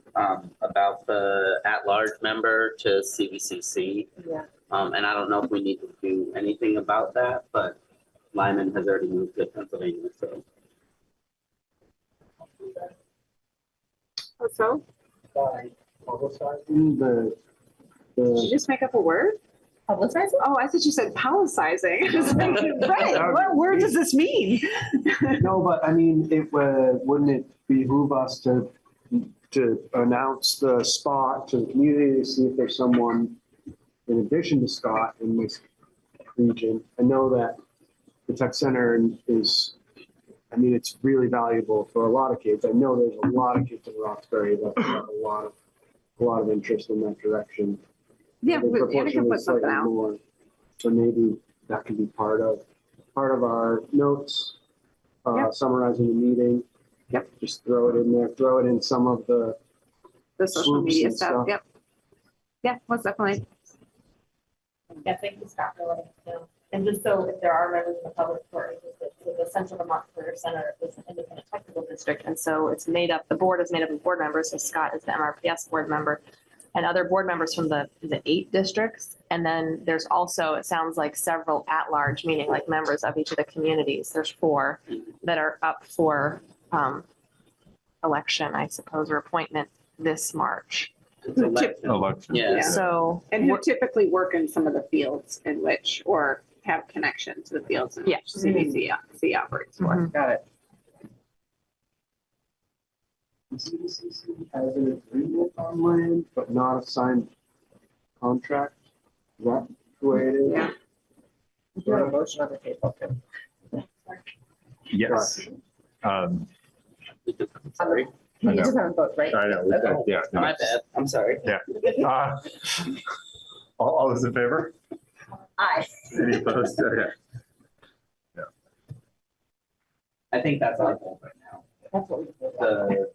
about the at-large member to CVCC. Yeah. And I don't know if we need to do anything about that, but Lyman has already moved to Pennsylvania, so. So, By publicizing did you just make up a word? Publicizing? Oh, I thought you said policizing. I was like, Right, what word does this mean? No, but I mean, wouldn't it behoove us to announce the spot to the community to see if there's someone in addition to Scott in this region? I know that the tech center is, I mean, it's really valuable for a lot of kids. I know there's a lot of kids in Roxbury that have a lot of interest in that direction. Yeah, I think Anna can proportionally put something slightly out. more. So maybe that can be part of our notes, Yep. summarizing the meeting. Yep. Just throw it in there, throw it in some of the social swoops media and stuff. Yep. Yeah, most definitely. Yeah, thank you, Scott, for letting us know. And just so if there are members of the public who are interested, so the Central Vermont Career Center is an independent technical district. And so it's made up, the board is made up of board members. So Scott is the MRPS board member and other board members from the 8 districts. And then there's also, it sounds like several at-large, meaning like members of each of the communities. There's 4 that are up for election, I suppose, or appointment this March. Election. Yeah. So. And who typically work in some of the fields in which, or have connection to the fields in Yeah. which CVC operates for. Got it. CDCC has an agreement on land, but not a signed contract. Is that the way it is? Yeah. You have a motion on the table. Yes. Sorry. I You know. just haven't voted, right? I know. Okay. Yeah. no. My bad. I'm sorry. Yeah. All those in favor? Aye. Any opposed? Okay. I think that's our goal right now. That's what we did. The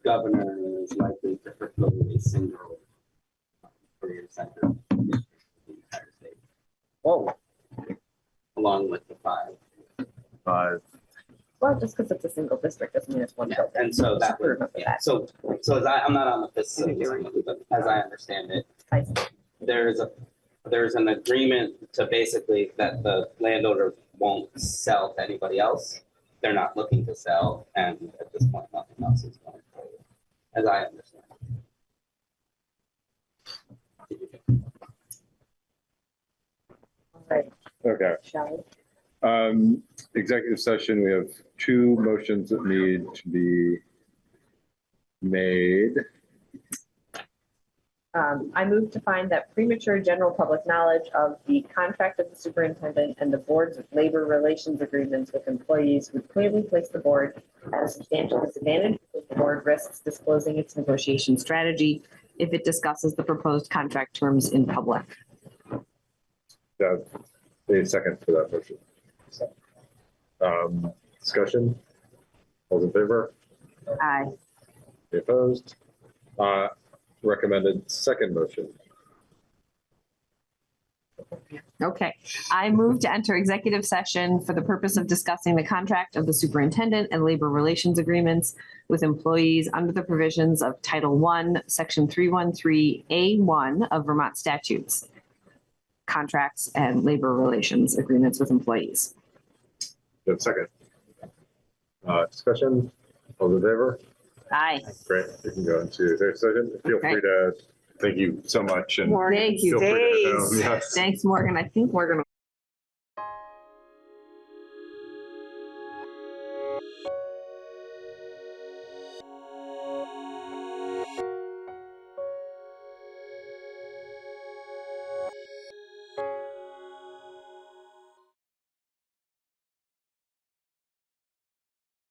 governor is likely to propose a single career center in the entire state. Whoa. Along with the 5. 5. Well, just because it's a single district doesn't mean it's one Yeah, building. and so that would, Approve of yeah, that. so as I'm not on the facility, but as I understand it, I see. there's an agreement to basically that the landowner won't sell to anybody else. They're not looking to sell, and at this point, nothing else is going forward, as I understand. All right, Okay. shall Executive session, we have 2 motions that need to be made. I move to find that premature general public knowledge of the contract of the superintendent and the board's labor relations agreements with employees would clearly place the board at a substantial disadvantage. The board risks disclosing its negotiation strategy if it discusses the proposed contract terms in public. A second for that motion. Discussion? All in favor? Aye. Any opposed? Recommended second motion. Okay, I move to enter executive session for the purpose of discussing the contract of the superintendent and labor relations agreements with employees under the provisions of Title I, Section 313A1 of Vermont statutes. Contracts and labor relations agreements with employees. Do you have a second? Discussion? All in favor? Aye. Great, you can go into executive session. Feel Okay. free to, thank you so much. And Thank you. feel free to, yes. Thanks, Morgan. I think we're gonna